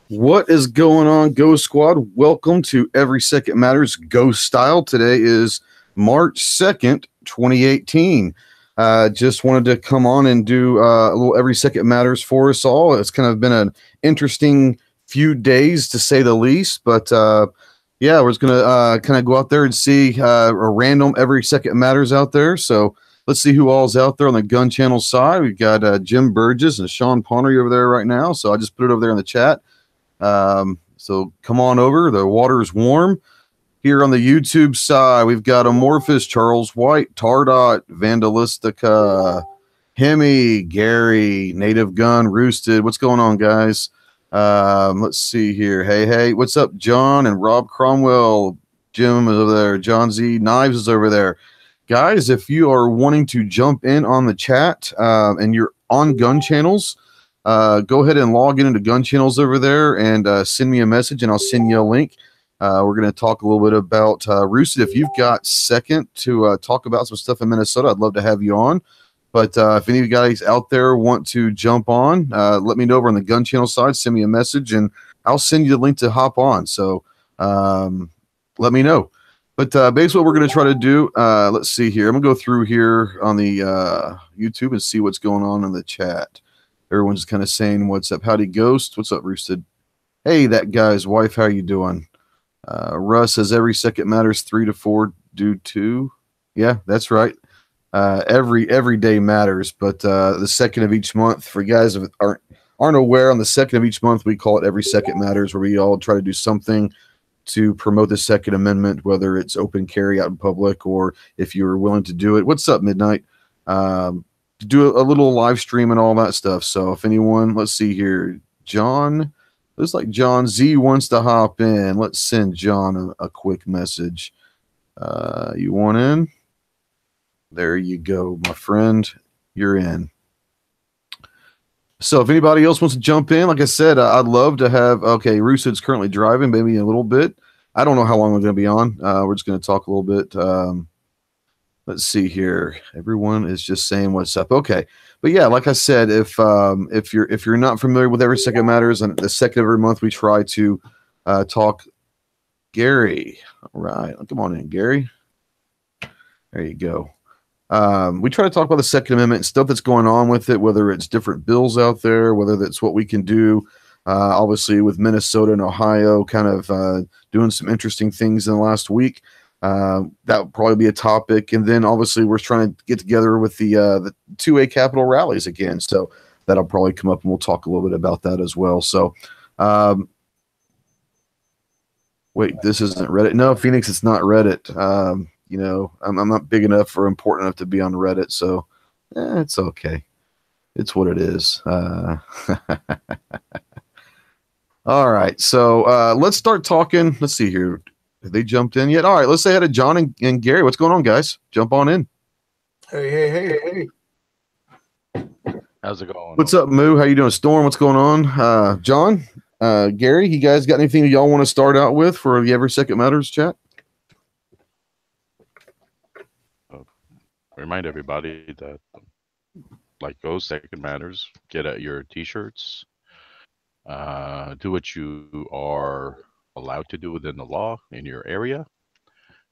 What is going on, Ghost Squad? Welcome to Every Second Matters Ghost Style. Today is March 2nd, 2018. Just wanted to come on and do a little Every Second Matters for us all. It's kind of been an interesting few days, to say the least. But yeah, we're just going to kind of go out there and see a random Every Second Matters out there. So let's see who all's out there on the Gun Channel side. We've got Jim Burgess and Sean Ponnery over there right now. So I just put it over there in the chat. So come on over. The water is warm. Here on the YouTube side, we've got Amorphous, Charles White, Tardot, Vandalistica, Hemi, Gary, Native Gun, Roosted. What's going on, guys? Let's see here. Hey, what's up, John and Rob Cromwell? Jim is over there. John Z. Knives is over there. Guys, if you are wanting to jump in on the chat and you're on Gun Channels, go ahead and log into Gun Channels over there and send me a message, and I'll send you a link. We're going to talk a little bit about Roosted. If you've got second to talk about some stuff in Minnesota, I'd love to have you on. But if any of you guys out there want to jump on, let me know over on the Gun Channel side. Send me a message, and I'll send you the link to hop on. So let me know. But basically what we're going to try to do, let's see here. I'm going to go through here on the YouTube and see what's going on in the chat. Everyone's kind of saying what's up. Howdy, Ghost. What's up, Roosted? Hey, that guy's wife. How you doing? Russ says every second matters 3 to 4 do 2. Yeah, that's right. Every day matters, but the second of each month, for you guys that aren't aware, on the second of each month, we call it Every Second Matters, where we all try to do something to promote the Second Amendment, whether it's open carry out in public or if you're willing to do it. What's up, Midnight? Do a little live stream and all that stuff. So if anyone, let's see here, John, looks like John Z wants to hop in. Let's send John a quick message. You want in? There you go, my friend. You're in. So if anybody else wants to jump in, like I said, I'd love to have, okay, Roosted's currently driving, maybe in a little bit. I don't know how long we're going to be on. We're just going to talk a little bit. Let's see here. Everyone is just saying what's up. Okay, but yeah, like I said, if you're not familiar with Every Second Matters, and the second of every month we try to talk. Gary, all right, come on in, Gary. There you go. We try to talk about the Second Amendment and stuff that's going on with it, whether it's different bills out there, whether that's what we can do. Obviously, with Minnesota and Ohio, kind of doing some interesting things in the last week. That would probably be a topic, and then obviously we're trying to get together with the 2A Capitol rallies again, so that'll probably come up, and we'll talk a little bit about that as well. So, wait, this isn't Reddit. No, Phoenix, it's not Reddit. You know, I'm not big enough or important enough to be on Reddit, so it's okay. It's what it is. All right, so let's start talking. Let's see here. Have they jumped in yet? All right, let's say hi to John and Gary. What's going on, guys? Jump on in. Hey. How's it going? What's up, Moo? How you doing? Storm, what's going on? John, Gary, you guys got anything that y'all want to start out with for the Every Second Matters chat? Remind everybody that, like those Second Matters, get at your T-shirts. Do what you are allowed to do within the law in your area,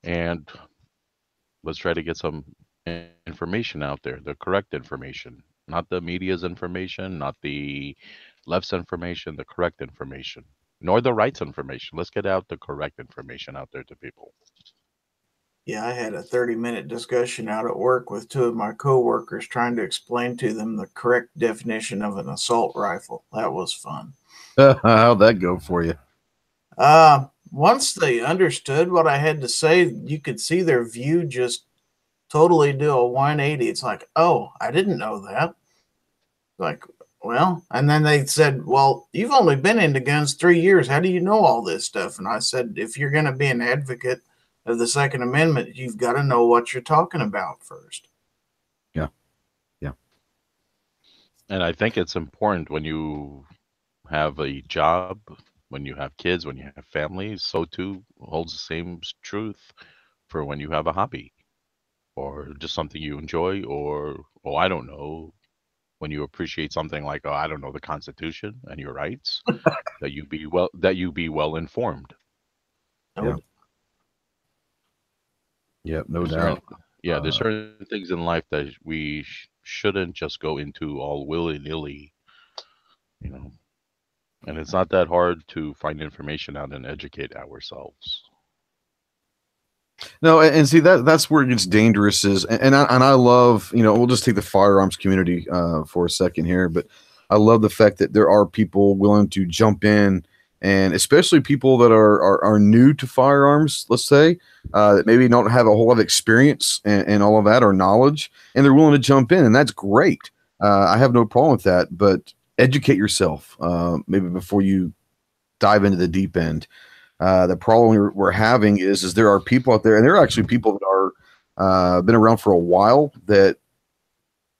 and let's try to get some information out there, the correct information, not the media's information, not the left's information, the correct information, nor the right's information. Let's get out the correct information out there to people. Yeah, I had a 30-minute discussion out at work with two of my coworkers trying to explain to them the correct definition of an assault rifle. That was fun. How'd that go for you? Once they understood what I had to say, you could see their view just totally do a 180. It's like, oh, I didn't know that. Like, well, and then they said, well, you've only been into guns 3 years. How do you know all this stuff? And I said, if you're going to be an advocate of the Second Amendment, you've got to know what you're talking about first. Yeah. And I think it's important when you have a job, when you have kids, when you have families, so too holds the same truth for when you have a hobby or just something you enjoy, or, I don't know, when you appreciate something like, oh, I don't know, the Constitution and your rights, that you be well informed. Yeah. Yep, no There's doubt. there's certain things in life that we shouldn't just go into all willy-nilly, you know. And it's not that hard to find information out and educate ourselves. No, and see that's where it gets dangerous is, and I love, we'll just take the firearms community for a second here, but I love the fact that there are people willing to jump in, and especially people that are new to firearms, let's say, that maybe don't have a whole lot of experience and all of that or knowledge, and they're willing to jump in, and that's great. I have no problem with that, but educate yourself maybe before you dive into the deep end. The problem we're having is there are people out there, and there are actually people that are been around for a while that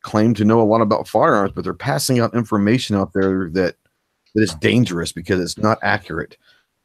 claim to know a lot about firearms, but they're passing out information out there that is dangerous because it's not accurate.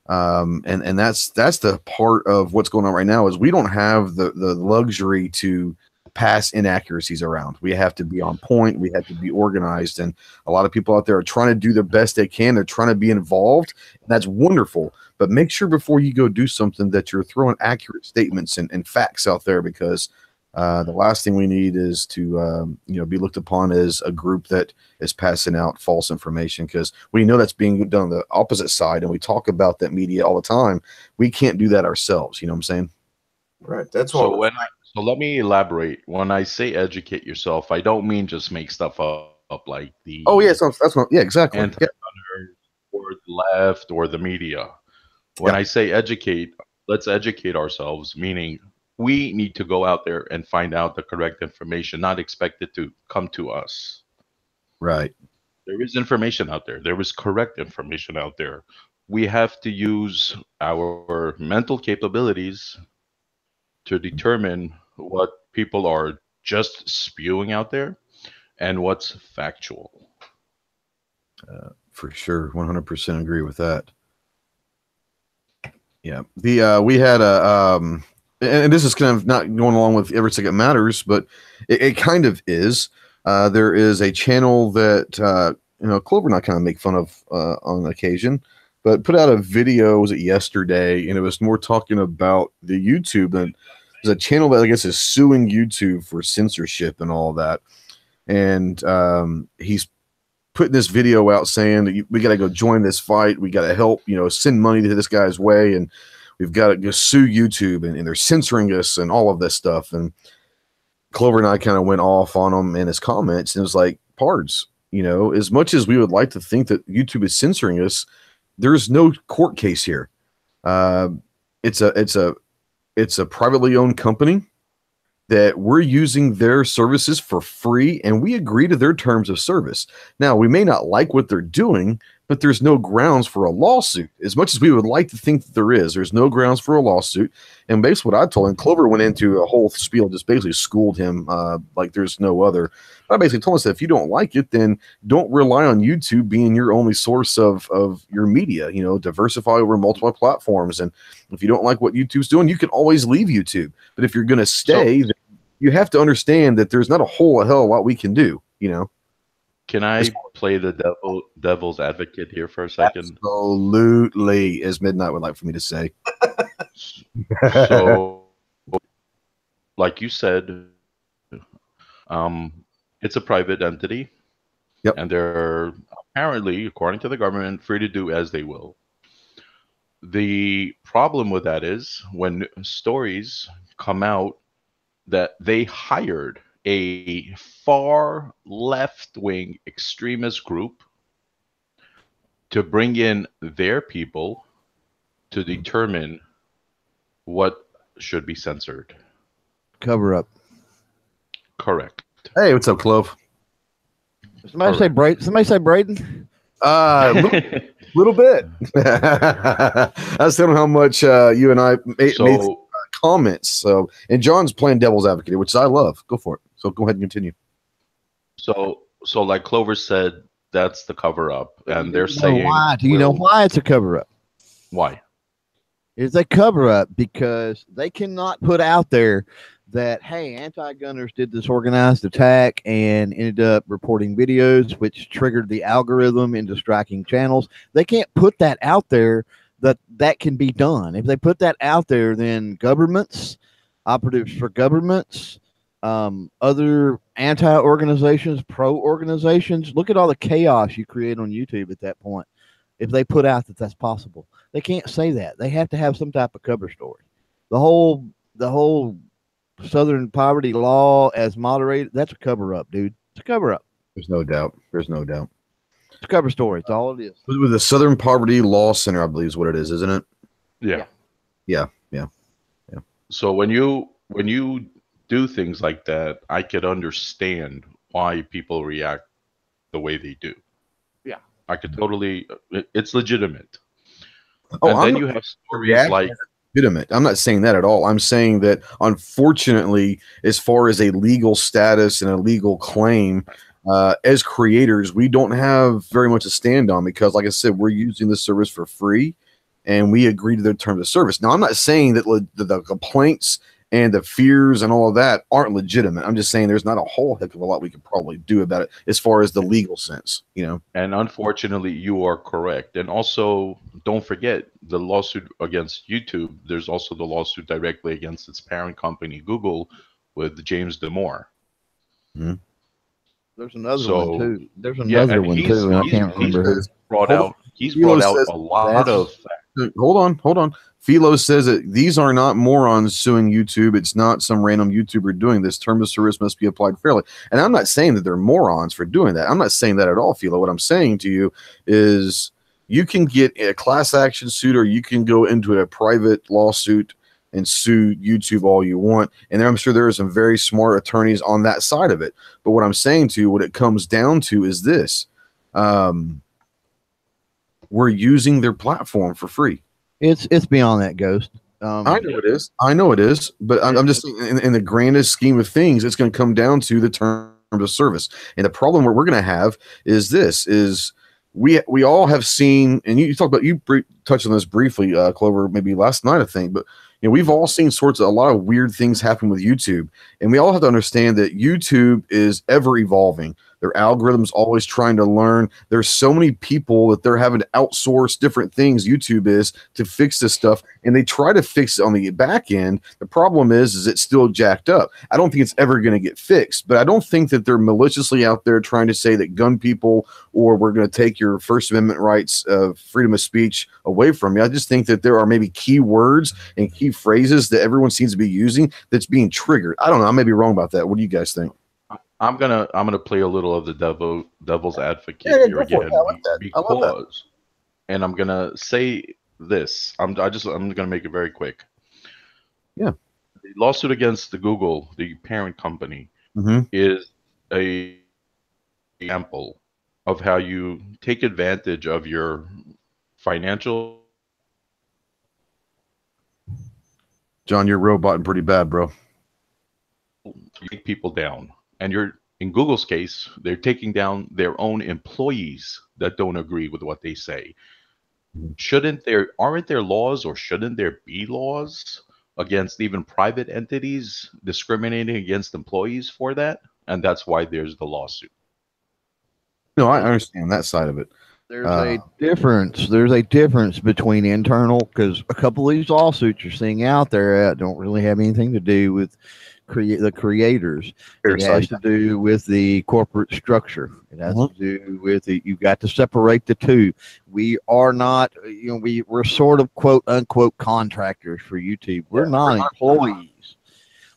And that's the part of what's going on right now is we don't have the luxury to pass inaccuracies around. We have to be on point. We have to be organized. And a lot of people out there are trying to do the best they can. They're trying to be involved. And that's wonderful. But make sure before you go do something that you're throwing accurate statements and facts out there, because the last thing we need is to be looked upon as a group that is passing out false information, because we know that's being done on the opposite side, and we talk about that media all the time. We can't do that ourselves. You know what I'm saying? Right. That's what. So let me elaborate. When I say educate yourself, I don't mean just make stuff up like the that's what, yeah, exactly. Or the left or the media. When I say educate, let's educate ourselves, meaning we need to go out there and find out the correct information, not expect it to come to us. Right. There is information out there. There is correct information out there. We have to use our mental capabilities to determine what people are just spewing out there and what's factual. For sure. 100% agree with that. Yeah. We had and this is kind of not going along with Every Second Matters, but it kind of is. There is a channel that, Clover and I kind of make fun of on occasion, but put out a video, was it yesterday? And it was more talking about the YouTube, and there's a channel that I guess is suing YouTube for censorship and all that. And he's putting this video out saying that we got to go join this fight. We got to help, send money to this guy's way. And we've got to go sue YouTube, and they're censoring us and all of this stuff. And Clover and I kind of went off on him in his comments, and it was like, Pards, as much as we would like to think that YouTube is censoring us, there's no court case here. It's a privately owned company that we're using their services for free, and we agree to their terms of service. Now, we may not like what they're doing, but there's no grounds for a lawsuit. As much as we would like to think that there's no grounds for a lawsuit. And basically what I told him, Clover went into a whole spiel, just basically schooled him like there's no other. But I basically told him that if you don't like it, then don't rely on YouTube being your only source of your media. Diversify over multiple platforms. And if you don't like what YouTube's doing, you can always leave YouTube. But if you're going to stay, then you have to understand that there's not a whole hell of a lot we can do, Can I play the devil's advocate here for a second? Absolutely, as Midnight would like for me to say. So, like you said, it's a private entity. Yep. And they're apparently, according to the government, free to do as they will. The problem with that is when stories come out that they hired a far left-wing extremist group to bring in their people to determine what should be censored. Cover up. Correct. Hey, what's up, Clove? Somebody say Braden. Somebody say Braden. Little bit. I was telling how much you and I made comments. So, and John's playing devil's advocate, which I love. Go for it. So go ahead and continue. So like Clover said, that's the cover up, and they're saying, why? Do you know why it's a cover up? Why? It's a cover up because they cannot put out there that, hey, anti-gunners did this organized attack and ended up reporting videos, which triggered the algorithm into striking channels. They can't put that out there that can be done. If they put that out there, then governments, operatives for governments, other anti-organizations, pro-organizations, look at all the chaos you create on YouTube at that point. If they put out that that's possible, they can't say that. They have to have some type of cover story. The whole Southern poverty law as moderated, that's a cover up, dude. It's a cover up. There's no doubt. There's no doubt. It's a cover story. It's all it is. With the Southern Poverty Law Center, I believe is what it is, isn't it? Yeah. Yeah. So when you do things like that, I could understand why people react the way they do. Yeah. I could totally. It's legitimate. Oh, and then I'm you have stories like. Legitimate. I'm not saying that at all. I'm saying that unfortunately, as far as a legal status and a legal claim, as creators, we don't have very much to stand on because, like I said, we're using this service for free and we agree to their terms of service. Now, I'm not saying that the complaints and the fears and all of that aren't legitimate. I'm just saying there's not a whole heck of a lot we could probably do about it as far as the legal sense, you know. And unfortunately, you are correct. And also, don't forget the lawsuit against YouTube. There's also the lawsuit directly against its parent company, Google, with James Damore. Mm-hmm. There's another one too. There's another one too. And I can't remember who. He's brought out a lot of facts. Hold on. Philo says that these are not morons suing YouTube. It's not some random YouTuber doing this. Term of service must be applied fairly. And I'm not saying that they're morons for doing that. I'm not saying that at all, Philo. What I'm saying to you is you can get a class action suit or you can go into a private lawsuit and sue YouTube all you want. And I'm sure there are some very smart attorneys on that side of it. But what I'm saying to you, what it comes down to is this. We're using their platform for free. It's beyond that, Ghost. I know it is. I know it is. But I'm just in the grandest scheme of things, it's going to come down to the terms of service. And the problem we're going to have is this: is we all have seen, and you talked about touched on this briefly, Clover, maybe last night, I think, but you know, we've all seen a lot of weird things happen with YouTube, and we all have to understand that YouTube is ever evolving. Their algorithm's always trying to learn. There's so many people that they're having to outsource different things, YouTube is, to fix this stuff, and they try to fix it on the back end. The problem is it's still jacked up. I don't think it's ever going to get fixed, but I don't think that they're maliciously out there trying to say that gun people or we're going to take your First Amendment rights of freedom of speech away from you. I just think that there are maybe key words and key phrases that everyone seems to be using that's being triggered. I don't know. I may be wrong about that. What do you guys think? I'm gonna play a little of the devil's advocate here again, because, and I'm gonna say this. I'm gonna make it very quick. Yeah, the lawsuit against the Google, the parent company, is a example of how you take advantage of your financial. John, you're roboting pretty bad, bro. You take people down. And in Google's case, they're taking down their own employees that don't agree with what they say. Aren't there laws, or shouldn't there be laws against even private entities discriminating against employees for that? And that's why there's the lawsuit. No, I understand that side of it. There's a difference. There's a difference between internal, because a couple of these lawsuits you're seeing out there don't really have anything to do with the creators. It has to do with the corporate structure. It has to do with it. You've got to separate the two. We are not, we're sort of quote unquote contractors for YouTube. We're not employees.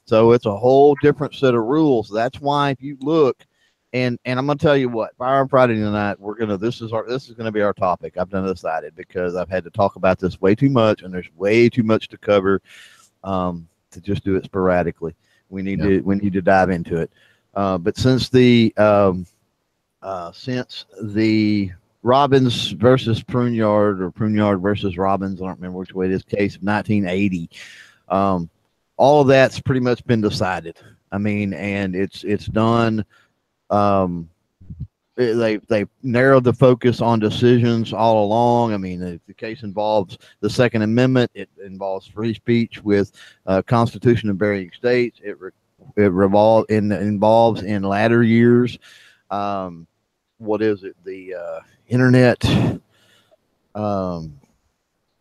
So it's a whole different set of rules. That's why if you look, and I'm gonna tell you what, Firearm Friday tonight, this is gonna be our topic. I've decided because I've had to talk about this way too much, and there's way too much to cover to just do it sporadically. We need to dive into it. But since the Robbins versus Pruneyard, or Pruneyard versus Robbins, I don't remember which way it is, case of 1980, all of that's pretty much been decided. I mean, and it's done. they narrowed the focus on decisions all along. I mean, the case involves the Second Amendment. It involves free speech with Constitution of varying states. Involves in latter years. What is it? The Internet.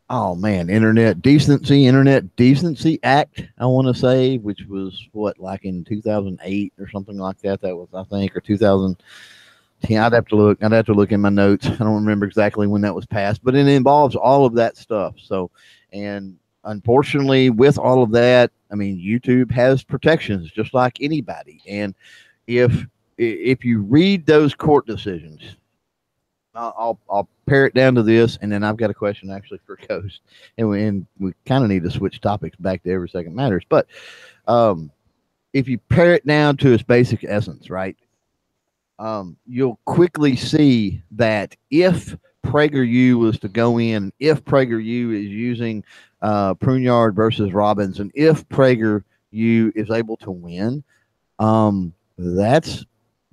Oh man, Internet Decency Act. I want to say, which was what, like in 2008 or something like that. That was, I think, or 2010. I'd have to look in my notes. I don't remember exactly when that was passed, but it involves all of that stuff. So, and unfortunately, with all of that, I mean, YouTube has protections just like anybody. And if you read those court decisions, I'll pare it down to this, and then I've got a question actually for Ghost, and we kind of need to switch topics back to Every Second Matters. But if you pare it down to its basic essence, right, you'll quickly see that if PragerU was to go in, if PragerU is using Pruneyard versus Robbins, and if PragerU is able to win, that's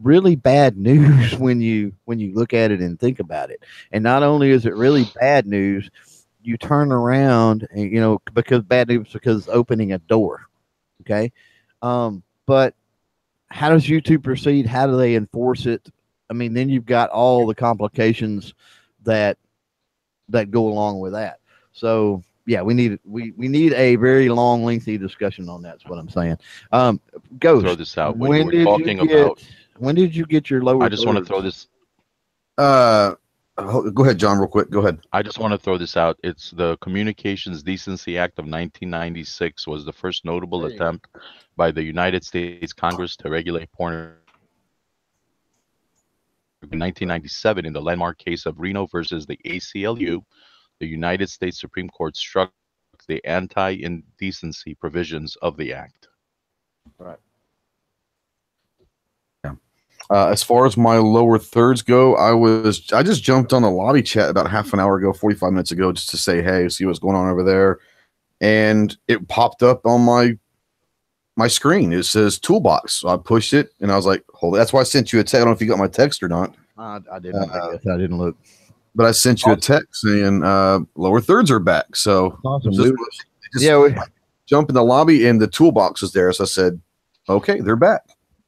really bad news when you look at it and think about it. And not only is it really bad news, you turn around and because bad news, because it's opening a door. Okay. But how does YouTube proceed? How do they enforce it? I mean, then you've got all the complications that go along with that. So yeah, we need a very long, lengthy discussion on that. Is what I'm saying. Ghost, throw this out. When you were talking about, when did you get your lower? I just want to throw this. Go ahead, John, real quick. Go ahead. I just want to throw this out. It's the Communications Decency Act of 1996 was the first notable attempt by the United States Congress to regulate porn. In 1997, in the landmark case of Reno versus the ACLU, the United States Supreme Court struck the anti-indecency provisions of the act. Right. Yeah. As far as my lower thirds go, I just jumped on the lobby chat about half an hour ago, 45 minutes ago, just to say, hey, see what's going on over there. And it popped up on my screen. It says toolbox. So I pushed it and I was like, hold it. That's why I sent you a text. I don't know if you got my text or not. I didn't. I guess I didn't look. But I sent you a text saying lower thirds are back. So awesome. We jump in the lobby and the toolbox was there. So I said, okay, they're back.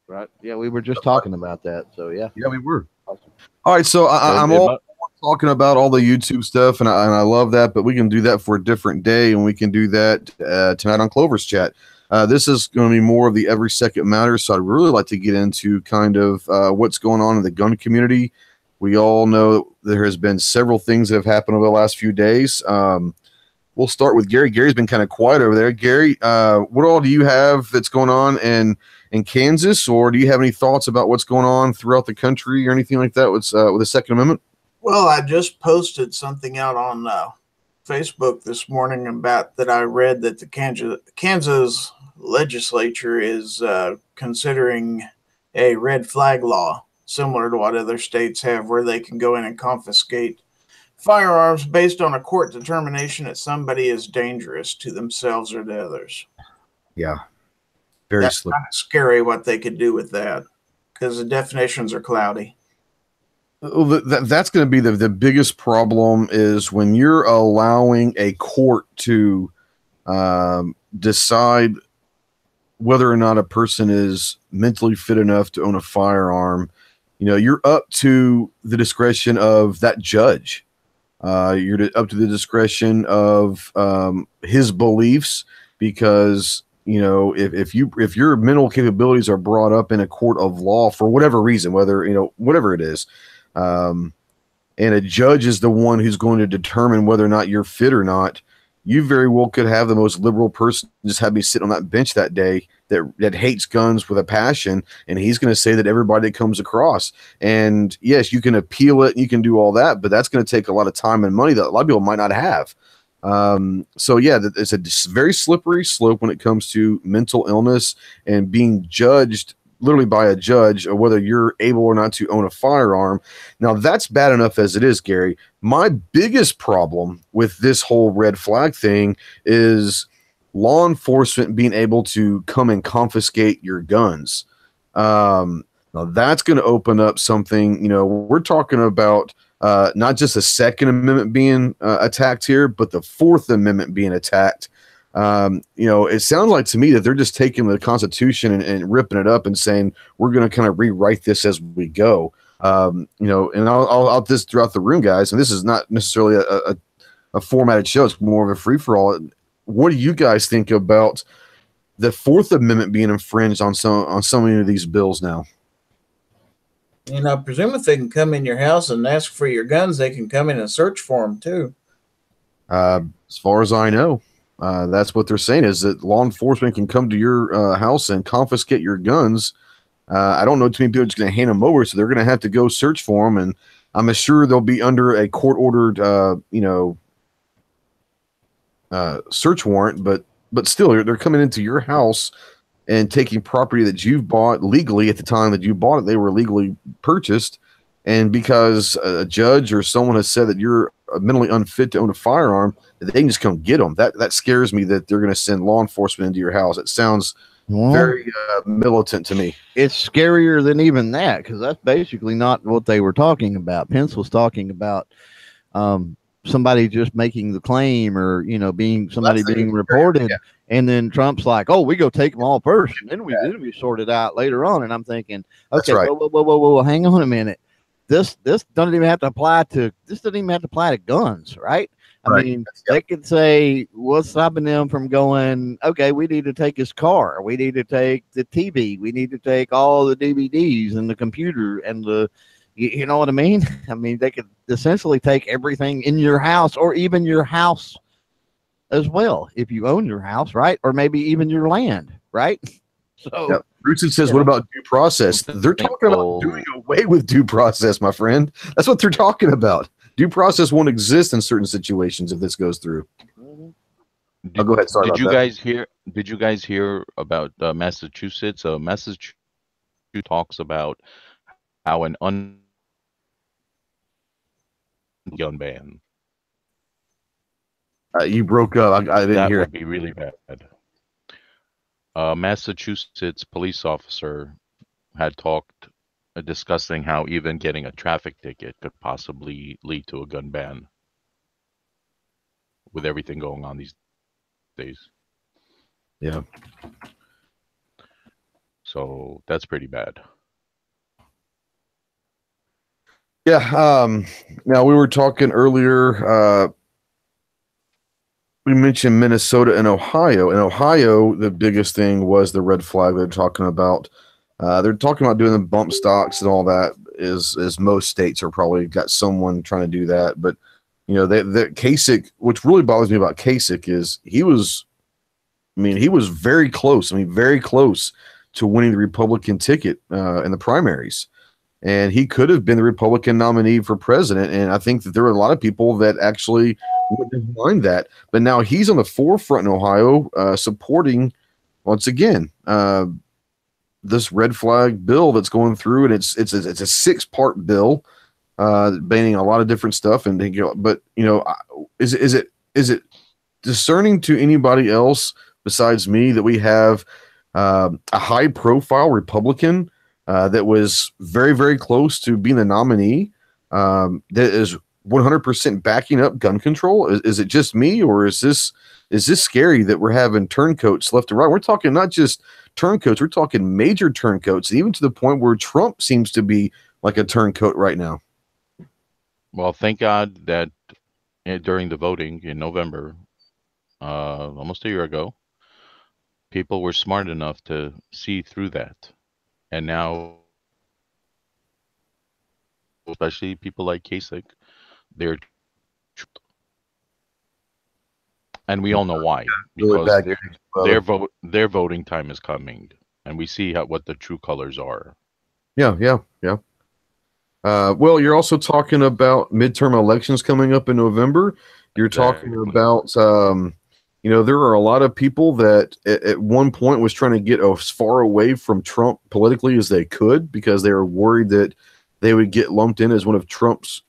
Right. Yeah, we were just talking about that. So yeah. Yeah, we were. Awesome. All right. So I'm all talking about all the YouTube stuff, and I love that, but we can do that for a different day, and we can do that tonight on Clover's chat. This is going to be more of the Every Second Matters. So I'd really like to get into kind of what's going on in the gun community. We all know there has been several things that have happened over the last few days. We'll start with Gary. Gary's been kind of quiet over there. Gary, what all do you have that's going on in Kansas, or do you have any thoughts about what's going on throughout the country or anything like that with the Second Amendment? Well, I just posted something out on Facebook this morning about that I read that the Kansas legislature is considering a red flag law, similar to what other states have, where they can go in and confiscate firearms based on a court determination that somebody is dangerous to themselves or to others. Yeah. Very That's kind of scary what they could do with that, because the definitions are cloudy. Well, that's going to be the biggest problem is when you're allowing a court to decide whether or not a person is mentally fit enough to own a firearm. You're up to the discretion of that judge. You're up to the discretion of his beliefs, because if your mental capabilities are brought up in a court of law for whatever reason, whatever it is, and a judge is the one who's going to determine whether or not you're fit or not, you very well could have the most liberal person just have me sit on that bench that day that hates guns with a passion, and he's going to say that everybody that comes across. And yes, you can appeal it and you can do all that, but that's going to take a lot of time and money that a lot of people might not have. So yeah, it's a very slippery slope when it comes to mental illness and being judged literally by a judge of whether you're able or not to own a firearm. Now that's bad enough as it is, Gary. My biggest problem with this whole red flag thing is law enforcement being able to come and confiscate your guns. Now that's going to open up something. We're talking about not just the Second Amendment being attacked here, but the Fourth Amendment being attacked. It sounds like to me that they're just taking the Constitution and ripping it up and saying we're going to kind of rewrite this as we go. And I'll this throughout the room, guys. And this is not necessarily a formatted show; it's more of a free for all. What do you guys think about the Fourth Amendment being infringed on so many of these bills now? Presume if they can come in your house and ask for your guns, they can come in and search for them too. As far as I know, that's what they're saying, is that law enforcement can come to your house and confiscate your guns. I don't know too many people are just going to hand them over, so they're going to have to go search for them, and I'm sure they'll be under a court-ordered, search warrant. But still, they're coming into your house and taking property that you've bought legally at the time that you bought it. They were legally purchased, and because a judge or someone has said that you're mentally unfit to own a firearm, that they can just come get them. That scares me that they're going to send law enforcement into your house. It sounds very militant to me. It's scarier than even that, because that's basically not what they were talking about. Pence was talking about somebody just making the claim, or being reported, yeah. And then Trump's like, "Oh, we go take them all first, and then we sort it out later on." And I'm thinking, okay, right. whoa, hang on a minute. This doesn't even have to apply to guns, right? I mean, they could say, what's stopping them from going, okay, we need to take his car, we need to take the TV, we need to take all the DVDs and the computer and you know what I mean? I mean, they could essentially take everything in your house, or even your house as well, if you own your house, right? Or maybe even your land, right? So, yep. Bruceson says, what about due process? They're talking about doing away with due process, my friend. That's what they're talking about. Due process won't exist in certain situations if this goes through. Go ahead. Sorry. Did you guys hear about Massachusetts? Massachusetts talks about how an gun ban. You broke up. I didn't hear. That would be really bad. Massachusetts police officer had talked, discussing how even getting a traffic ticket could possibly lead to a gun ban with everything going on these days. Yeah. So that's pretty bad. Yeah. Now we were talking earlier, we mentioned Minnesota and Ohio. In Ohio, the biggest thing was the red flag they're talking about. They're talking about doing the bump stocks and all that, as most states are probably got someone trying to do that. But, the Kasich, which really bothers me about Kasich is he was very close. Very close to winning the Republican ticket in the primaries. And he could have been the Republican nominee for president. And I think that there were a lot of people that actually wouldn't mind that. But now he's on the forefront in Ohio, supporting, once again, this red flag bill that's going through. And it's a 6-part bill, banning a lot of different stuff. But is it discerning to anybody else besides me that we have a high profile Republican that was very, very close to being the nominee, that is 100% backing up gun control? Is it just me, or is this scary that we're having turncoats left and right? We're talking not just turncoats, we're talking major turncoats, even to the point where Trump seems to be like a turncoat right now. Well, thank God that during the voting in November, almost a year ago, people were smart enough to see through that. And now, especially people like Kasich, and we all know why, because their voting time is coming, and we see what the true colors are. Yeah. Well, you're also talking about midterm elections coming up in November. You're talking about, there are a lot of people that at one point was trying to get as far away from Trump politically as they could, because they were worried that they would get lumped in as one of Trump's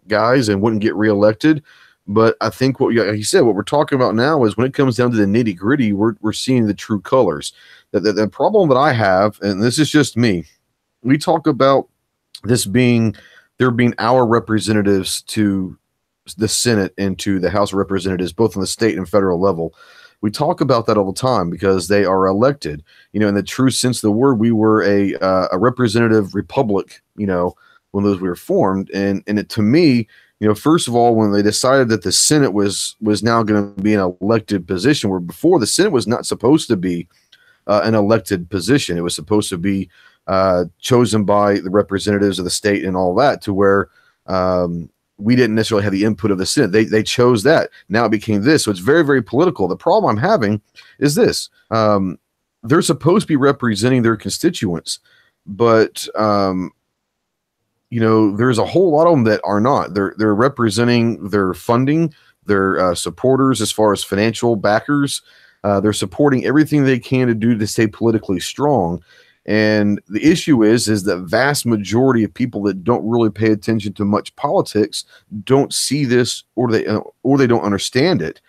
guys and wouldn't get reelected. But I think what he said, what we're talking about now is when it comes down to the nitty gritty, we're seeing the true colors. The problem that I have, and this is just me, we talk about this being there being our representatives to the Senate and to the House of Representatives, both on the state and federal level. We talk about that all the time because they are elected. You know, in the true sense of the word, we were a representative republic. You know, when those were formed, and it, to me, you know, first of all, when they decided that the Senate was now going to be an elected position, where before the Senate was not supposed to be an elected position, it was supposed to be chosen by the representatives of the state and all that, to where we didn't necessarily have the input of the Senate. They chose that. Now it became this. So it's very, very political. The problem I'm having is this. They're supposed to be representing their constituents, but you know, there's a whole lot of them that are not. They're representing their funding, their supporters as far as financial backers. They're supporting everything they can to do to stay politically strong. And the issue is the vast majority of people that don't really pay attention to much politics don't see this, or they don't understand it.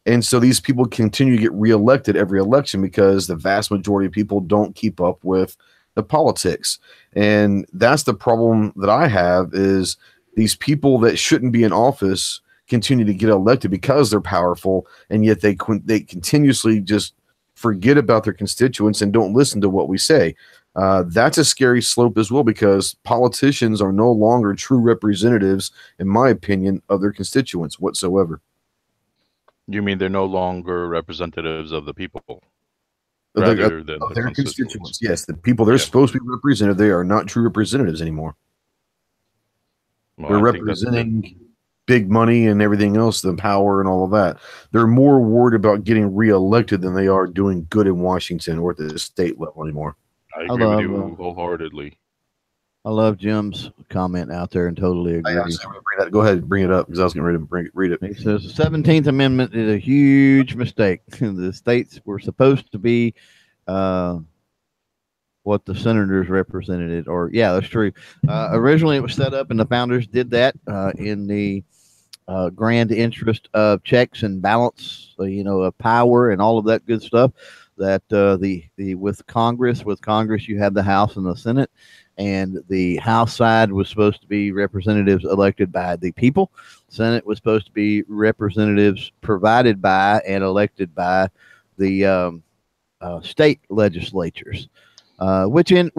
And so these people continue to get reelected every election because the vast majority of people don't keep up with the politics. And that's the problem that I have, is these people that shouldn't be in office continue to get elected because they're powerful, and yet they continuously just forget about their constituents and don't listen to what we say. That's a scary slope as well, because politicians are no longer true representatives, in my opinion, of their constituents whatsoever. You mean they're no longer representatives of the people, rather than their constituents? Yes, the people they're supposed to be represented, they are not true representatives anymore. Well, they're representing big money and everything else, the power and all of that. They're more worried about getting reelected than they are doing good in Washington or at the state level anymore. I agree with you wholeheartedly. I love Jim's comment out there and totally agree. Go ahead and bring it up, because I was getting ready to read it. He says the 17th Amendment is a huge mistake. The states were supposed to be what the senators represented, or yeah, that's true. Originally, it was set up, and the founders did that in the grand interest of checks and balance, you know, of power and all of that good stuff. That with Congress, you have the House and the Senate, and the House side was supposed to be representatives elected by the people. Senate was supposed to be representatives provided by and elected by the state legislatures, which in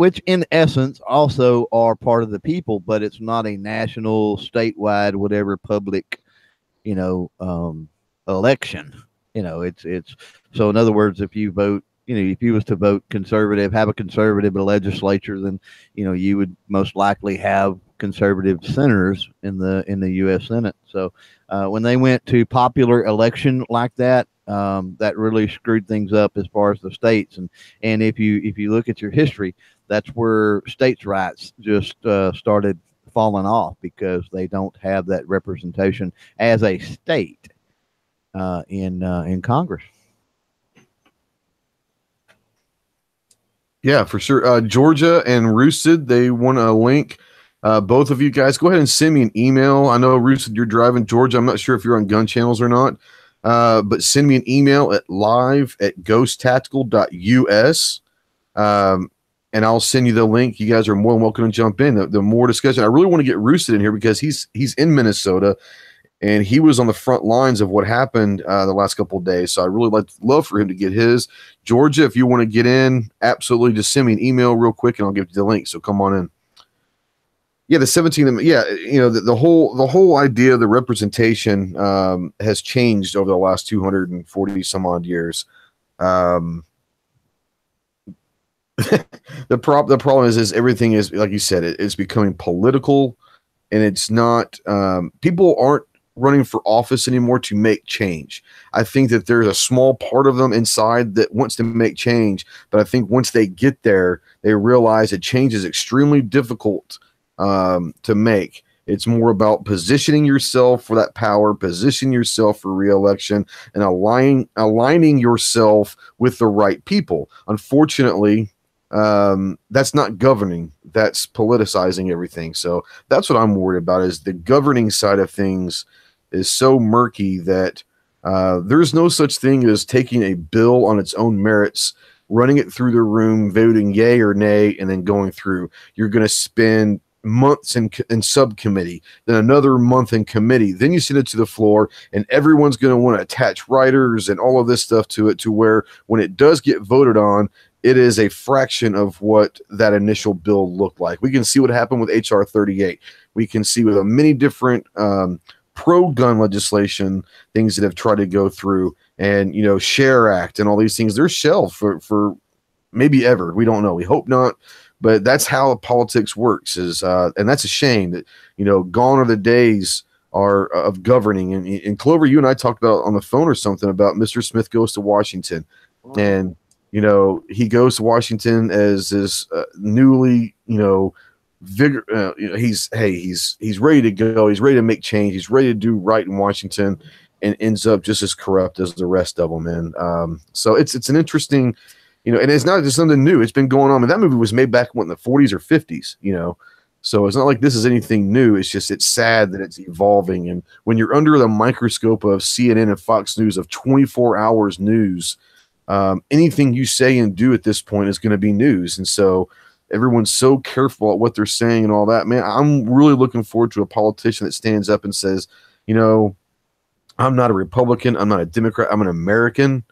essence also are part of the people, but it's not a national, statewide, whatever public, you know, election. You know, it's so in other words, if you vote, you know, if you was to vote conservative, have a conservative legislature, then, you know, you would most likely have conservative senators in the U.S. Senate. So when they went to popular election like that, that really screwed things up as far as the states. And if you look at your history, that's where states' rights just started falling off, because they don't have that representation as a state in Congress. Yeah, for sure. Georgia and Roosted, they want a link. Both of you guys, go ahead and send me an email. I know, Roosted, you're driving. Georgia, I'm not sure if you're on GunChannels or not, but send me an email at live@ghosttactical.us, and I'll send you the link. You guys are more than welcome to jump in. The more discussion. I really want to get Roosted in here, because he's in Minnesota, and he was on the front lines of what happened the last couple of days. So I really love for him to get his. Georgia, if you want to get in, absolutely, just send me an email real quick, and I'll give you the link. So come on in. Yeah, the 17th. Yeah, you know, the whole idea of the representation has changed over the last 240 some odd years. The problem is everything is, like you said, it's becoming political, and it's not. People aren't running for office anymore to make change. I think that there's a small part of them inside that wants to make change, but I think once they get there, they realize that change is extremely difficult to make. It's more about positioning yourself for that power, positioning yourself for re-election, and aligning yourself with the right people. Unfortunately, that's not governing, that's politicizing everything. So that's what I'm worried about, is the governing side of things is so murky that there's no such thing as taking a bill on its own merits running it through the room, voting yay or nay, and then going through. You're going to spend months in subcommittee, then another month in committee. Then you send it to the floor, and everyone's going to want to attach writers and all of this stuff to it, to where when it does get voted on, it is a fraction of what that initial bill looked like. We can see what happened with HR 38. We can see with many different pro-gun legislation, things that have tried to go through, and, SHARE Act and all these things, they're shelved for maybe ever. We don't know. We hope not. But that's how politics works, and that's a shame that, gone are the days of governing. And Clover, you and I talked about on the phone or something about Mr. Smith Goes to Washington. And, he goes to Washington as this newly, he's ready to go. He's ready to make change. He's ready to do right in Washington, and ends up just as corrupt as the rest of them. And so it's an interesting, and it's not just something new. It's been going on. And that movie was made back in the 40s or 50s, So it's not like this is anything new. It's just, it's sad that it's evolving. And when you're under the microscope of CNN and Fox News, of 24 hours news, anything you say and do at this point is going to be news. And so everyone's so careful at what they're saying and all that. Man, I'm really looking forward to a politician that stands up and says, I'm not a Republican. I'm not a Democrat. I'm an American.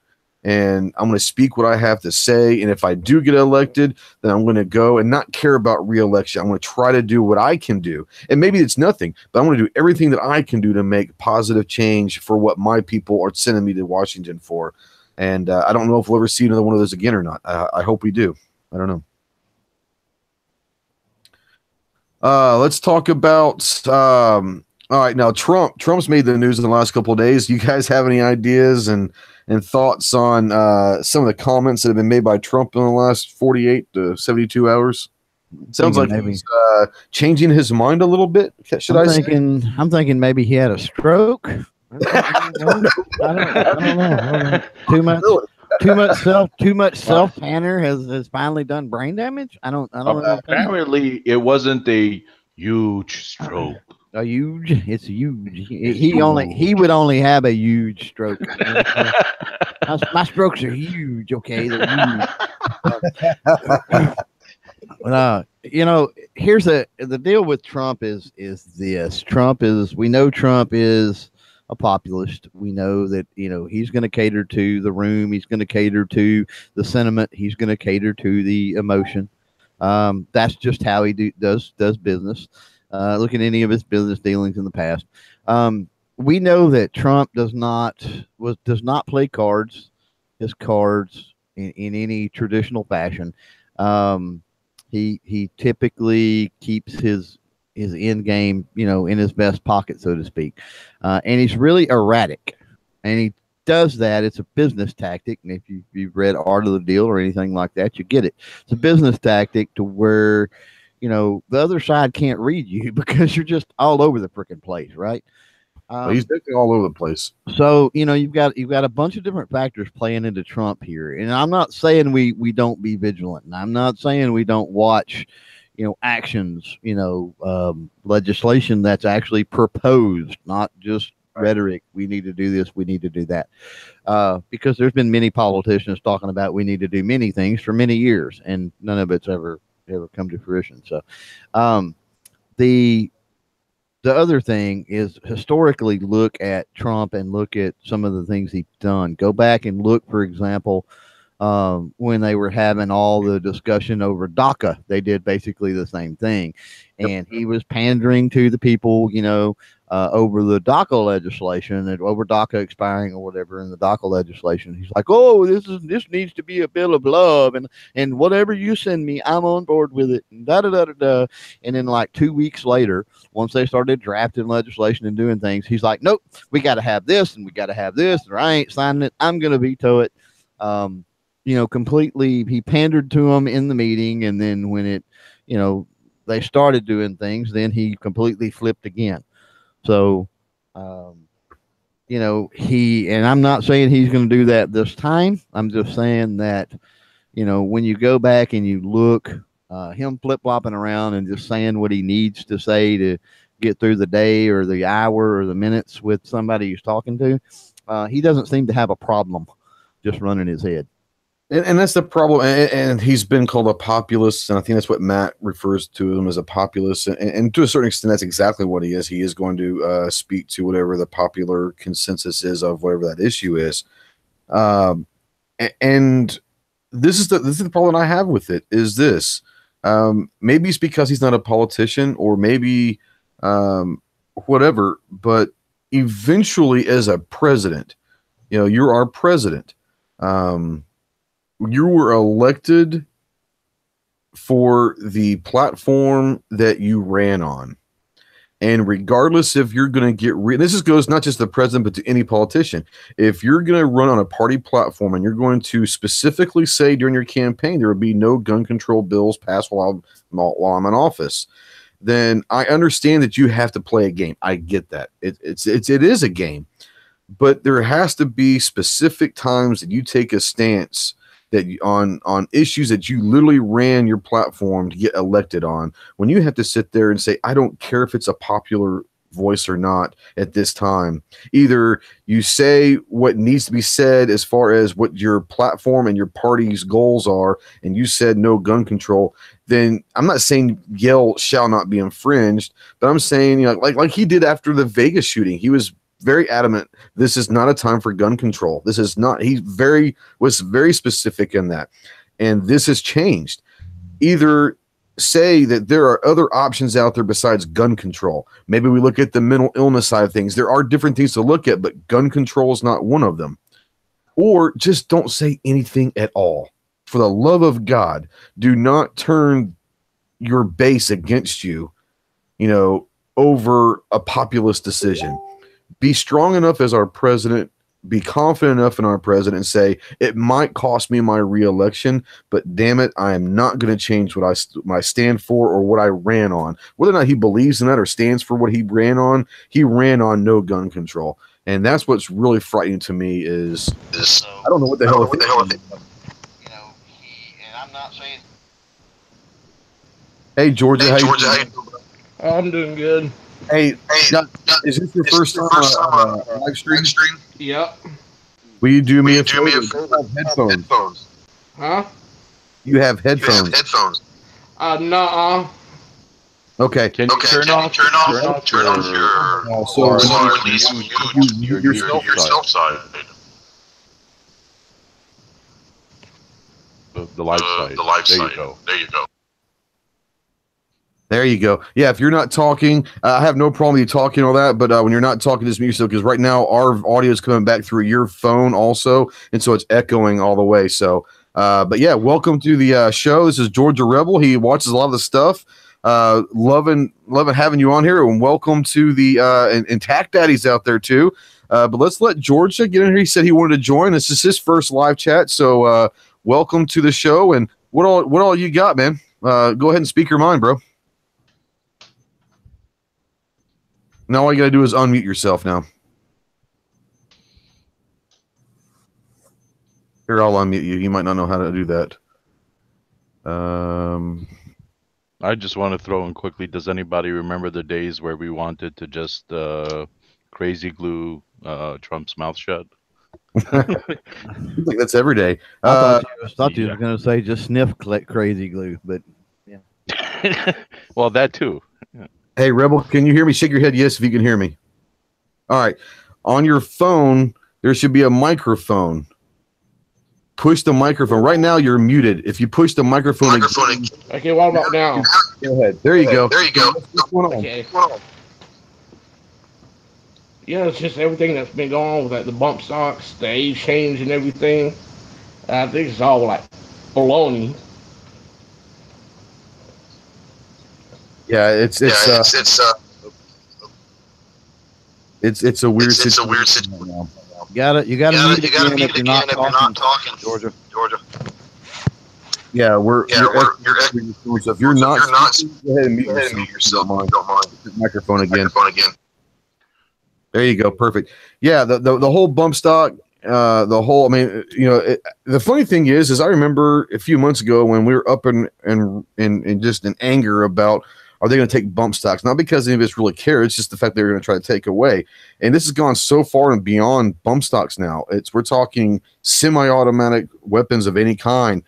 And I'm going to speak what I have to say. And if I do get elected, then I'm going to go and not care about re-election. I'm going to try to do what I can do. And maybe it's nothing, but I'm going to do everything that I can do to make positive change for what my people are sending me to Washington for. And I don't know if we'll ever see another one of those again or not. I hope we do. I don't know. Let's talk about all right, now Trump's made the news in the last couple of days. You guys have any ideas and thoughts on some of the comments that have been made by Trump in the last 48 to 72 hours? Sounds like he's changing his mind a little bit. I'm thinking maybe he had a stroke. I don't know. Too much self tanner has finally done brain damage. I don't know. Apparently, it wasn't a huge stroke. It's huge. He would only have a huge stroke. My strokes are huge. Okay, they're huge. Here's the deal with Trump is this. We know Trump is a populist. We know that, he's going to cater to the room. He's going to cater to the sentiment. He's going to cater to the emotion. That's just how he does business. Look at any of his business dealings in the past. We know that Trump does not play his cards in any traditional fashion. He typically keeps his end game, in his vest pocket, so to speak. And he's really erratic, and he does that. It's a business tactic. And if you've read Art of the Deal or anything like that, you get it. It's a business tactic to where, the other side can't read you because you're just all over the freaking place, right? He's definitely all over the place. So, you've got a bunch of different factors playing into Trump here. And I'm not saying we don't be vigilant. And I'm not saying we don't watch, actions, legislation that's actually proposed, not just rhetoric. We need to do this. We need to do that. Because there's been many politicians talking about we need to do many things for many years, and none of it's ever come to fruition. So, the other thing is historically look at Trump and look at some of the things he's done. Go back and look, for example, when they were having all the discussion over DACA, they did basically the same thing. And he was pandering to the people, over the DACA legislation and over DACA expiring or whatever in the DACA legislation. He's like, oh, this needs to be a bill of love, and whatever you send me, I'm on board with it. And da. And then like 2 weeks later, once they started drafting legislation and doing things, he's like, nope, we got to have this and we got to have this, or I ain't signing it. I'm going to veto it. Completely, he pandered to them in the meeting. And then when it, they started doing things, then he completely flipped again. So, and I'm not saying he's going to do that this time. I'm just saying that, when you go back and you look, him flip-flopping around and just saying what he needs to say to get through the day or the hour or the minutes with somebody he's talking to, he doesn't seem to have a problem just running his head. And that's the problem. And he's been called a populist, and I think that's what Matt refers to him as, a populist. And to a certain extent, that's exactly what he is. He is going to speak to whatever the popular consensus is of whatever that issue is. And this is the problem I have with it. Is this maybe it's because he's not a politician, or maybe whatever. But eventually, as a president, you're our president. You were elected for the platform that you ran on. And regardless if you're going to get this goes not just to the president, but to any politician. If you're going to run on a party platform and you're going to specifically say during your campaign there will be no gun control bills passed while I'm in office, then I understand that you have to play a game. I get that. It is a game. But there has to be specific times that you take a stance that on issues that you literally ran your platform to get elected on, when you have to sit there and say, I don't care if it's a popular voice or not at this time. Either you say what needs to be said as far as what your platform and your party's goals are, and you said no gun control, then I'm not saying yell shall not be infringed, but I'm saying, like he did after the Vegas shooting, he was very adamant. This is not a time for gun control. This is not. He was very specific in that, and this has changed. Either say that there are other options out there besides gun control. Maybe we look at the mental illness side of things. There are different things to look at, but gun control is not one of them. Or just don't say anything at all. For the love of God, do not turn your base against you, over a populist decision. Be strong enough as our president, be confident enough in our president, and say, it might cost me my reelection, but damn it, I am not going to change what I stand for or what I ran on. Whether or not he believes in that or stands for what he ran on no gun control. And that's what's really frightening to me is I don't know what the hell. And I'm not saying. Hey, Georgia. Hey, Georgia. I'm doing good. Hey, is this your first time live stream? Yep. Will you do me a favor? Headphones. Huh? You have headphones. Nuh-uh. Okay. Can you turn off your self side? The live side. There you go. There you go. Yeah, if you're not talking, I have no problem with you talking all that, but when you're not talking, just mute yourself, because right now our audio is coming back through your phone also, and so it's echoing all the way. So, but yeah, welcome to the show. This is Georgia Rebel. He watches a lot of the stuff. Loving having you on here, and welcome to the and Tack Daddies out there too. But let's let Georgia get in here. He said he wanted to join. This is his first live chat, so welcome to the show. And what all you got, man? Go ahead and speak your mind, bro. Now all you got to do is unmute yourself now. Here, I'll unmute you. You might not know how to do that. I just want to throw in quickly, does anybody remember the days where we wanted to just crazy glue Trump's mouth shut? Like that's every day. I thought you were going to say just sniff crazy glue, but yeah. Well, that too. Yeah. Hey, Rebel, can you hear me? Shake your head yes if you can hear me. All right. On your phone, there should be a microphone. Push the microphone. Right now, you're muted. If you push the microphone again, okay, what about now? Go ahead. There you go. What's going on? Okay. Yeah, it's just everything that's been going on with like the bump stocks, the age change and everything. I think it's all like baloney. Yeah, it's a weird situation. You gotta mute again if you're not talking, Georgia. Yeah, you're echoing. So if you're not, go ahead and mute yourself. Don't mind. Microphone again. There you go. Perfect. Yeah, the whole bump stock. The whole. I mean, the funny thing is I remember a few months ago when we were up in just in anger about are they going to take bump stocks? Not because any of us really care. It's just the fact they're going to try to take away. And this has gone so far and beyond bump stocks now. We're talking semi-automatic weapons of any kind,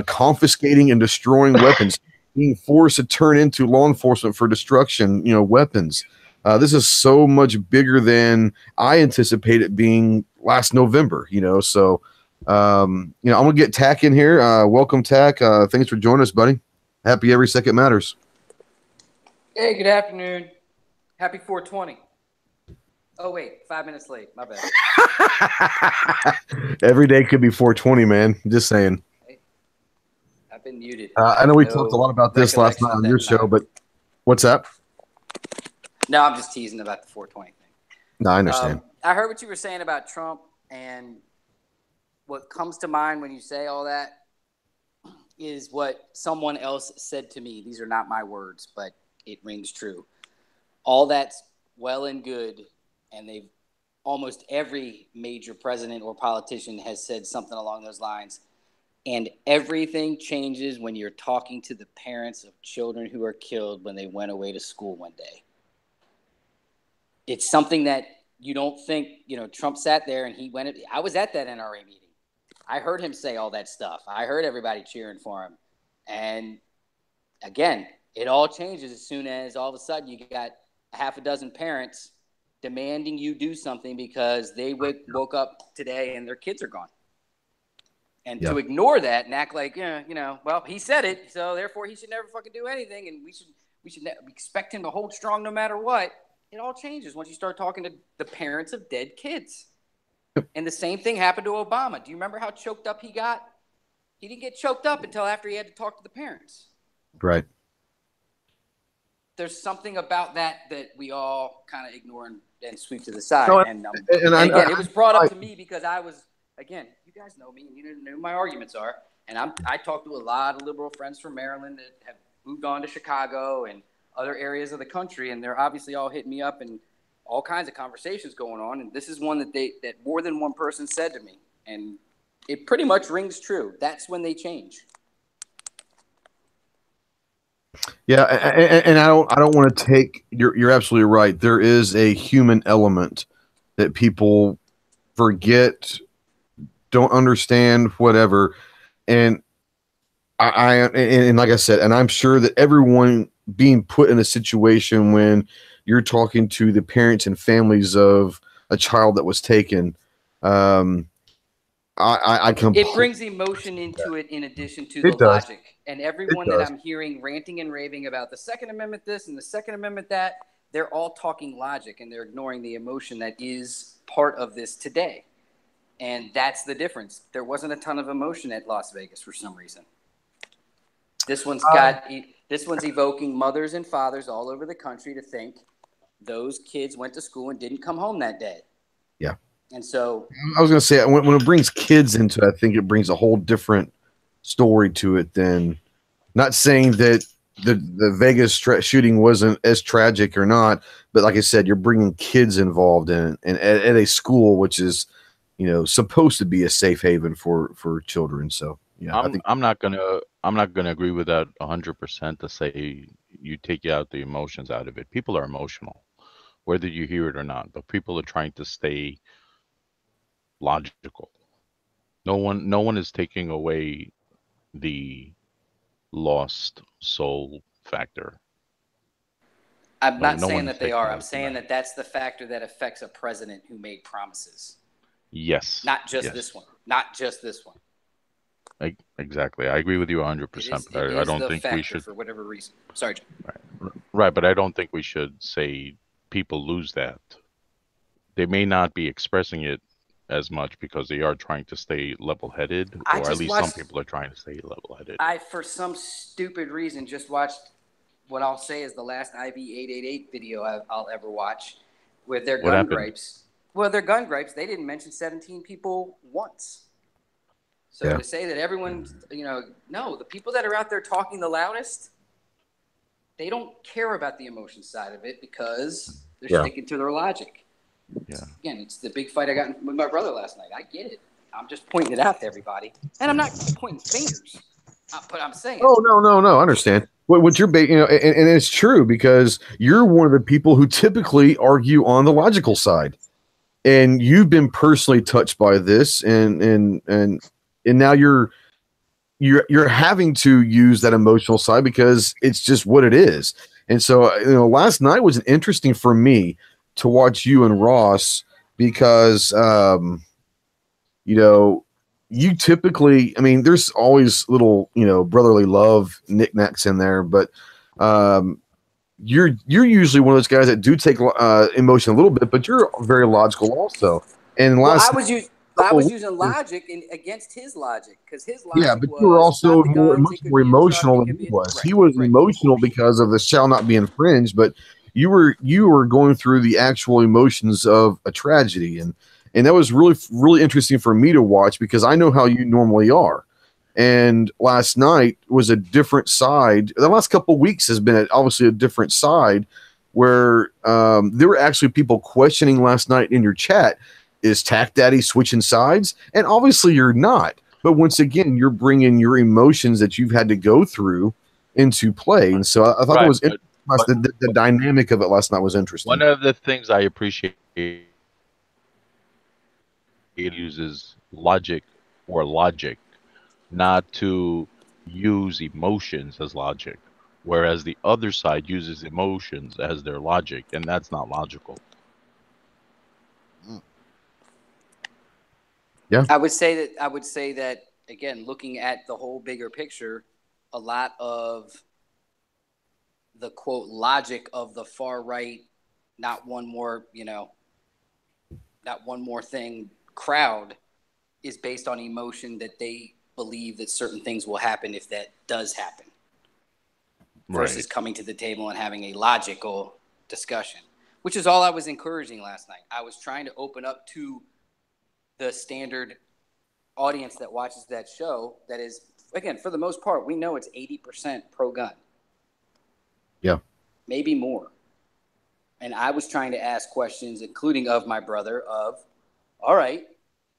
confiscating and destroying weapons, being forced to turn into law enforcement for destruction, weapons. This is so much bigger than I anticipated it being last November, So, I'm going to get Tack in here. Welcome, Tack. Thanks for joining us, buddy. Happy Every Second Matters. Hey, good afternoon. Happy 420. Oh, wait, 5 minutes late. My bad. Every day could be 420, man. Just saying. I've been muted. I know we talked a lot about this last night on your show, but what's that? No, I'm just teasing about the 420 thing. No, I understand. I heard what you were saying about Trump, and what comes to mind when you say all that is what someone else said to me. These are not my words, but it rings true. All that's well and good, and almost every major president or politician has said something along those lines. And everything changes when you're talking to the parents of children who are killed when they went away to school one day. It's something that you don't think, Trump sat there and I was at that NRA meeting. I heard him say all that stuff. I heard everybody cheering for him. And again, it all changes as soon as all of a sudden you got a half a dozen parents demanding you do something because they woke up today and their kids are gone. And to ignore that and act like, well, he said it, so therefore he should never fucking do anything, and we should expect him to hold strong no matter what. It all changes once you start talking to the parents of dead kids. And the same thing happened to Obama. Do you remember how choked up he got? He didn't get choked up until after he had to talk to the parents. Right. There's something about that we all kind of ignore and sweep to the side. No, and again, it was brought up to me because I was, again, you guys know me, and you know what my arguments are. And I talked to a lot of liberal friends from Maryland that have moved on to Chicago and other areas of the country, and they're obviously all hitting me up and all kinds of conversations going on. And this is one that more than one person said to me, and it pretty much rings true. That's when they change. Yeah, and I don't want to take. You're absolutely right. There is a human element that people forget, don't understand, whatever. And and like I said, and I'm sure that everyone being put in a situation when you're talking to the parents and families of a child that was taken, it brings emotion into it in addition to the logic. And everyone that I'm hearing ranting and raving about the Second Amendment this and the Second Amendment that, they're all talking logic and they're ignoring the emotion that is part of this today. And that's the difference. There wasn't a ton of emotion at Las Vegas for some reason. This one's evoking mothers and fathers all over the country to think those kids went to school and didn't come home that day. Yeah. And so I was going to say, when it brings kids into it, I think it brings a whole different story to it than, not saying that the Vegas shooting wasn't as tragic or not, but like I said, you're bringing kids involved in it, and at a school, which is, supposed to be a safe haven for children. So yeah, I'm not gonna agree with that 100% to say you take out the emotions out of it. People are emotional, whether you hear it or not, but people are trying to stay logical. No one is taking away the lost soul factor. I'm not saying that they are. I'm saying that that's the factor that affects a president who made promises. Yes. Not just this one. Not just this one. Exactly. I agree with you 100%, but I don't think we should, for whatever reason. Sorry, Jim. Right, but I don't think we should say people lose that. They may not be expressing it as much because they are trying to stay level-headed, or at least some people are trying to stay level-headed. I, for some stupid reason, just watched what I'll say is the last IV-888 video I'll ever watch with their gun gripes. Well, their gun gripes, they didn't mention 17 people once. So to say that everyone, no, the people that are out there talking the loudest, they don't care about the emotion side of it because they're sticking to their logic. Yeah. Again, it's the big fight I got with my brother last night. I get it. I'm just pointing it out to everybody. And I'm not pointing fingers. But I'm saying. Oh, no. I understand. what you're, and it's true because you're one of the people who typically argue on the logical side, and you've been personally touched by this, and now you're having to use that emotional side because it's just what it is. And so, last night was interesting for me to watch you and Ross because, you typically, I mean, there's always little, brotherly love knickknacks in there, but you're usually one of those guys that do take emotion a little bit, but you're very logical also. And I was using logic against his logic because his logic but you were also much more emotional than he was. Right, He was right, emotional because of the shall not be infringed, but you were going through the actual emotions of a tragedy, and that was really, really interesting for me to watch because I know how you normally are. And last night was a different side. The last couple of weeks has been obviously a different side where there were actually people questioning last night in your chat, is Tack Daddy switching sides? And obviously you're not. But once again, you're bringing your emotions that you've had to go through into play. And so I thought it was the dynamic of it last night was interesting. One of the things I appreciate uses logic, not to use emotions as logic, whereas the other side uses emotions as their logic, and that's not logical. Yeah, I would say that again, looking at the whole bigger picture, a lot of the quote logic of the far right, not one more thing crowd is based on emotion that they believe that certain things will happen if that does happen, versus coming to the table and having a logical discussion, which is all I was encouraging last night. I was trying to open up to the standard audience that watches that show that is, again, for the most part, we know it's 80% pro-gun. Yeah. Maybe more. And I was trying to ask questions, including of my brother, of, all right,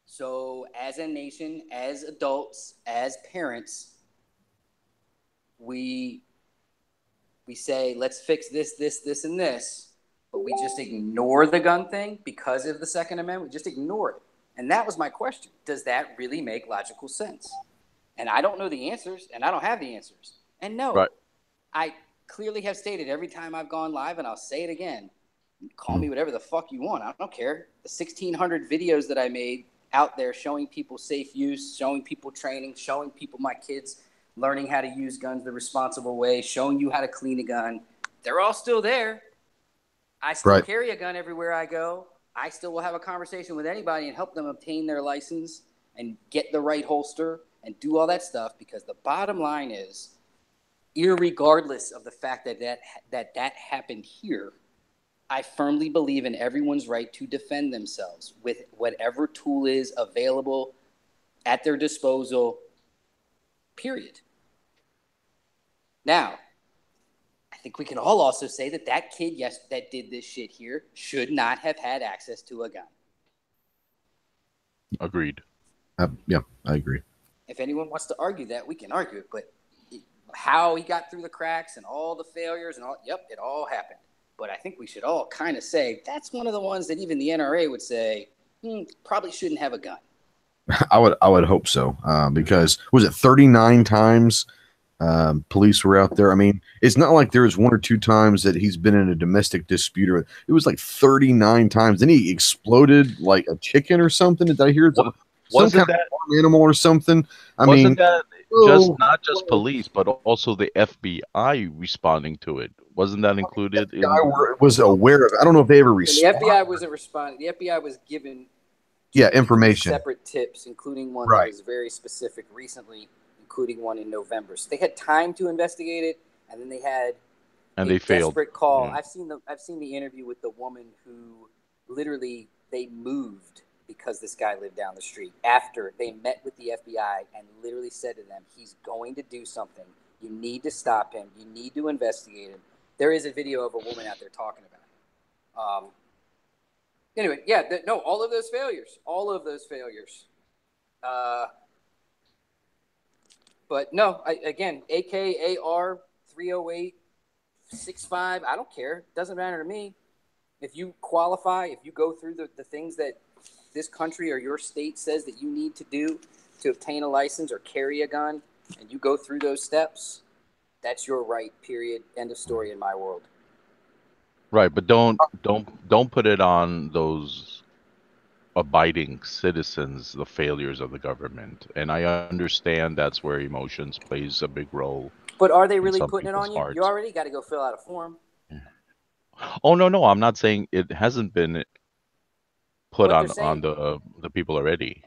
so as a nation, as adults, as parents, we say, let's fix this, and this, but we just ignore the gun thing because of the Second Amendment. We just ignore it. And that was my question. Does that really make logical sense? And I don't know the answers, and I don't have the answers. And no, I clearly have stated every time I've gone live, and I'll say it again, call me whatever the fuck you want. I don't care. The 1,600 videos that I made out there showing people safe use, showing people training, showing people, my kids, learning how to use guns the responsible way, showing you how to clean a gun, they're all still there. I still carry a gun everywhere I go. I still will have a conversation with anybody and help them obtain their license and get the right holster and do all that stuff, because the bottom line is, irregardless of the fact that happened here, I firmly believe in everyone's right to defend themselves with whatever tool is available at their disposal, period. Now, I think we can all also say that kid that did this shit here should not have had access to a gun. Agreed. Yeah, I agree. If anyone wants to argue that, we can argue it. But how he got through the cracks and all the failures and all, it all happened. But I think we should all kind of say that's one of the ones that even the NRA would say probably shouldn't have a gun. I would hope so, because was it 39 times police were out there? I mean, it's not like there was one or two times that he's been in a domestic dispute, or it was like 39 times. Then he exploded like a chicken or something. Did I hear some kind of animal or something? I mean, that not just police, but also the FBI responding to it? Wasn't that included? The FBI was aware of it. I don't know if they ever responded. The FBI wasn't responding. The FBI was given information, separate tips, including one that was very specific recently, including one in November. So they had time to investigate it, and then they had they failed. Desperate call. Yeah. I've seen the interview with the woman who literally they moved because this guy lived down the street after they met with the FBI and literally said to them, he's going to do something. You need to stop him. You need to investigate him. There is a video of a woman out there talking about him. Anyway, all of those failures. But no, again, AKAR 308, 6'5", I don't care. It doesn't matter to me. If you qualify, if you go through the things that this country or your state says that you need to do to obtain a license or carry a gun, and you go through those steps, that's your right, period. End of story in my world. Right, but don't put it on those abiding citizens, the failures of the government. And I understand that's where emotions plays a big role. But are they in really some putting it on people's you? hearts. You already got to go fill out a form. Oh no, I'm not saying it hasn't been put But on they're saying- the people already.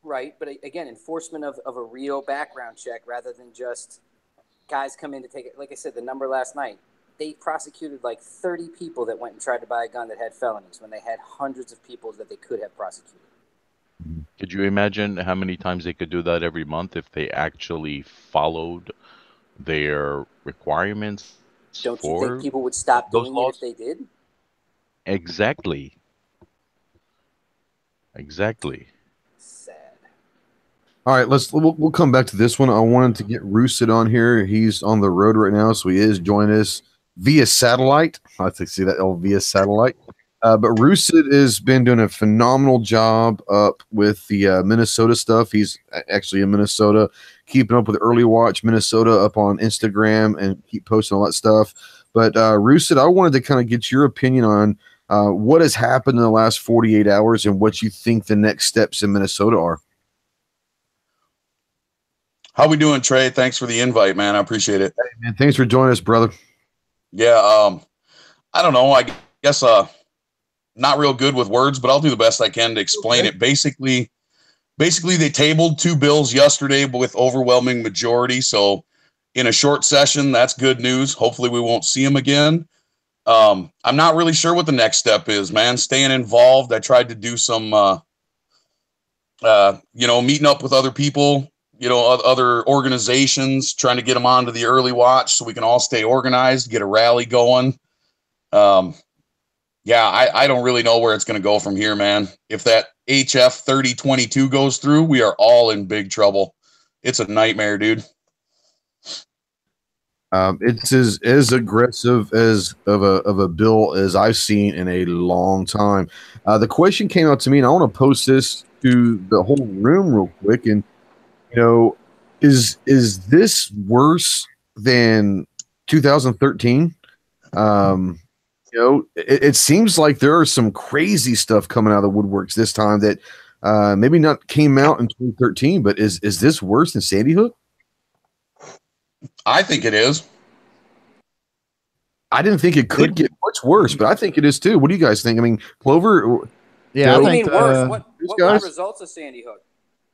Right, but again, enforcement of a real background check rather than just guys come in to take it. Like I said, the number last night, they prosecuted like 30 people that went and tried to buy a gun that had felonies when they had hundreds of people that they could have prosecuted. Could you imagine how many times they could do that every month if they actually followed their requirements? Don't you think people would stop those doing laws? it if they did? Exactly. Sad. All right, we'll come back to this one. I wanted to get Roosted on here. He's on the road right now, so he is joining us via satellite. I have to see that via satellite. But Roosted has been doing a phenomenal job up with the Minnesota stuff. He's actually in Minnesota, keeping up with Early Watch Minnesota up on Instagram and keep posting all that stuff. But Roosted, I wanted to kind of get your opinion on what has happened in the last 48 hours and what you think the next steps in Minnesota are. How we doing, Trey? Thanks for the invite, man. I appreciate it. Hey, man, thanks for joining us, brother. Yeah, I don't know. I guess not real good with words, but I'll do the best I can to explain it. Basically, they tabled 2 bills yesterday with overwhelming majority. So in a short session, that's good news. Hopefully we won't see them again. I'm not really sure what the next step is, man. Staying involved. I tried to do some, meeting up with other people, other organizations, trying to get them onto the early watch so we can all stay organized, get a rally going. I don't really know where it's going to go from here, man. If that HF 3022 goes through, we are all in big trouble. It's a nightmare, dude. It's as aggressive as of a bill as I've seen in a long time. The question came out to me, and I want to post this to the whole room real quick. And is this worse than 2013? It seems like there are some crazy stuff coming out of the woodworks this time that maybe not came out in 2013, but is this worse than Sandy Hook? I think it is. I didn't think it could get much worse, but I think it is too. What do you guys think? I mean, Clover. Yeah, What I do you think mean worse? What were guys- the results of Sandy Hook?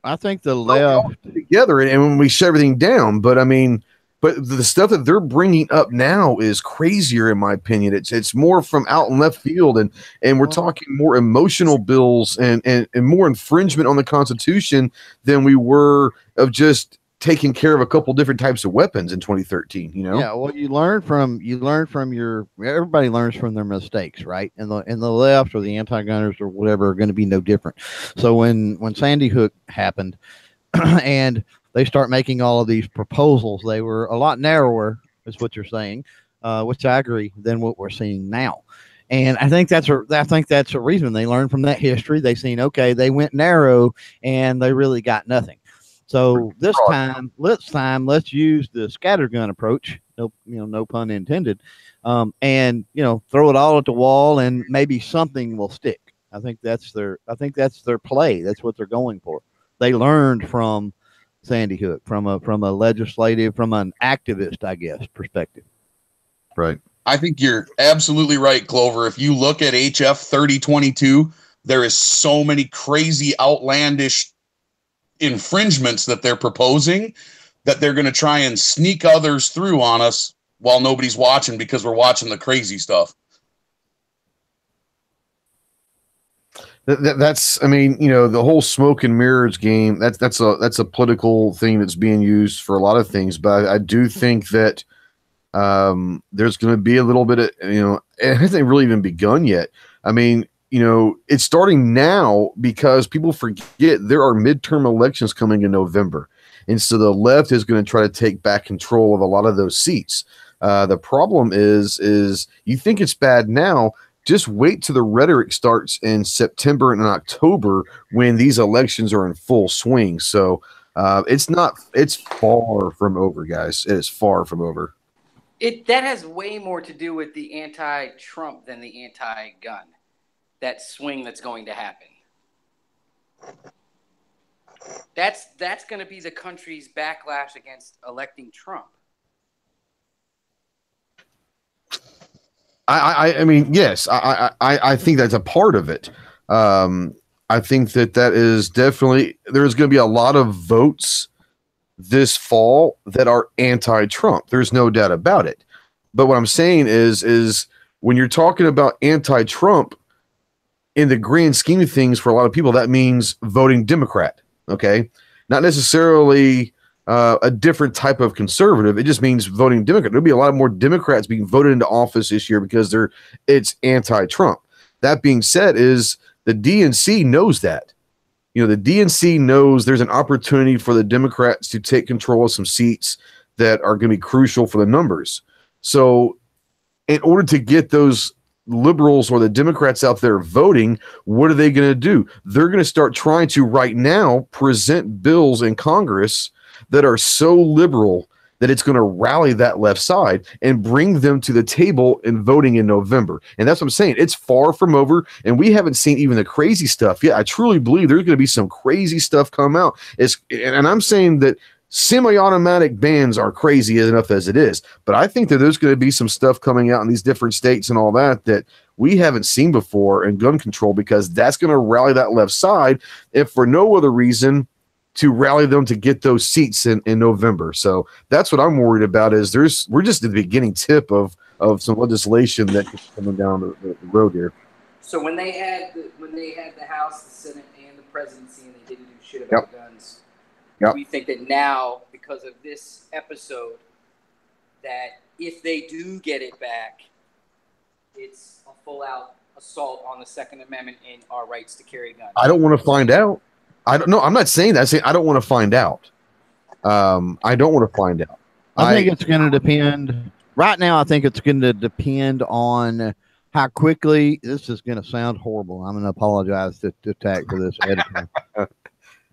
I think the left. Together, and when we shut everything down, but I mean, but the stuff that they're bringing up now is crazier, in my opinion. It's more from out in left field, and we're talking more emotional bills and more infringement on the Constitution than we were of just taking care of a couple different types of weapons in 2013. Yeah, well, you learn from everybody learns from their mistakes, right? And the left or the anti-gunners or whatever are going to be no different. So when Sandy Hook happened and they start making all of these proposals, they were a lot narrower, is what you're saying, which I agree, than what we're seeing now. And I think that's a reason they learned from that history. They seen, okay, they went narrow and they really got nothing. So this time, let's use the scattergun approach. No pun intended. And throw it all at the wall, and maybe something will stick. I think that's their play. That's what they're going for. They learned from Sandy Hook, from a legislative, from an activist, I guess, perspective. Right. I think you're absolutely right, Clover. If you look at HF 3022, there is so many crazy, outlandish infringements that they're proposing that they're going to try and sneak others through on us while nobody's watching, because we're watching the crazy stuff. That's, I mean, the whole smoke and mirrors game, that's a political thing that's being used for a lot of things. But I do think that there's going to be a little bit of, it hasn't really even begun yet. I mean, it's starting now because people forget there are midterm elections coming in November. And so the left is going to try to take back control of a lot of those seats. The problem is you think it's bad now. Just wait till the rhetoric starts in September and October when these elections are in full swing. So it's far from over, guys. It is far from over. That has way more to do with the anti-Trump than the anti-gun. That swing that's going to happen. That's going to be the country's backlash against electing Trump. I mean, yes, I think that's a part of it. I think that is definitely, there's going to be a lot of votes this fall that are anti-Trump. There's no doubt about it. But what I'm saying is when you're talking about anti-Trump, in the grand scheme of things, for a lot of people, that means voting Democrat. Okay, not necessarily a different type of conservative. It just means voting Democrat. There'll be a lot more Democrats being voted into office this year because it's anti-Trump. That being said, is the DNC knows that. You know, the DNC knows there's an opportunity for the Democrats to take control of some seats that are going to be crucial for the numbers. So in order to get those liberals or the Democrats out there voting, what are they going to do? They're going to start trying to right now present bills in Congress that are so liberal that it's going to rally that left side and bring them to the table in voting in November. And that's what I'm saying. It's far from over, and we haven't seen even the crazy stuff yet. I truly believe there's going to be some crazy stuff come out. And I'm saying that semi-automatic bans are crazy enough as it is, but I think that there's going to be some stuff coming out in these different states and all that we haven't seen before in gun control, because that's going to rally that left side, if for no other reason to rally them to get those seats in November. So that's what I'm worried about. Is we're just at the beginning tip of some legislation that is coming down the road here. So when they had the House, the Senate, and the presidency, and they didn't do shit about guns. Yep. We think that now, because of this episode, that if they do get it back, it's a full-out assault on the Second Amendment and our rights to carry guns. I don't want to find out. I don't know. I'm not saying that. I'm saying I don't want to find out. I don't want to find out. I think it's going to depend. Right now, I think it's going to depend on how quickly. This is going to sound horrible. I'm going to apologize to Tack for this editing.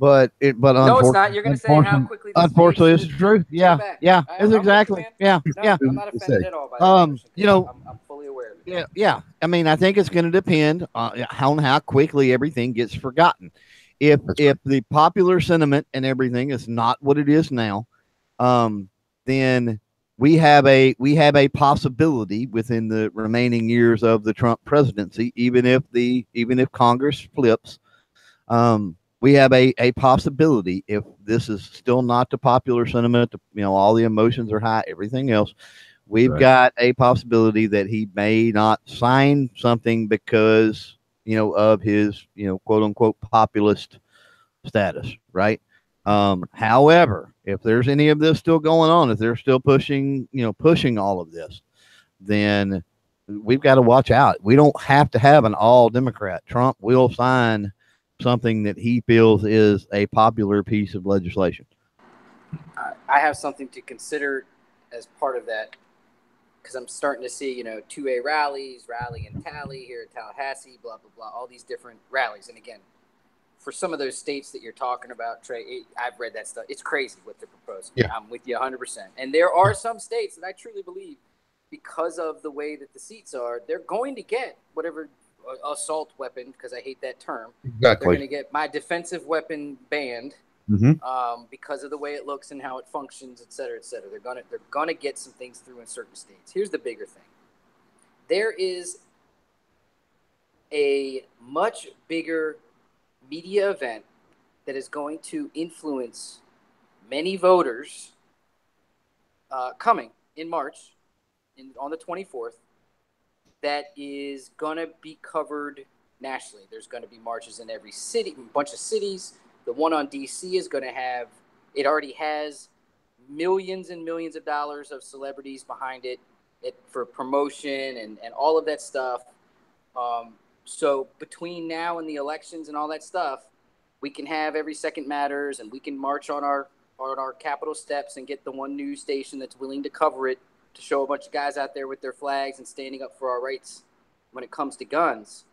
But no, it's not. You're going to say how quickly. Unfortunately, it's true. Yeah, it's exactly. Yeah. I'm not offended at all by that. You know, I'm fully aware of it. Yeah. I mean, I think it's going to depend on how quickly everything gets forgotten. If the popular sentiment and everything is not what it is now, then we have a possibility within the remaining years of the Trump presidency, even if Congress flips. We have a possibility, if this is still not the popular sentiment, all the emotions are high, everything else, we've got a possibility that he may not sign something because, of his, quote unquote, populist status. Right. However, if there's any of this still going on, if they're still pushing all of this, then we've got to watch out. We don't have to have an all Democrat. Trump will sign something that he feels is a popular piece of legislation. I have something to consider as part of that, because I'm starting to see, 2A rallies, rally and tally here in Tallahassee, blah, blah, blah, all these different rallies. And again, for some of those states that you're talking about, Trey, I've read that stuff. It's crazy what they're proposing. Yeah. I'm with you 100%. And there are some states that I truly believe, because of the way that the seats are, they're going to get whatever assault weapon, because I hate that term. Exactly. They're going to get my defensive weapon banned because of the way it looks and how it functions, et cetera, et cetera. They're gonna get some things through in certain states. Here's the bigger thing. There is a much bigger media event that is going to influence many voters coming in March, on the 24th, that is going to be covered nationally. There's going to be marches in every city, a bunch of cities. The one on D.C. is going to have, it already has millions and millions of dollars of celebrities behind it for promotion and all of that stuff. So between now and the elections and all that stuff, we can have Every Second Matters, and we can march on our on our Capitol steps and get the one news station that's willing to cover it, to show a bunch of guys out there with their flags and standing up for our rights when it comes to guns.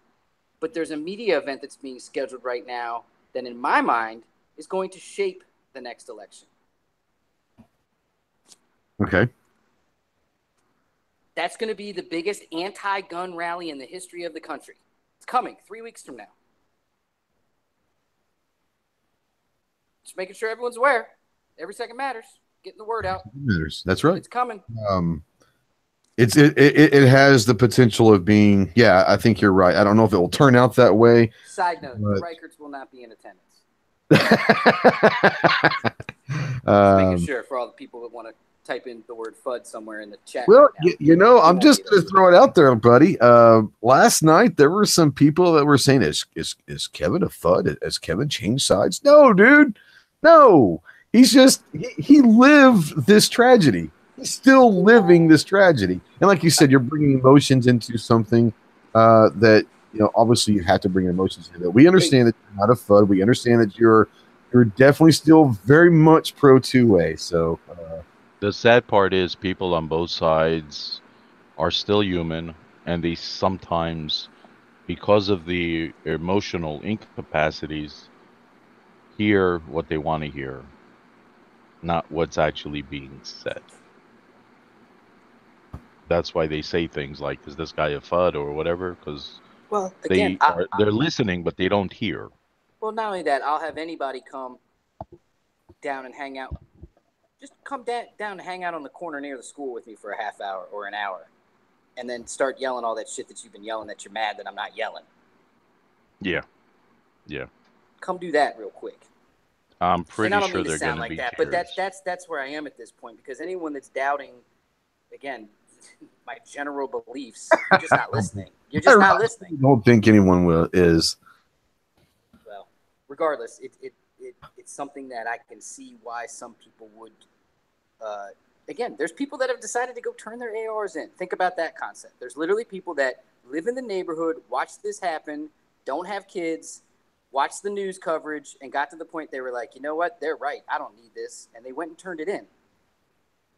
But there's a media event that's being scheduled right now that, in my mind, is going to shape the next election. Okay. That's going to be the biggest anti-gun rally in the history of the country. It's coming 3 weeks from now. Just making sure everyone's aware. Every second matters. Getting the word out. Matters. That's right. It's coming. It has the potential of being. Yeah, I think you're right. I don't know if it will turn out that way. Side note: the Reicherts will not be in attendance. Just making sure for all the people that want to type in the word FUD somewhere in the chat. Well, right I'm just going to throw it out there, buddy. Last night there were some people that were saying, "Is Kevin a FUD? Has Kevin changed sides?" No, dude. No, he's just he lived this tragedy. He's still living this tragedy, and like you said, you're bringing emotions into something that obviously you have to bring emotions into. We understand that you're not a FUD. We understand that you're definitely still very much pro two-way. So the sad part is people on both sides are still human, and they sometimes, because of the emotional incapacities, hear what they want to hear, not what's actually being said. That's why they say things like, "Is this guy a FUD?" or whatever, because they're listening, but they don't hear. Well, not only that, I'll have anybody come down and hang out. Just come down and hang out on the corner near the school with me for a half hour or an hour, and then start yelling all that shit that you've been yelling, that you're mad that I'm not yelling. Yeah. Come do that real quick. I'm pretty and I don't sure mean to they're sound going to like be that, cheers. but that's where I am at this point, because anyone that's doubting, again, my general beliefs, you're just not listening. You're just not listening. I don't think anyone is. Well, regardless, it's something that I can see why some people would. Again, there's people that have decided to go turn their ARs in. Think about that concept. There's literally people that live in the neighborhood, watch this happen, don't have kids, watch the news coverage, and got to the point they were like, you know what, they're right, I don't need this, and they went and turned it in.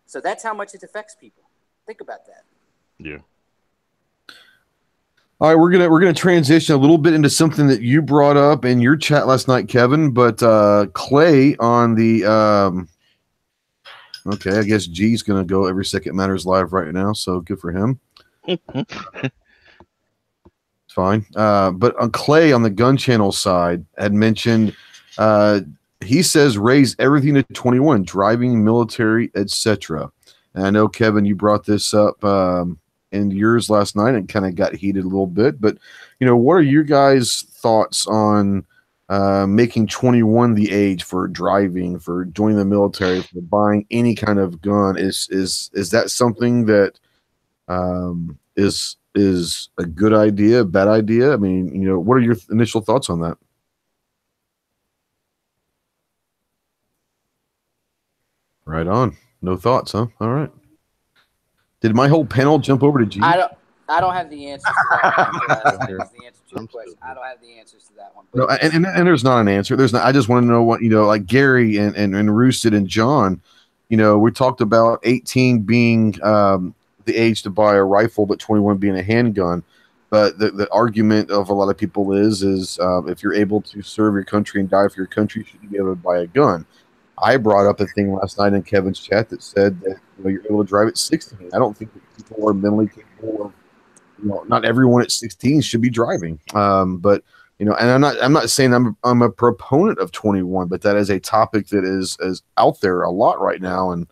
So that's how much it affects people. Think about that. Yeah. All right, we're gonna transition a little bit into something that you brought up in your chat last night, Kevin. But Clay on the okay, I guess G's gonna go Every Second Matters live right now, so good for him. It's fine. But on Clay on the Gun Channel side had mentioned he says raise everything to 21, driving, military, etc. And I know, Kevin, you brought this up in yours last night and kind of got heated a little bit. But, what are your guys' thoughts on making 21 the age for driving, for joining the military, for buying any kind of gun? Is that something that is a good idea, a bad idea? I mean, what are your initial thoughts on that? Right on. No thoughts, huh? All right. Did my whole panel jump over to G? I don't have the answers to that one. The answer to your question. I don't have the answers to that one. No, and there's not an answer. There's not. I just want to know what, like Gary and Roosted and John, we talked about 18 being the age to buy a rifle, but 21 being a handgun. But the argument of a lot of people is if you're able to serve your country and die for your country, should you be able to buy a gun? I brought up a thing last night in Kevin's chat that said that you're able to drive at 16. I don't think that people are mentally capable of, not everyone at 16 should be driving. But and I'm not saying I'm a proponent of 21, but that is a topic that is out there a lot right now, and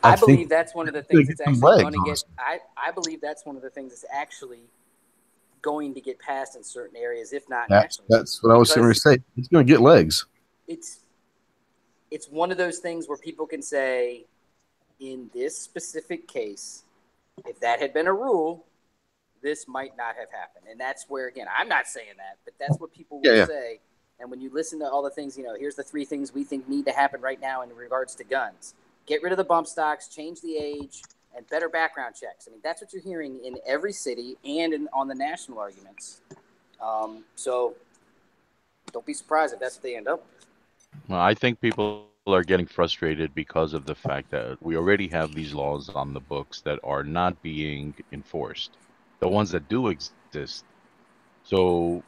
I believe that's one of the things that's actually going to get. I believe that's one of the things that's actually going to get passed in certain areas, if not nationally. That's what I was going to say. It's going to get legs. It's one of those things where people can say, in this specific case, if that had been a rule, this might not have happened. And that's where, again, I'm not saying that, but that's what people will say. And when you listen to all the things, here's the 3 things we think need to happen right now in regards to guns. Get rid of the bump stocks, change the age, and better background checks. I mean, that's what you're hearing in every city and on the national arguments. So don't be surprised if that's what they end up with. Well, I think people are getting frustrated because of the fact that we already have these laws on the books that are not being enforced. The ones that do exist. So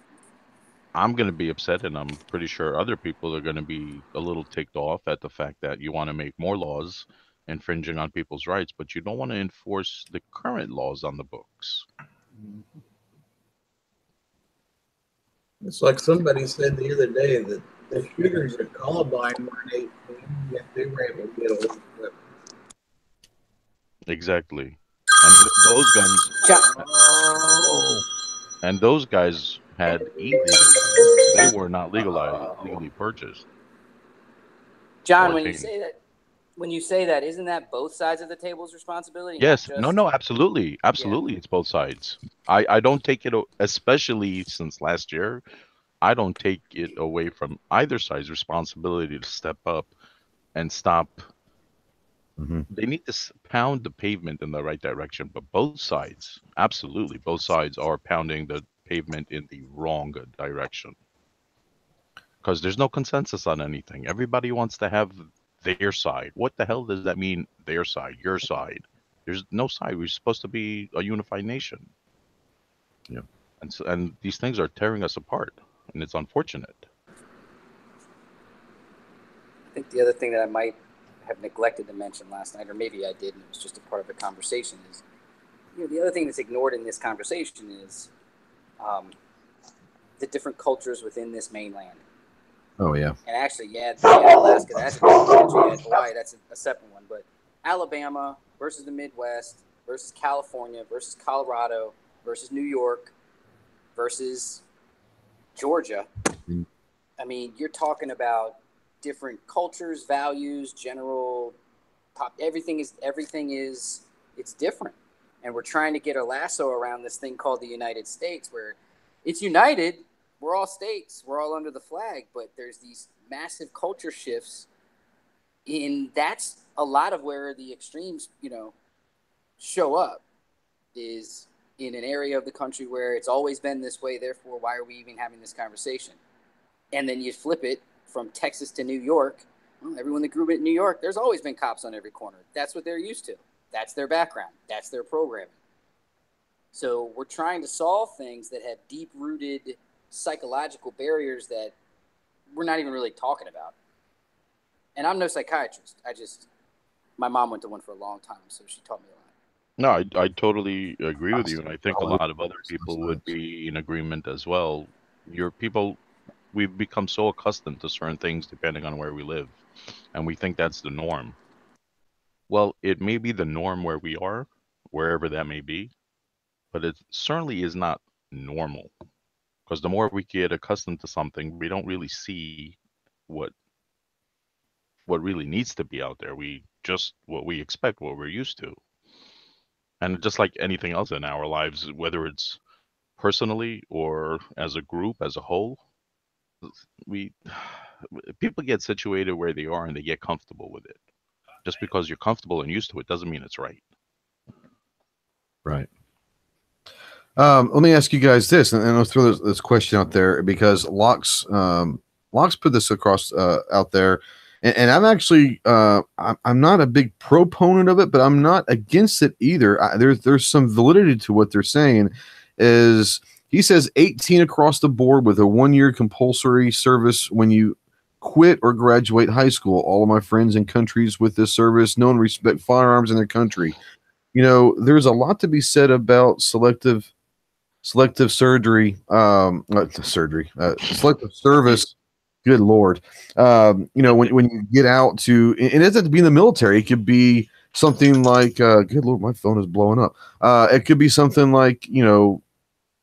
I'm going to be upset, and I'm pretty sure other people are going to be a little ticked off at the fact that you want to make more laws infringing on people's rights, but you don't want to enforce the current laws on the books. It's like somebody said the other day that the shooters at Columbine weren't 18, yet they were able to get away with it. Exactly. And those guns, and those guys had illegal guns. They were not legally purchased John, or when you obtained. say that, isn't that both sides of the table's responsibility? Yes, Not no, just, no, absolutely, yeah. absolutely. It's both sides. I don't take it, especially since last year. I don't take it away from either side's responsibility to step up and stop. They need to pound the pavement in the right direction, but both sides, absolutely, both sides are pounding the pavement in the wrong direction because there's no consensus on anything. Everybody wants to have their side. What the hell does that mean? Their side, your side. There's no side. We're supposed to be a unified nation. Yeah. And so, and these things are tearing us apart, and it's unfortunate. I think the other thing that I might have neglected to mention last night, or maybe I did, and it was just a part of the conversation, is the other thing that's ignored in this conversation is the different cultures within this mainland. Oh yeah. And actually, Alaska, that's a different country. Hawaii, that's a separate one. But Alabama versus the Midwest versus California versus Colorado versus New York versus Georgia. I mean, you're talking about different cultures, values, general pop. Everything is it's different, and we're trying to get a lasso around this thing called the United States, where it's united. We're all states. We're all under the flag, but there's these massive culture shifts. That's a lot of where the extremes, show up, is in an area of the country where it's always been this way. Therefore, why are we even having this conversation? And then you flip it from Texas to New York. Well, everyone that grew up in New York, there's always been cops on every corner. That's what they're used to. That's their background. That's their programming. So we're trying to solve things that have deep-rooted psychological barriers that we're not even really talking about. And I'm no psychiatrist. My mom went to one for a long time, so she taught me a lot. No, I totally agree with you, and I think a lot of other people would be in agreement as well. We've become so accustomed to certain things depending on where we live, and we think that's the norm. Well, it may be the norm where we are, wherever that may be, but it certainly is not normal. Because the more we get accustomed to something, we don't really see what really needs to be out there. We just what we expect, what we're used to. And just like anything else in our lives, whether it's personally or as a group, as a whole, we people get situated where they are and they get comfortable with it. Just because you're comfortable and used to it doesn't mean it's right. Right. Let me ask you guys this, and I'll throw this question out there because Locke's put this across out there, and I'm actually I'm not a big proponent of it, but I'm not against it either. There's some validity to what they're saying. Is he says 18 across the board with a 1-year compulsory service when you quit or graduate high school. All of my friends in countries with this service know and respect firearms in their country. There's a lot to be said about selective surgery, selective service. Good Lord. When you get out to, it doesn't have to be in the military. It could be something like, good Lord, my phone is blowing up. It could be something like,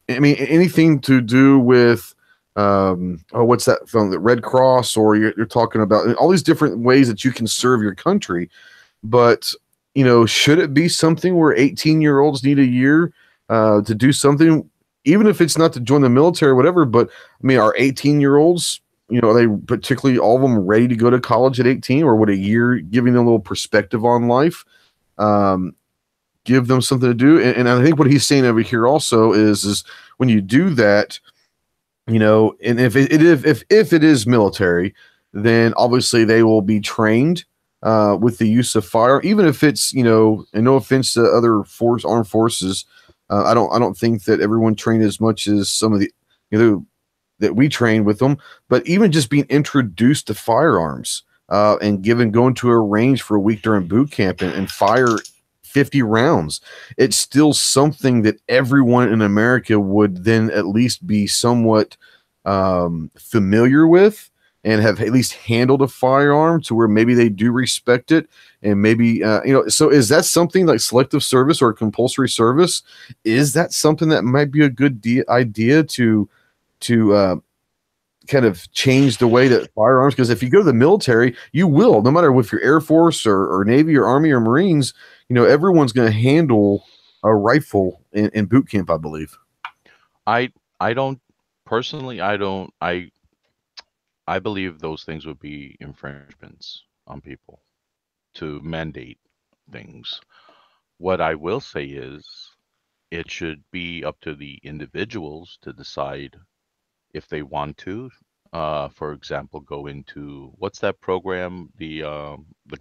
anything to do with, what's that film? The Red Cross, or you're talking about all these different ways that you can serve your country. But, should it be something where 18-year-olds need a year to do something, even if it's not to join the military or whatever? But are 18-year-olds, are they particularly all of them ready to go to college at 18, or would a year giving them a little perspective on life give them something to do? And I think what he's saying over here also is when you do that, and if it is military, then obviously they will be trained with the use of fire, even if it's, and no offense to other armed forces. I don't think that everyone trained as much as some of the, that we trained with them, but even just being introduced to firearms and going to a range for a week during boot camp and fire 50 rounds, it's still something that everyone in America would then at least be somewhat familiar with and have at least handled a firearm to where maybe they do respect it. And maybe, so is that something like selective service or compulsory service? Is that something that might be a good idea to kind of change the way that firearms, because if you go to the military, you will, no matter if you're Air Force or Navy or Army or Marines, everyone's going to handle a rifle in boot camp, I believe. I don't personally, I believe those things would be infringements on people to mandate things. What I will say is it should be up to the individuals to decide if they want to. For example, go into what's that program, the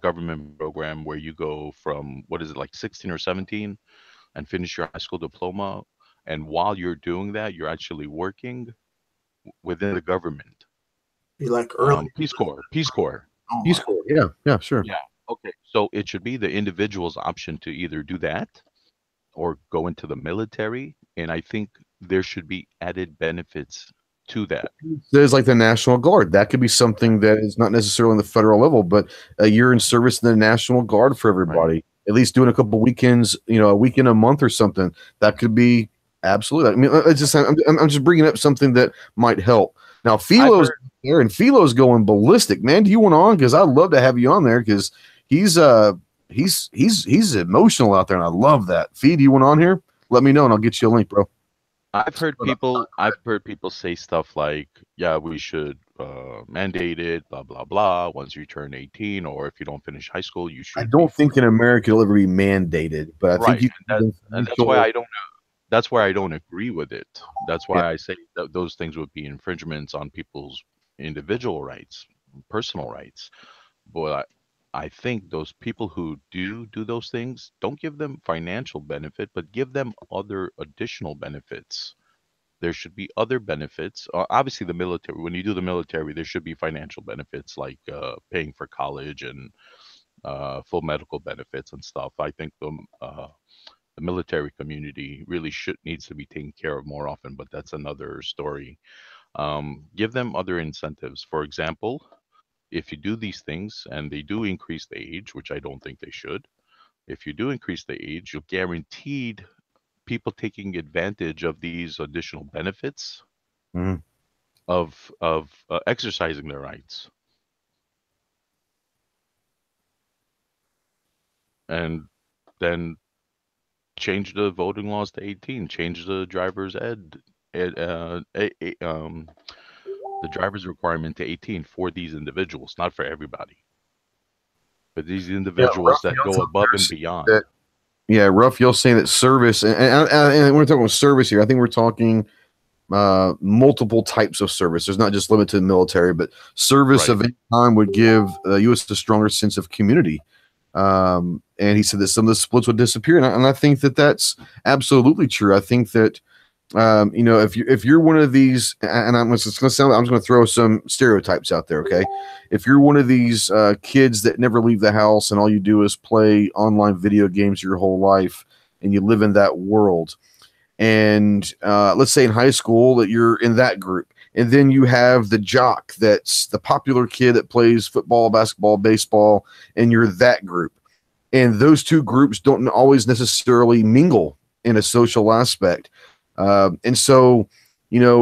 government program where you go from, what is it, like 16 or 17 and finish your high school diploma, and while you're doing that, you're actually working within the government. Be like early Peace Corps. Oh Peace Corps. Yeah, sure. Yeah. Okay. So it should be the individual's option to either do that or go into the military. And I think there should be added benefits to that. There's like the National Guard. That could be something that is not necessarily on the federal level, but a year in service in the National Guard for everybody. Right. At least doing a couple weekends, a weekend a month or something. That could be absolutely. I mean, I'm just bringing up something that might help. Now, Philo's there, and Philo's going ballistic. Man, do you want on? Because I'd love to have you on there because he's emotional out there, and I love that. Phil, do you want on here? Let me know, and I'll get you a link, bro. I've heard people say stuff like, yeah, we should mandate it, blah blah blah, once you turn 18, or if you don't finish high school, you should. I don't think in America it'll ever be mandated, but I think and that's why I don't know. That's why I don't agree with it. That's why I say that those things would be infringements on people's individual rights, personal rights. But I think those people who do those things, don't give them financial benefit, but give them other additional benefits. There should be other benefits. Obviously, the military, when you do the military, there should be financial benefits like paying for college and full medical benefits and stuff. I think the military community really needs to be taken care of more often, but that's another story. Give them other incentives. For example, if you do these things and they do increase the age, which I don't think they should, if you do increase the age, you're guaranteed people taking advantage of these additional benefits of exercising their rights. And then change the voting laws to 18, change the driver's the driver's requirement to 18 for these individuals, not for everybody, but these individuals that go above and beyond. Ruff, you'll say that service, and we're talking about service here. I think we're talking multiple types of service. There's not just limited to the military, but service of any time would give U.S. a stronger sense of community. And he said that some of the splits would disappear, and I think that that's absolutely true. I think that if you're one of these, and I'm just going to throw some stereotypes out there. Okay. If you're one of these kids that never leave the house and all you do is play online video games your whole life and you live in that world, and let's say in high school that you're in that group, and then you have the jock that's the popular kid that plays football, basketball, baseball, and you're that group, and those two groups don't always necessarily mingle in a social aspect. And so,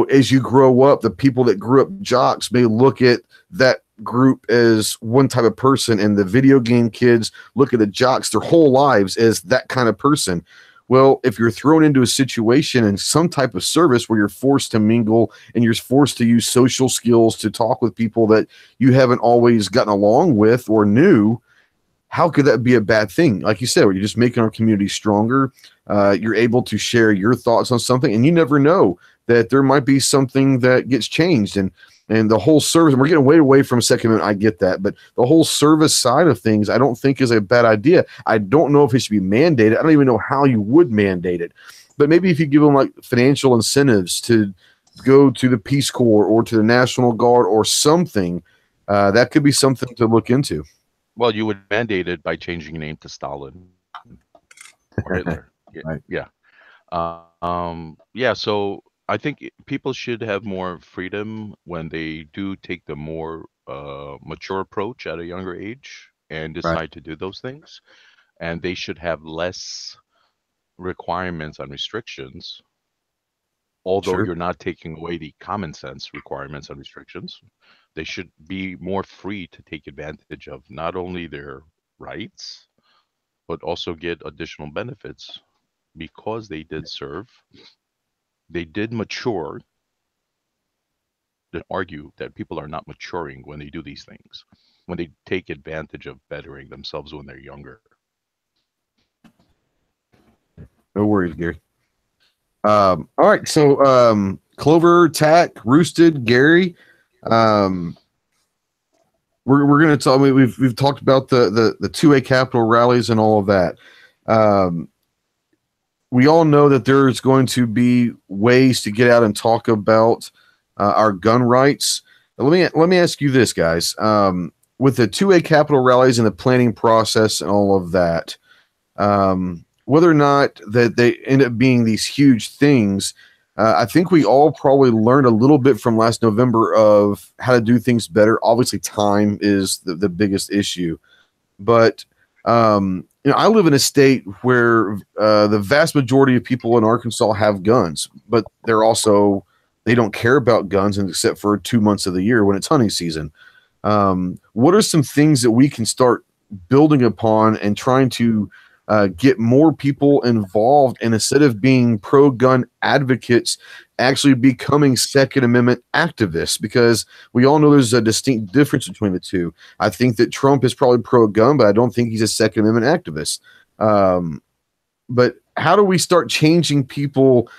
as you grow up, the people that grew up jocks may look at that group as one type of person, and the video game kids look at the jocks their whole lives as that kind of person. Well, if you're thrown into a situation in some type of service where you're forced to mingle and you're forced to use social skills to talk with people that you haven't always gotten along with or knew, how could that be a bad thing? Like you said, where you're just making our community stronger. You're able to share your thoughts on something, and you never know that there might be something that gets changed. And And the whole service, and we're getting way away from Second Amendment, I get that, but the whole service side of things, I don't think is a bad idea. I don't know if it should be mandated. I don't even know how you would mandate it. But maybe if you give them like financial incentives to go to the Peace Corps or to the National Guard or something, that could be something to look into. Well, you would mandate it by changing your name to Stalin or Hitler. Right. Yeah. Yeah. So I think people should have more freedom when they do take the more mature approach at a younger age and decide to do those things. And they should have less requirements and restrictions. Although you're not taking away the common sense requirements and restrictions, they should be more free to take advantage of not only their rights, but also get additional benefits because they did serve, they did mature. To argue that people are not maturing when they do these things, when they take advantage of bettering themselves when they're younger. No worries, Gary. All right, so Clover, Tack, Roosted, Gary. We're going to talk. We've talked about the 2A Capitol rallies and all of that. We all know that there's going to be ways to get out and talk about our gun rights. Let me ask you this, guys. With the 2A Capitol rallies and the planning process and all of that, whether or not that they end up being these huge things, I think we all probably learned a little bit from last November of how to do things better. Obviously, time is the biggest issue. But, I live in a state where the vast majority of people in Arkansas have guns, but they don't care about guns except for 2 months of the year when it's hunting season. What are some things that we can start building upon and trying to get more people involved, and instead of being pro-gun advocates, actually becoming Second Amendment activists? Because we all know there's a distinct difference between the two. I think that Trump is probably pro-gun, but I don't think he's a Second Amendment activist. But how do we start changing people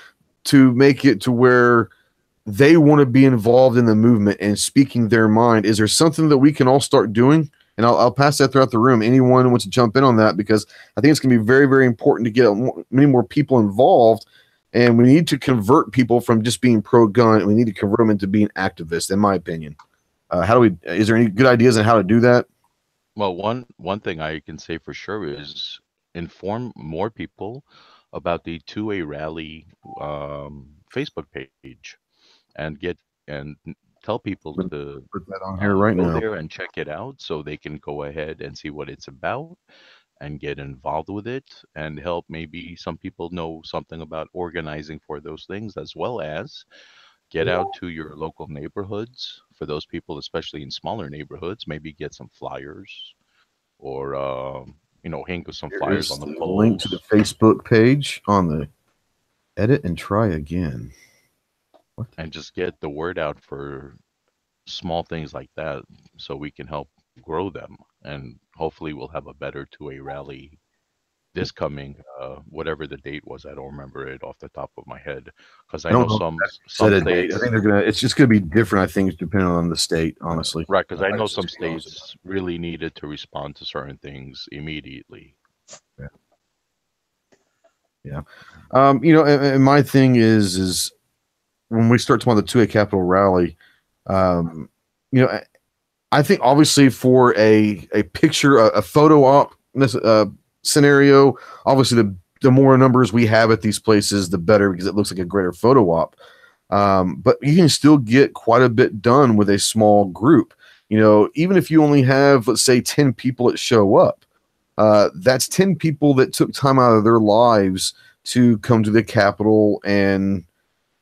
to make it to where they want to be involved in the movement and speaking their mind? Is there something that we can all start doing? And I'll pass that throughout the room. Anyone who wants to jump in on that, because I think it's going to be very, very important to get many more people involved. And we need to convert people from just being pro-gun, and we need to convert them into being activists, in my opinion. Is there any good ideas on how to do that? Well, one thing I can say for sure is inform more people about the 2A Rally Facebook page, and tell people to put that on here right go now there and check it out so they can go ahead and see what it's about and get involved with it and help maybe some people know something about organizing for those things, as well as get out to your local neighborhoods for those people, especially in smaller neighborhoods, maybe get some flyers or hang with some flyers on the poles. Link to the Facebook page on the edit and try again. And just get the word out for small things like that so we can help grow them. And hopefully we'll have a better 2A rally this coming, whatever the date was. I don't remember it off the top of my head, because I know some states. I think it's just going to be different, I think, depending on the state, honestly. Right, because I know some states really needed to respond to certain things immediately. Yeah. And my thing is when we start talking about the 2A Capitol rally, I think obviously for a picture, a photo op scenario, obviously the more numbers we have at these places, the better, because it looks like a greater photo op. But you can still get quite a bit done with a small group. Even if you only have, let's say, 10 people that show up, that's 10 people that took time out of their lives to come to the Capitol and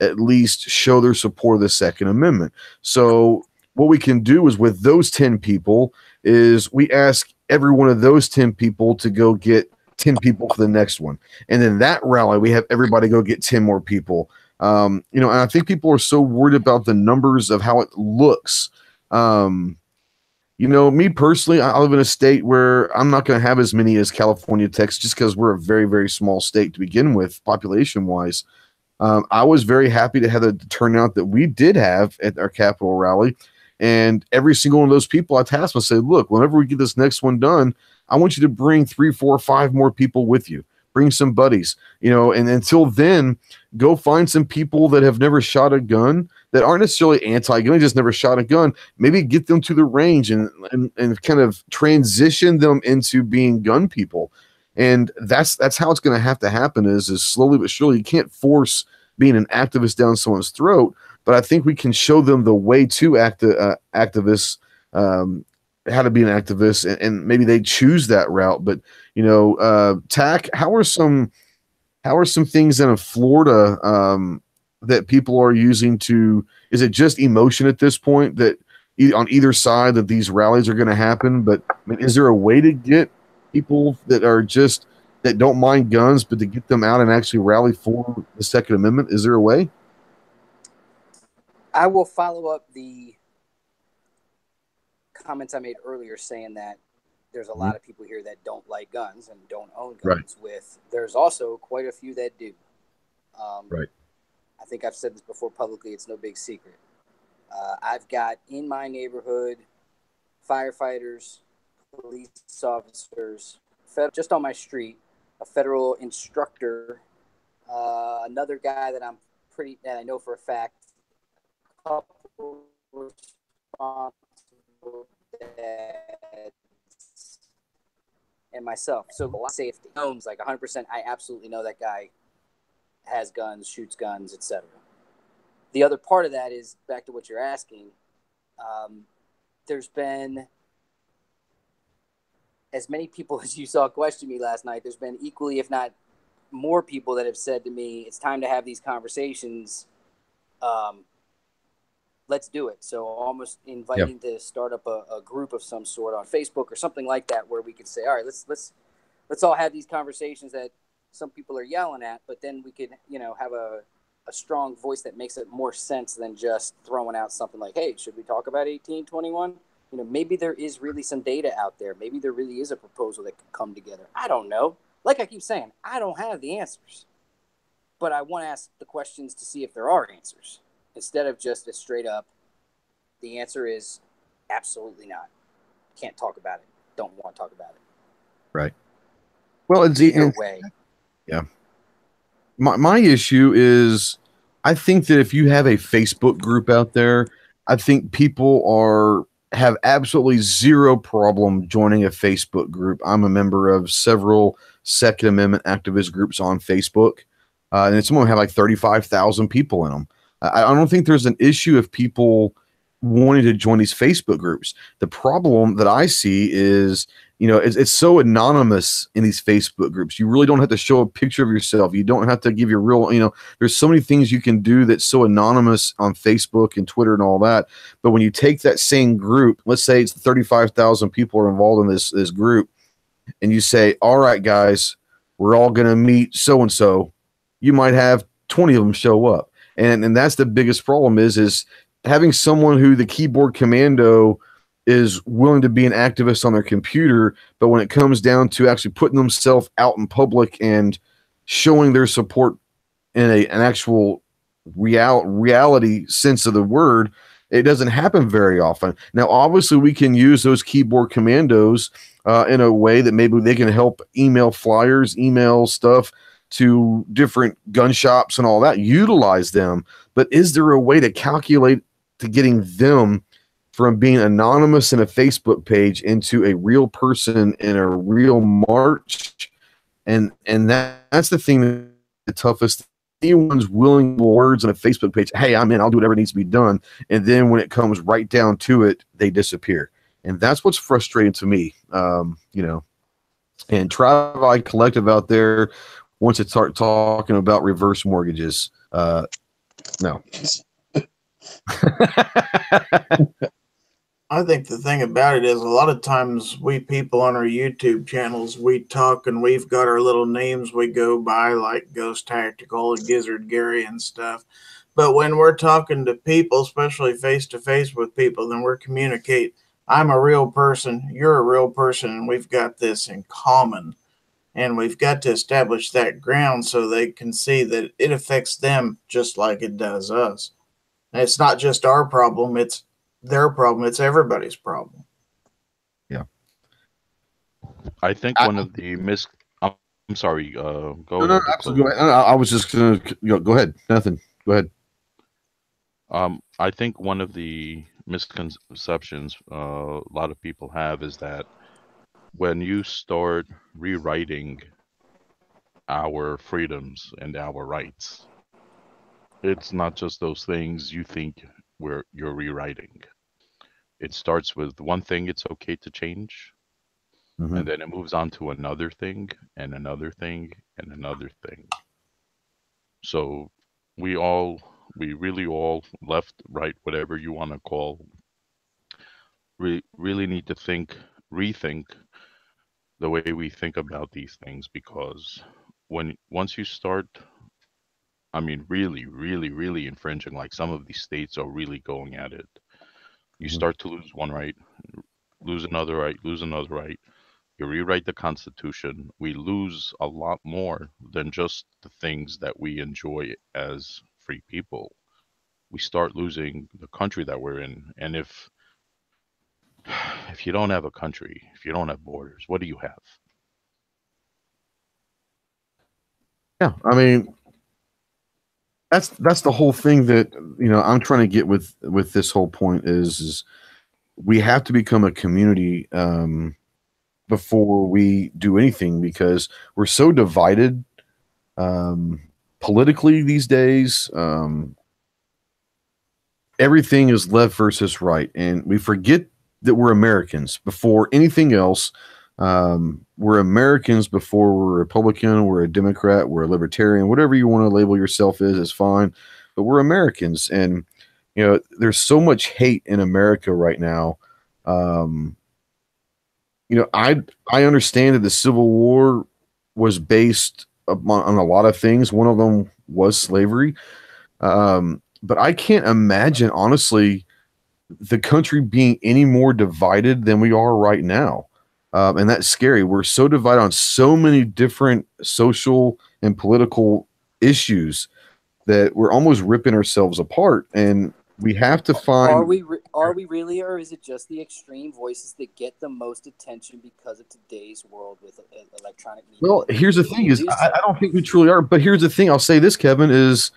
at least show their support of the Second Amendment. So what we can do is, with those 10 people, is we ask every one of those 10 people to go get 10 people for the next one. And then that rally, we have everybody go get 10 more people. And I think people are so worried about the numbers of how it looks. Me personally, I live in a state where I'm not going to have as many as California, Texas, just because we're a very, very small state to begin with, population-wise. I was very happy to have the turnout that we did have at our Capitol rally. And every single one of those people I tasked them, said, look, whenever we get this next one done, I want you to bring 3, 4, 5 more people with you. Bring some buddies, and until then, go find some people that have never shot a gun, that aren't necessarily anti-gun, just never shot a gun. Maybe get them to the range and kind of transition them into being gun people. And that's how it's going to have to happen is slowly but surely. You can't force being an activist down someone's throat, but I think we can show them the way to activists, how to be an activist, and maybe they choose that route. But TAC, how are some things in Florida that people are using to? Is it just emotion at this point that on either side that these rallies are going to happen? But I mean, is there a way to get people that don't mind guns, but to get them out and actually rally for the Second Amendment? Is there a way? I will follow up the comments I made earlier saying that there's a lot of people here that don't like guns and don't own guns. There's also quite a few that do. Right. I think I've said this before publicly. It's no big secret. I've got in my neighborhood firefighters, police officers, just on my street, a federal instructor, another guy that I know for a fact, a couple responsible dads, and myself. So a lot of safety. Like 100%, I absolutely know that guy has guns, shoots guns, etc. The other part of that is back to what you're asking. There's been as many people as you saw question me last night. There's been equally, if not more, people that have said to me, it's time to have these conversations. Let's do it. So almost inviting to start up a group of some sort on Facebook or something like that, where we could say, all right, let's all have these conversations that some people are yelling at, but then we could, have a strong voice that makes it more sense than just throwing out something like, hey, should we talk about 1821? Maybe there is really some data out there. Maybe there really is a proposal that could come together. I don't know. Like I keep saying, I don't have the answers, but I want to ask the questions to see if there are answers instead of just a straight up, the answer is absolutely not. Can't talk about it. Don't want to talk about it. Right. Well, it's either way. Yeah. My issue is, I think that if you have a Facebook group out there, I think people have absolutely zero problem joining a Facebook group. I'm a member of several Second Amendment activist groups on Facebook, and some of them have like 35,000 people in them. I don't think there's an issue of people wanting to join these Facebook groups. The problem that I see is, it's so anonymous in these Facebook groups. You really don't have to show a picture of yourself. You don't have to give your real, there's so many things you can do that's so anonymous on Facebook and Twitter and all that. But when you take that same group, let's say it's 35,000 people are involved in this group, and you say, all right, guys, we're all going to meet so-and-so, you might have 20 of them show up. And that's the biggest problem is having someone who the keyboard commando is willing to be an activist on their computer, but when it comes down to actually putting themselves out in public and showing their support in an actual reality sense of the word, it doesn't happen very often. Now, obviously, we can use those keyboard commandos in a way that maybe they can help email flyers, email stuff to different gun shops and all that, utilize them. But is there a way to calculate to getting them from being anonymous in a Facebook page into a real person in a real march? And that's the thing, the toughest. Anyone's willing words on a Facebook page, hey, I'm in, I'll do whatever needs to be done. And then when it comes right down to it, they disappear. And that's what's frustrating to me. And Tri Collective out there wants to start talking about reverse mortgages. No. I think the thing about it is a lot of times we people on our YouTube channels, we talk and we've got our little names we go by like Ghost Tactical and Gizzard Gary and stuff. But when we're talking to people, especially face to face with people, then we're communicate. I'm a real person. You're a real person. And we've got this in common. And we've got to establish that ground so they can see that it affects them just like it does us. And it's not just our problem, it's their problem, it's everybody's problem. Yeah. I think one of the I'm sorry, go ahead. Absolutely. Go ahead. I was just going to go ahead. Nothing. Go ahead. I think one of the misconceptions a lot of people have is that when you start rewriting our freedoms and our rights, it's not just those things you think you're rewriting. It starts with one thing it's okay to change, Mm-hmm. and then it moves on to another thing and another thing and another thing. So we really all, left, right, whatever you want to call, really need to rethink the way we think about these things, because once you start, I mean, really, really, really infringing, like some of these states are really going at it, you start to lose one right, lose another right, lose another right. You rewrite the Constitution, we lose a lot more than just the things that we enjoy as free people. We start losing the country that we're in. And if you don't have a country, if you don't have borders, what do you have? Yeah, I mean, that's the whole thing that I'm trying to get with this whole point is we have to become a community before we do anything, because we're so divided politically these days. Everything is left versus right, and we forget that we're Americans before anything else. We're Americans before we're a Republican, we're a Democrat, we're a Libertarian, whatever you want to label yourself is fine, but we're Americans. And there's so much hate in America right now. I understand that the Civil War was based on a lot of things. One of them was slavery. But I can't imagine, honestly, the country being any more divided than we are right now. And that's scary. We're so divided on so many different social and political issues that we're almost ripping ourselves apart. And we have to find. Are we really, or is it just the extreme voices that get the most attention because of today's world with electronic media? Well, here's the thing: I don't think we truly are. But here's the thing: I'll say this, Kevin, is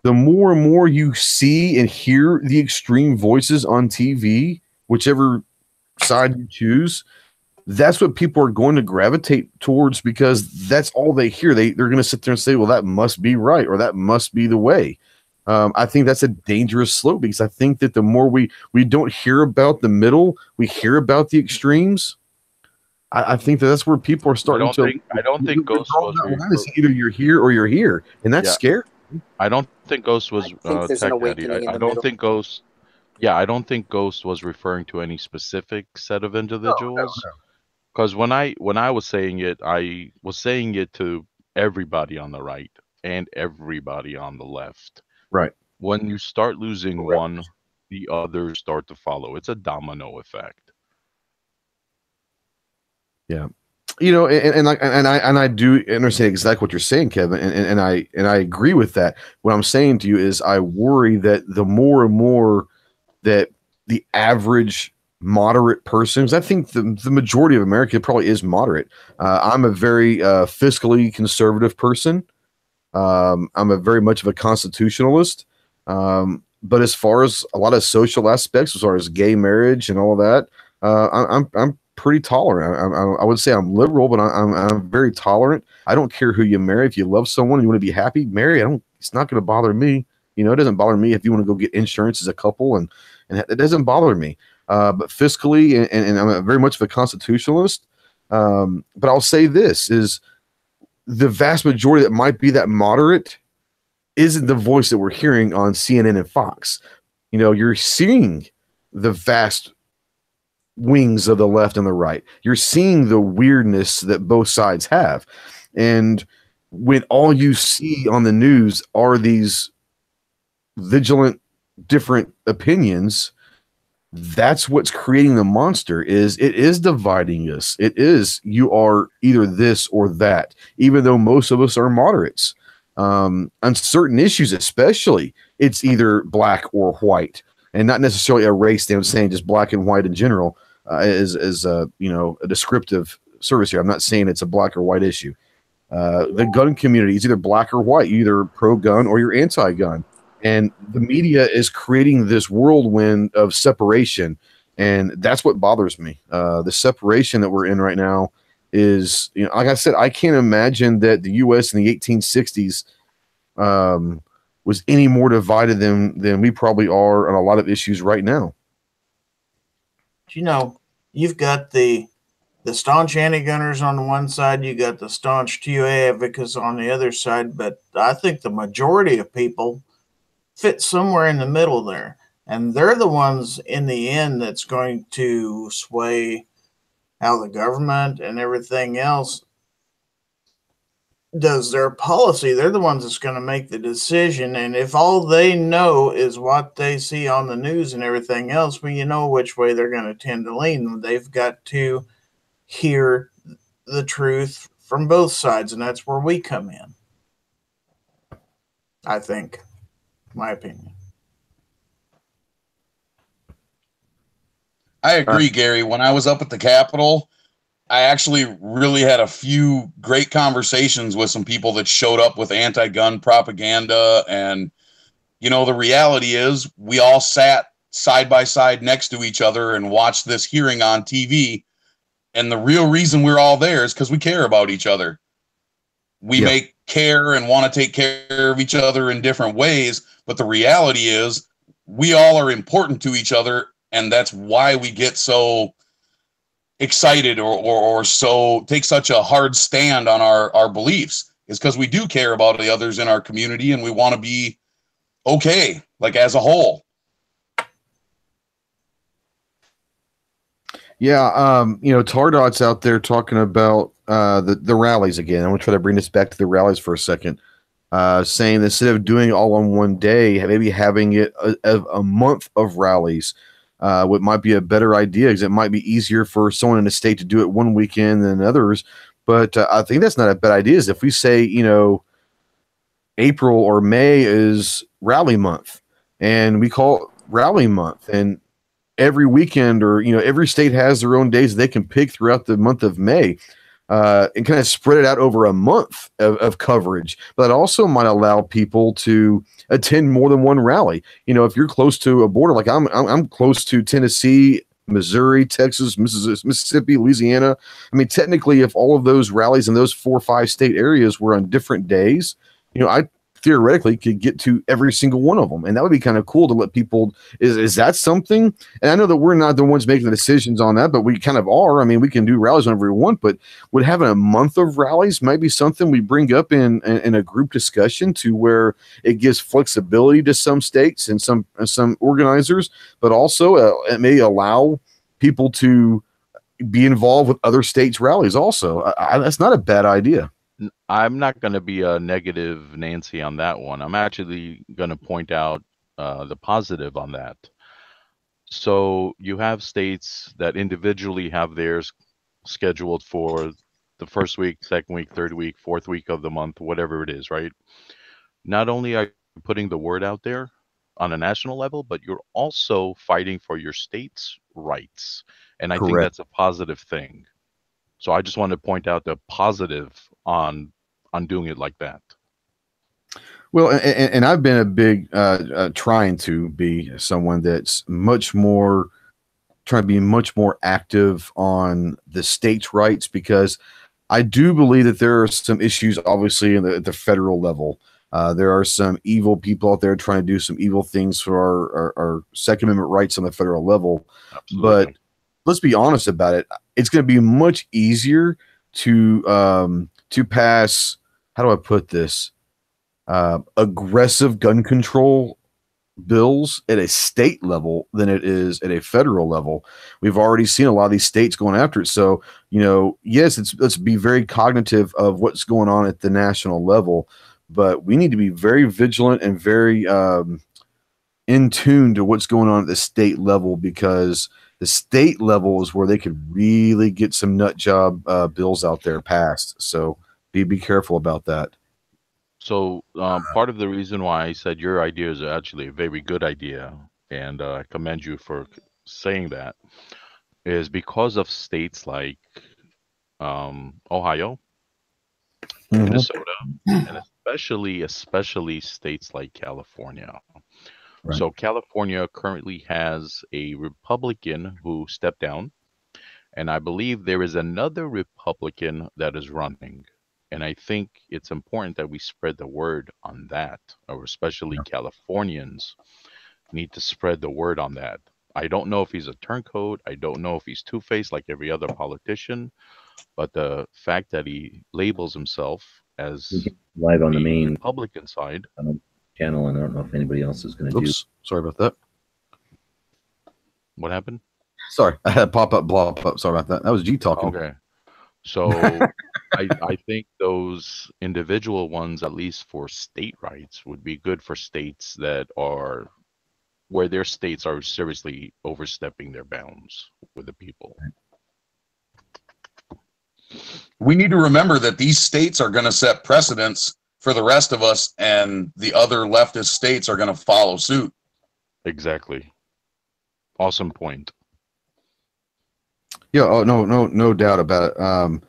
the more and more you see and hear the extreme voices on TV, whichever side you choose, that's what people are going to gravitate towards, because that's all they hear. They're going to sit there and say, well, that must be right, or that must be the way. I think that's a dangerous slope, because I think that the more we don't hear about the middle, we hear about the extremes. I think that's where people are starting I don't think Ghost was either you're here or you're here, and that's scary. I don't think Ghost was there's an awakening I don't think Ghost. Yeah, I don't think Ghost was referring to any specific set of individuals. No. Because when I was saying it, I was saying it to everybody on the right and everybody on the left. Right. When you start losing one, the others start to follow. It's a domino effect. Yeah. And I do understand exactly what you're saying, Kevin, and I agree with that. What I'm saying to you is I worry that the more and more that the average moderate person, because I think the majority of America probably is moderate. I'm a very fiscally conservative person. I'm a very much of a constitutionalist. But as far as a lot of social aspects, as far as gay marriage and all that, I'm pretty tolerant. I would say I'm liberal, but I'm very tolerant. I don't care who you marry. If you love someone and you want to be happy, marry. It's not going to bother me. It doesn't bother me if you want to go get insurance as a couple, and it doesn't bother me. But fiscally, and I'm very much of a constitutionalist. But I'll say this is the vast majority that might be that moderate isn't the voice that we're hearing on CNN and Fox. You're seeing the vast wings of the left and the right. You're seeing the weirdness that both sides have. And when all you see on the news are these vigilant, different opinions, that's what's creating the monster. It is dividing us. It is, you are either this or that, even though most of us are moderates. On certain issues, especially, it's either black or white, and not necessarily a race. They're saying just black and white in general is a descriptive service here. I'm not saying it's a black or white issue. The gun community is either black or white. You're either pro-gun or you're anti-gun. And the media is creating this whirlwind of separation. And that's what bothers me. The separation that we're in right now is, like I said, I can't imagine that the U.S. in the 1860s was any more divided than we probably are on a lot of issues right now. You've got the staunch anti-gunners on the one side, you got the staunch TUA advocates on the other side, but I think the majority of people fit somewhere in the middle there. And they're the ones in the end that's going to sway how the government and everything else does their policy. They're the ones that's going to make the decision. And if all they know is what they see on the news and everything else, well, you know which way they're going to tend to lean. They've got to hear the truth from both sides, and that's where we come in, I think. My opinion. I agree, Gary. When I was up at the Capitol, I actually really had a few great conversations with some people that showed up with anti-gun propaganda. And, the reality is we all sat side by side next to each other and watched this hearing on TV. And the real reason we're all there is because we care about each other. We may care and want to take care of each other in different ways, but the reality is we all are important to each other, and that's why we get so excited or so take such a hard stand on our beliefs, is because we do care about the others in our community and we want to be okay, like as a whole. Yeah, Tardot's out there talking about the rallies again. I'm going to try to bring this back to the rallies for a second, saying that instead of doing it all on one day, maybe having it a month of rallies, what might be a better idea, because it might be easier for someone in the state to do it one weekend than others. But I think that's not a bad idea. Is if we say, April or May is rally month, and we call it rally month, and every weekend or every state has their own days they can pick throughout the month of May, and kind of spread it out over a month of coverage. But it also might allow people to attend more than one rally. If you're close to a border, like I'm close to Tennessee, Missouri, Texas, Mississippi, Louisiana. I mean, technically, if all of those rallies in those 4 or 5 state areas were on different days, I theoretically could get to every single one of them, and that would be kind of cool to let people. Is that something? And I know that we're not the ones making the decisions on that, but we kind of are. I mean, we can do rallies whenever we want, but would having a month of rallies might be something we bring up in a group discussion, to where it gives flexibility to some states and some organizers, but also it may allow people to be involved with other states' rallies also. That's not a bad idea. I'm not going to be a negative Nancy on that one. I'm actually going to point out the positive on that. So you have states that individually have theirs scheduled for the first week, second week, third week, fourth week of the month, whatever it is, right? Not only are you putting the word out there on a national level, but you're also fighting for your state's rights. And I think that's a positive thing. So I just want to point out the positive on doing it like that. Well, and I've been a big trying to be someone that's trying to be much more active on the states' rights, because I do believe that there are some issues, obviously, at the federal level. There are some evil people out there trying to do some evil things for our Second Amendment rights on the federal level. Absolutely. But let's be honest about it. It's going to be much easier to pass, how do I put this, aggressive gun control bills at a state level than it is at a federal level. We've already seen a lot of these states going after it. So, yes, let's be very cognitive of what's going on at the national level, but we need to be very vigilant and very in tune to what's going on at the state level, because the state level is where they could really get some nut job bills out there passed. So be careful about that. So part of the reason why I said your idea is actually a very good idea, and I commend you for saying that, is because of states like Ohio, Minnesota, and especially states like California. Right. So California currently has a Republican who stepped down, and I believe there is another Republican that is running. And I think it's important that we spread the word on that, or especially Californians need to spread the word on that. I don't know if he's a turncoat. I don't know if he's two-faced like every other politician, but the fact that he labels himself as Live on the main Republican side channel, and I don't know if anybody else is going to do. Sorry about that. What happened? Sorry, I had pop up, blow up. Sorry about that. That was G talking. Okay. So I think those individual ones, at least for state rights, would be good for states that are where their states are seriously overstepping their bounds with the people. We need to remember that these states are going to set precedents for the rest of us, and the other leftist states are going to follow suit. Exactly. Awesome point. Yeah. Oh, no doubt about it.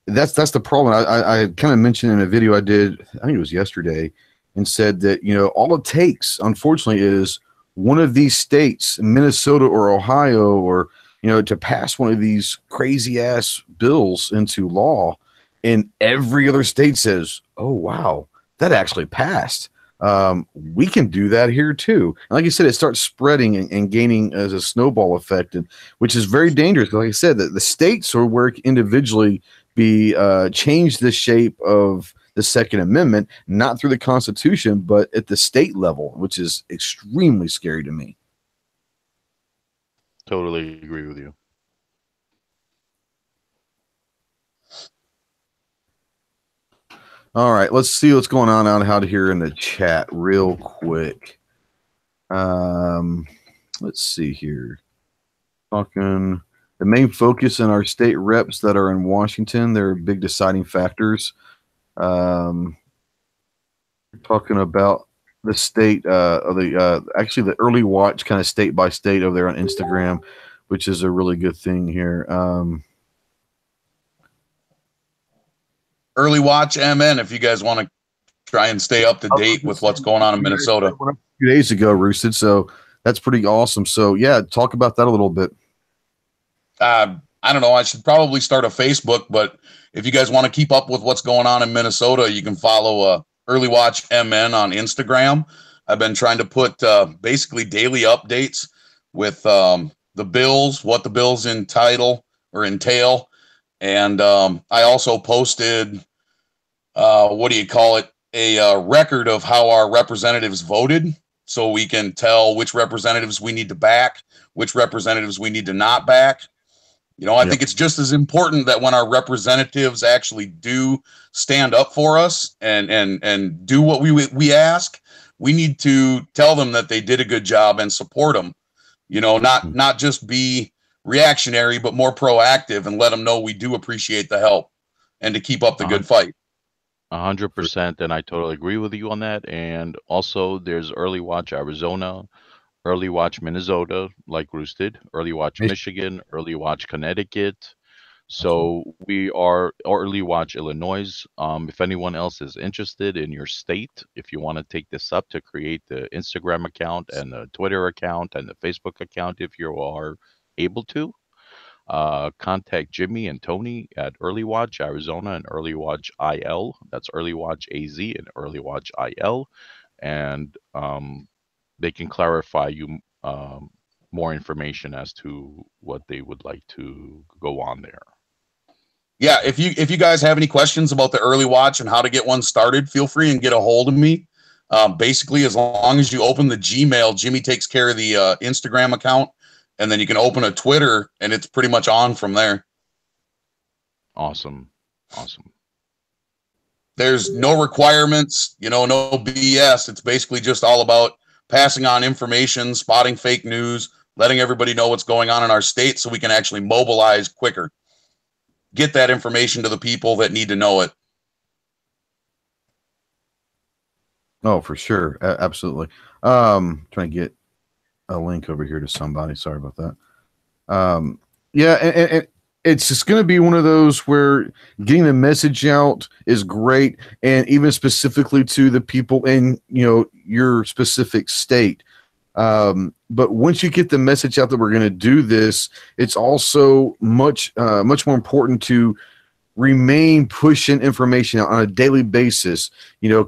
That's the problem. I kind of mentioned in a video I did, I think it was yesterday, and said that, all it takes, unfortunately, is one of these states, Minnesota or Ohio, or, to pass one of these crazy ass bills into law, and every other state says, oh, wow, that actually passed. We can do that here too. And like you said, it starts spreading and gaining as a snowball effect, which is very dangerous. Like I said, the states are where it individually be change the shape of the Second Amendment, not through the Constitution, but at the state level, which is extremely scary to me. Totally agree with you. All right, let's see what's going on out here in the chat real quick. Let's see here. Talking the main focus in our state reps that are in Washington, they're big deciding factors. Talking about the state of actually the early watch kind of state by state over there on Instagram, which is a really good thing here. Early watch MN if you guys want to try and stay up to date with what's going on in Minnesota. A few days ago, Roosted, so that's pretty awesome. So yeah, talk about that a little bit. I don't know. I should probably start a Facebook, but if you guys want to keep up with what's going on in Minnesota, you can follow Early Watch MN on Instagram. I've been trying to put basically daily updates with the bills, what the bills entail. And I also posted, a record of how our representatives voted, so we can tell which representatives we need to back, which representatives we need to not back. I think it's just as important that when our representatives actually do stand up for us and do what we ask, we need to tell them that they did a good job and support them. Not just be reactionary, but more proactive and let them know we do appreciate the help and to keep up the good fight. 100%, and I totally agree with you on that. And also, there's Early Watch Arizona, Early Watch Minnesota, like Roosted, Early Watch Michigan, Early Watch Connecticut. So we are Early Watch Illinois. If anyone else is interested in your state, if you want to take this up to create the Instagram account and the Twitter account and the Facebook account, if you are able to, contact Jimmy and Tony at Early Watch Arizona and Early Watch IL. That's Early Watch AZ and Early Watch IL. And they can clarify you more information as to what they would like to go on there. Yeah, if you guys have any questions about the Early Watch and how to get one started, feel free and get a hold of me. Basically, as long as you open the Gmail, Jimmy takes care of the Instagram account, and then you can open a Twitter, and it's pretty much on from there. Awesome. There's no requirements, no BS. It's basically just all about passing on information, spotting fake news, letting everybody know what's going on in our state so we can actually mobilize quicker. Get that information to the people that need to know it. Oh, for sure. Absolutely. Trying to get a link over here to somebody. Sorry about that. Yeah, and it's just going to be one of those where getting the message out is great, and even specifically to the people in your specific state. But once you get the message out that we're going to do this, it's also much more important to remain pushing information out on a daily basis.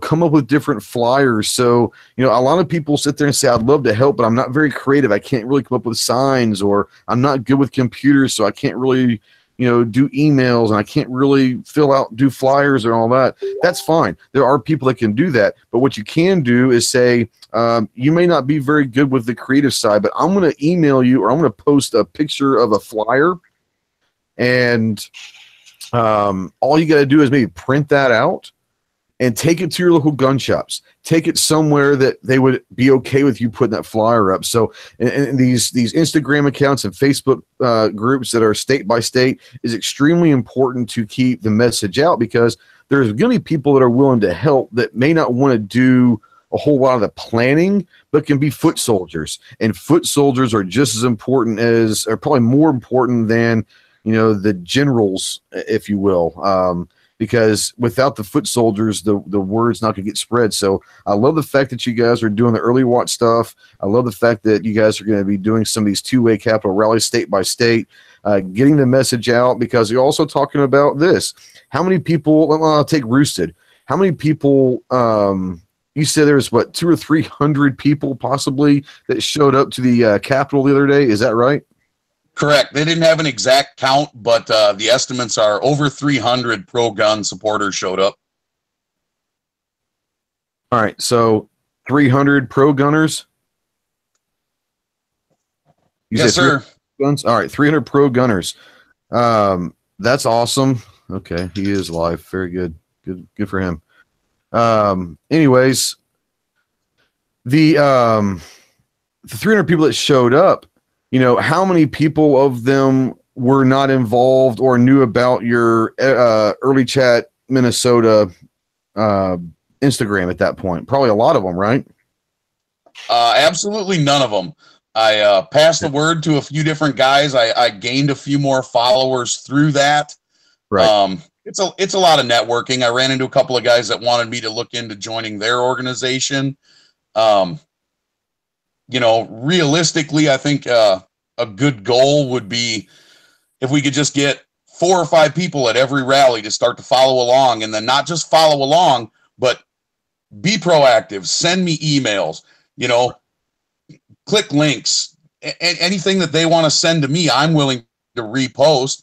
Come up with different flyers. So, a lot of people sit there and say, I'd love to help, but I'm not very creative. I can't really come up with signs, or I'm not good with computers, so I can't really, do emails, and I can't really do flyers and all that. That's fine. There are people that can do that. But what you can do is say, you may not be very good with the creative side, but I'm going to email you, or I'm going to post a picture of a flyer, and all you got to do is maybe print that out and take it to your local gun shops. Take it somewhere that they would be okay with you putting that flyer up. So, and these Instagram accounts and Facebook groups that are state by state is extremely important to keep the message out, because there's going to be people that are willing to help that may not want to do a whole lot of the planning, but can be foot soldiers. And foot soldiers are just as important as, or probably more important than, the generals, if you will, because without the foot soldiers, the word's not going to get spread. So I love the fact that you guys are doing the early watch stuff. I love the fact that you guys are going to be doing some of these two-way Capitol rallies state by state, getting the message out, because you're also talking about this. How many people, I'll take Roosted. How many people, you said there's 200 or 300 people possibly that showed up to the Capitol the other day. Is that right? Correct. They didn't have an exact count, but the estimates are over 300 pro-gun supporters showed up. All right, so 300 pro-gunners? Yes, sir. Guns? All right, 300 pro-gunners. That's awesome. Okay, he is live. Very good. Good for him. Anyways, the 300 people that showed up, how many people of them were not involved or knew about your early chat Minnesota Instagram at that point? Probably a lot of them, right? Absolutely none of them. I passed the word to a few different guys. I gained a few more followers through that. Right. It's a lot of networking. I ran into a couple of guys that wanted me to look into joining their organization. Realistically, I think a good goal would be if we could just get 4 or 5 people at every rally to start to follow along, and then not just follow along, but be proactive. Send me emails, click links, anything that they want to send to me, I'm willing to repost.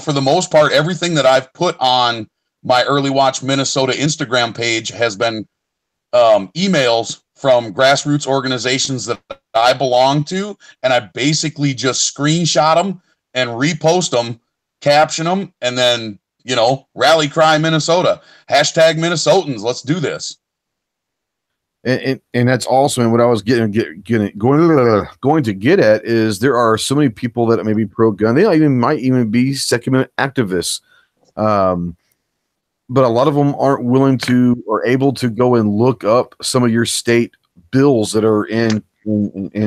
For the most part, everything that I've put on my Early Watch Minnesota Instagram page has been emails from grassroots organizations that I belong to, and I basically just screenshot them and repost them, caption them, and then, rally cry Minnesota, hashtag Minnesotans, let's do this. And that's also, and what I was going to get at is there are so many people that may be pro-gun. They might even be Second Amendment activists. But a lot of them aren't willing to or able to go and look up some of your state bills that are in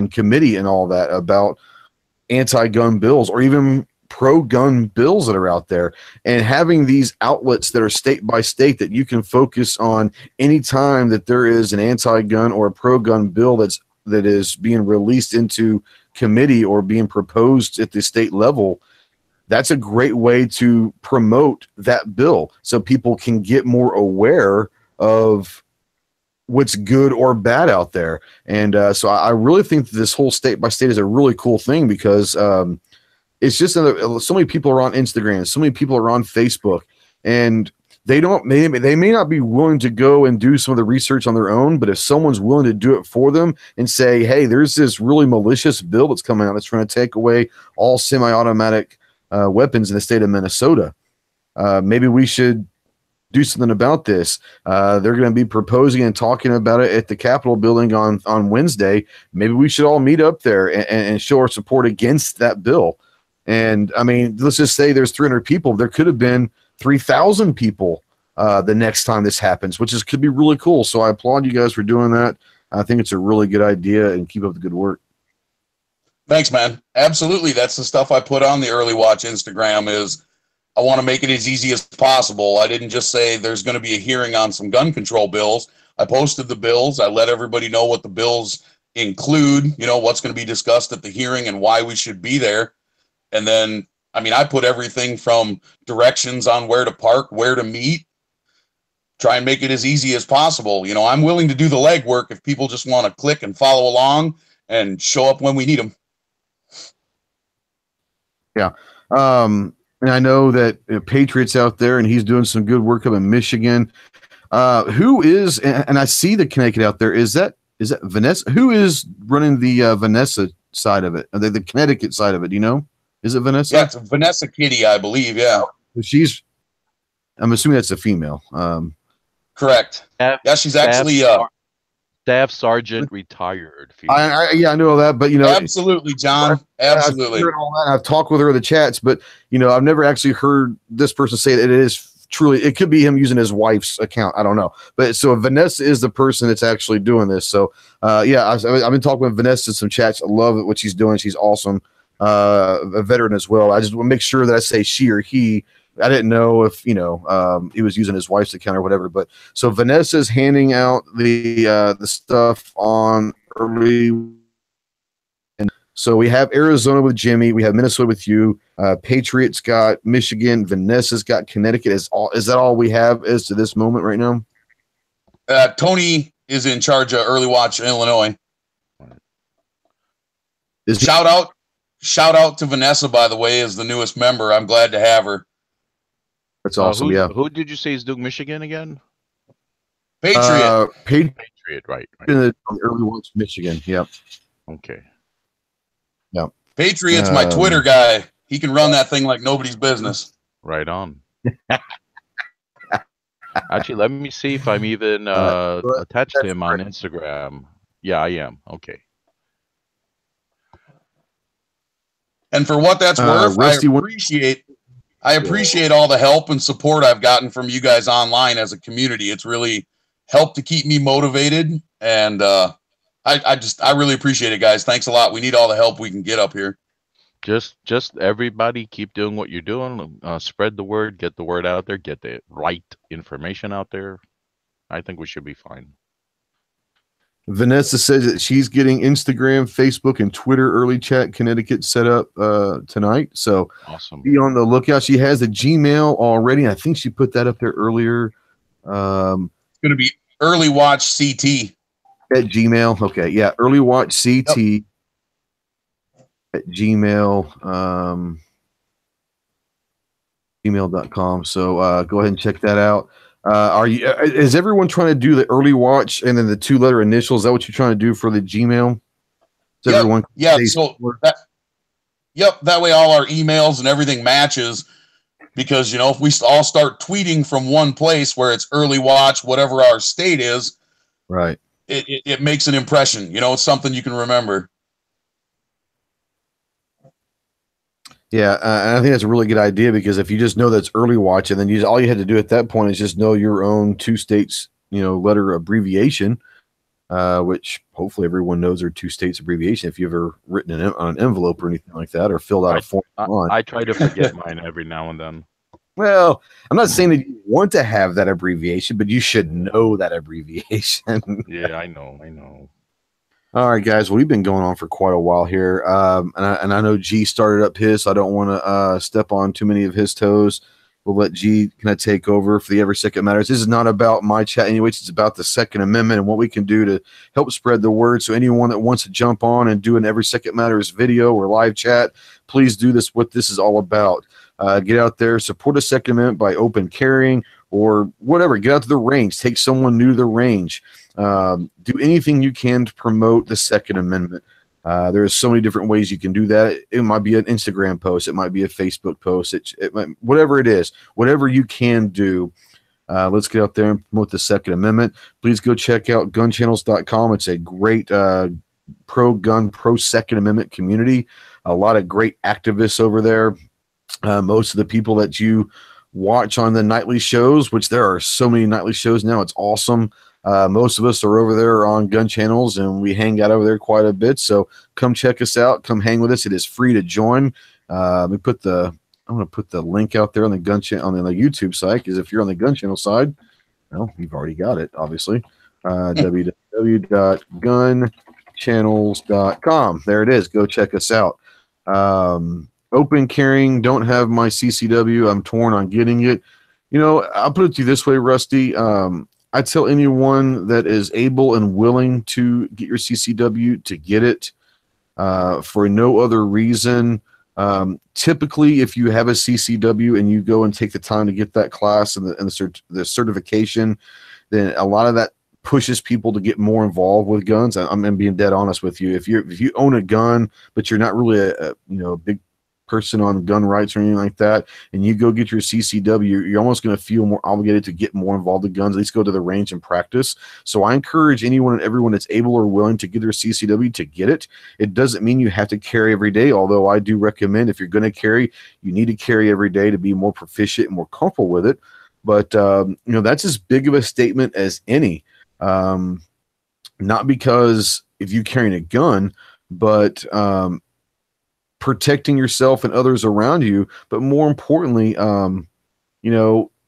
committee and all that about anti-gun bills or even pro-gun bills that are out there, and having these outlets that are state by state that you can focus on anytime that there is an anti-gun or a pro-gun bill that is being released into committee or being proposed at the state level. That's a great way to promote that bill so people can get more aware of what's good or bad out there. And so I really think that this whole state by state is a really cool thing, because it's just so many people are on Instagram, so many people are on Facebook, and they may not be willing to go and do some of the research on their own, but if someone's willing to do it for them and say, hey, there's this really malicious bill that's coming out that's trying to take away all semi-automatic weapons in the state of Minnesota, maybe we should do something about this. They're going to be proposing and talking about it at the Capitol building on Wednesday. Maybe we should all meet up there and show our support against that bill. And I mean, let's just say there's 300 people. There could have been 3,000 people the next time this happens, which could be really cool. So I applaud you guys for doing that. I think it's a really good idea, and keep up the good work. Thanks, man. Absolutely. That's the stuff I put on the Early Watch Instagram is I want to make it as easy as possible. I didn't just say there's going to be a hearing on some gun control bills. I posted the bills. I let everybody know what the bills include, what's going to be discussed at the hearing and why we should be there. And then, I mean, I put everything from directions on where to park, where to meet, try and make it as easy as possible. I'm willing to do the legwork if people just want to click and follow along and show up when we need them. Yeah. And I know that Patriot's out there and he's doing some good work up in Michigan. Who is, and I see the Connecticut out there. Is that Vanessa? Who is running the Vanessa side of it? The Connecticut side of it? Do you know? Is it Vanessa? Yeah, it's Vanessa Kitty, I believe. Yeah. I'm assuming that's a female. Correct. Yeah, she's actually Staff Sergeant retired. I know that, but absolutely, John, absolutely. I've talked with her in the chats, but I've never actually heard this person say that it is truly. It could be him using his wife's account. I don't know, but so Vanessa is the person that's actually doing this. So I've been talking with Vanessa in some chats. I love what she's doing. She's awesome, a veteran as well. I just want to make sure that I say she or he. I didn't know if he was using his wife's account or whatever. But so Vanessa's handing out the stuff on early. And so we have Arizona with Jimmy. We have Minnesota with you. Patriots got Michigan. Vanessa's got Connecticut. Is that all we have as to this moment right now? Tony is in charge of Early Watch in Illinois. Shout out to Vanessa, by the way, as the newest member. I'm glad to have her. That's awesome. Who did you say is doing Michigan again? Patriot. Patriot, right. Early Watch Michigan. Yep. Okay. Yep. Patriot's my Twitter guy. He can run that thing like nobody's business. Right on. Actually, let me see if I'm even attached to him on Instagram. Yeah, I am. Okay. And for what that's worth, I appreciate all the help and support I've gotten from you guys online as a community. It's really helped to keep me motivated, and I really appreciate it, guys. Thanks a lot. We need all the help we can get up here. Just everybody keep doing what you're doing. Spread the word, get the word out there, get the right information out there. I think we should be fine. Vanessa says that she's getting Instagram, Facebook, and Twitter early chat Connecticut set up tonight. So awesome. Be on the lookout. She has a Gmail already. I think she put that up there earlier. It's going to be Early Watch CT at Gmail. Okay, yeah, Early Watch CT at Gmail. Gmail.com. So go ahead and check that out. Is everyone trying to do the Early Watch and then the 2-letter initials? Is that what you're trying to do for the Gmail? Yep. Everyone that way all our emails and everything matches, because if we all start tweeting from one place where it's Early Watch, whatever our state is, right, it makes an impression. It's something you can remember. Yeah, and I think that's a really good idea, because if you just know that's Early Watch, and then all you had to do at that point is just know your own 2 states, letter abbreviation, which hopefully everyone knows their 2 states abbreviation. If you've ever written on an envelope or anything like that, or filled out a form. I try to forget mine every now and then. Well, I'm not saying that you want to have that abbreviation, but you should know that abbreviation. Yeah, I know. All right, guys. Well, we've been going on for quite a while here, and I know G started up his, so I don't want to step on too many of his toes. We'll let G kind of take over for the Every Second Matters. This is not about my chat anyways. It's about the Second Amendment and what we can do to help spread the word. So anyone that wants to jump on and do an Every Second Matters video or live chat, please do this. What this is all about. Get out there, support a Second Amendment by open carrying or whatever. Get out to the range. Take someone new to the range. Do anything you can to promote the Second Amendment. There are so many different ways you can do that. It might be an Instagram post. It might be a Facebook post. It might, whatever it is, whatever you can do Let's get out there and promote the Second Amendment. Please go check out GunChannels.com. It's a great pro-gun, pro-Second Amendment community. A lot of great activists over there. Most of the people that you watch on the nightly shows, which there are so many nightly shows now, it's awesome. Most of us are over there on Gun Channels, and we hang out over there quite a bit. So come check us out. Come hang with us. It is free to join. I'm going to put the link out there on the on the YouTube site, because if you're on the Gun Channel side, well, you've already got it, obviously. www.gunchannels.com. There it is. Go check us out. Open carrying, don't have my CCW. I'm torn on getting it. I'll put it to you this way, Rusty. I tell anyone that is able and willing to get your CCW to get it for no other reason. Typically, if you have a CCW and you go and take the time to get that class and the certification, then a lot of that pushes people to get more involved with guns. I'm being dead honest with you. If you own a gun, but you're not really a big person on gun rights or anything like that, and you go get your CCW, you're almost going to feel more obligated to get more involved in guns, at least go to the range and practice. So I encourage anyone and everyone that's able or willing to get their CCW to get it. It doesn't mean you have to carry every day, although I do recommend, if you're going to carry, you need to carry every day to be more proficient and more comfortable with it. But that's as big of a statement as any. Not because if you're carrying a gun, but protecting yourself and others around you, but more importantly, and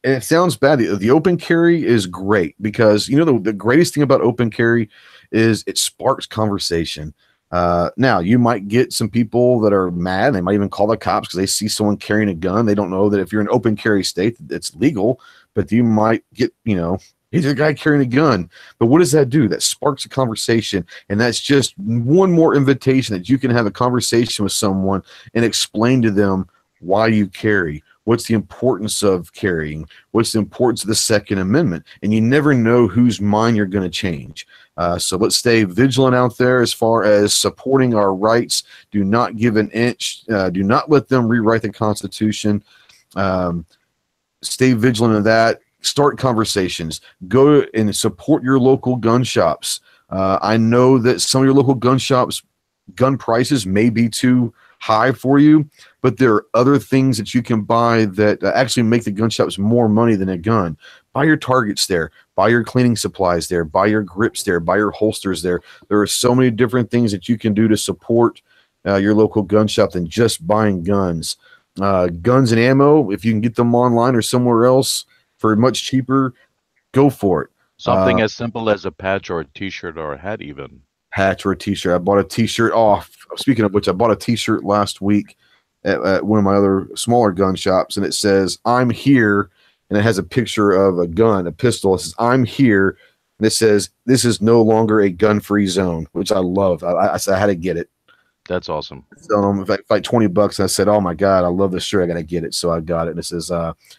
it sounds bad, the open carry is great, because the greatest thing about open carry is it sparks conversation. Now you might get some people that are mad. They might even call the cops because they see someone carrying a gun. They don't know that if you're in an open carry state, it's legal, but you might get, he's a guy carrying a gun. But what does that do? That sparks a conversation. And that's just one more invitation that you can have a conversation with someone and explain to them why you carry. What's the importance of carrying? What's the importance of the Second Amendment? And you never know whose mind you're going to change. So let's stay vigilant out there as far as supporting our rights. Do not give an inch. Do not let them rewrite the Constitution. Stay vigilant of that. Start conversations. Go and support your local gun shops. I know that some of your local gun shops, gun prices may be too high for you, but there are other things that you can buy that actually make the gun shops more money than a gun. Buy your targets there. Buy your cleaning supplies there. Buy your grips there. Buy your holsters there. There are so many different things that you can do to support your local gun shop than just buying guns. Guns and ammo, if you can get them online or somewhere else for much cheaper, go for it. Something as simple as a patch or a T-shirt or a hat, even. Patch or a T-shirt. I bought a T-shirt. Speaking of which, I bought a T-shirt last week at one of my other smaller gun shops, and it says, "I'm here," and it has a picture of a gun, a pistol. It says, "I'm here," and it says, "This is no longer a gun-free zone," which I love. I said I had to get it. That's awesome. So like $20, and I said, "Oh my God, I love this shirt. I got to get it." So I got it, and it says,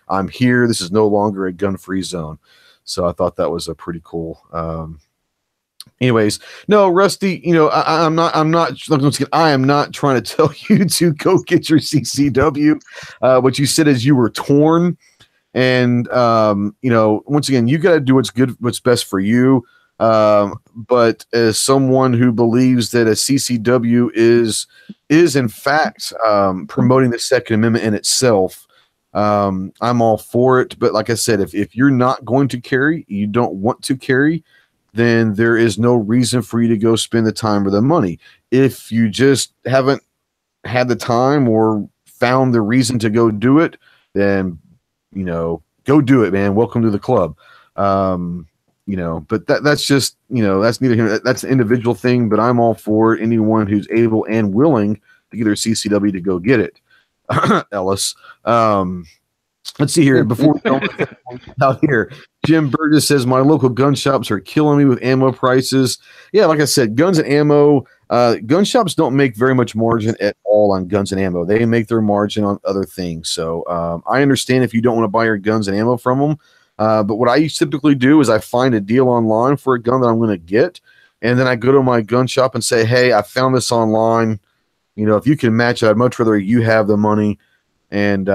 "I'm here. This is no longer a gun-free zone." So I thought that was a pretty cool. Anyways, no, Rusty, I am not trying to tell you to go get your CCW. What you said is you were torn, and once again, you got to do what's best for you. But as someone who believes that a CCW is in fact promoting the Second Amendment in itself, I'm all for it. But like I said, if you're not going to carry, you don't want to carry, then there is no reason for you to go spend the time or the money. If you just haven't had the time or found the reason to go do it, then go do it, man. Welcome to the club. But that's just, that's neither here. That's an individual thing, but I'm all for anyone who's able and willing to get their CCW to go get it. Ellis. Let's see here. Before we go out here, Jim Burgess says, "My local gun shops are killing me with ammo prices." Yeah, like I said, guns and ammo, gun shops don't make very much margin at all on guns and ammo. They make their margin on other things. So I understand if you don't want to buy your guns and ammo from them. But what I typically do is I find a deal online for a gun that I'm going to get, and then I go to my gun shop and say, "Hey, I found this online. If you can match it, I'd much rather you have the money." And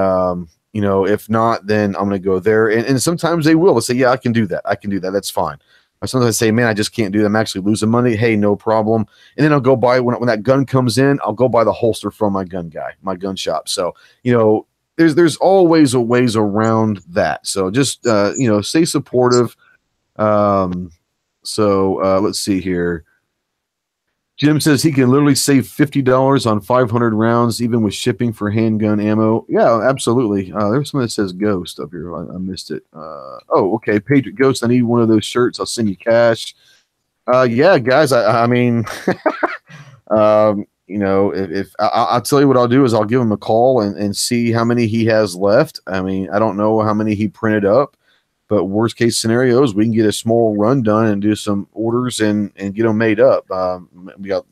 You know, if not, then I'm going to go there. And sometimes they will. They'll say, yeah, I can do that. I can do that. That's fine. Or sometimes I say, man, I just can't do that. I'm actually losing money. Hey, no problem. And then I'll go buy, when that gun comes in, I'll go buy the holster from my gun guy, my gun shop. So, you know, there's always a ways around that. So just, you know, stay supportive. Let's see here. Jim says he can literally save $50 on 500 rounds, even with shipping for handgun ammo. Yeah, absolutely. There's something that says Ghost up here. I missed it. Okay. Patriot Ghost, I need one of those shirts. I'll send you cash. Yeah, guys, I mean, you know, if I'll tell you what I'll do is I'll give him a call and see how many he has left. I mean, I don't know how many he printed up. But worst case scenarios, we can get a small run done and do some orders and get them made up.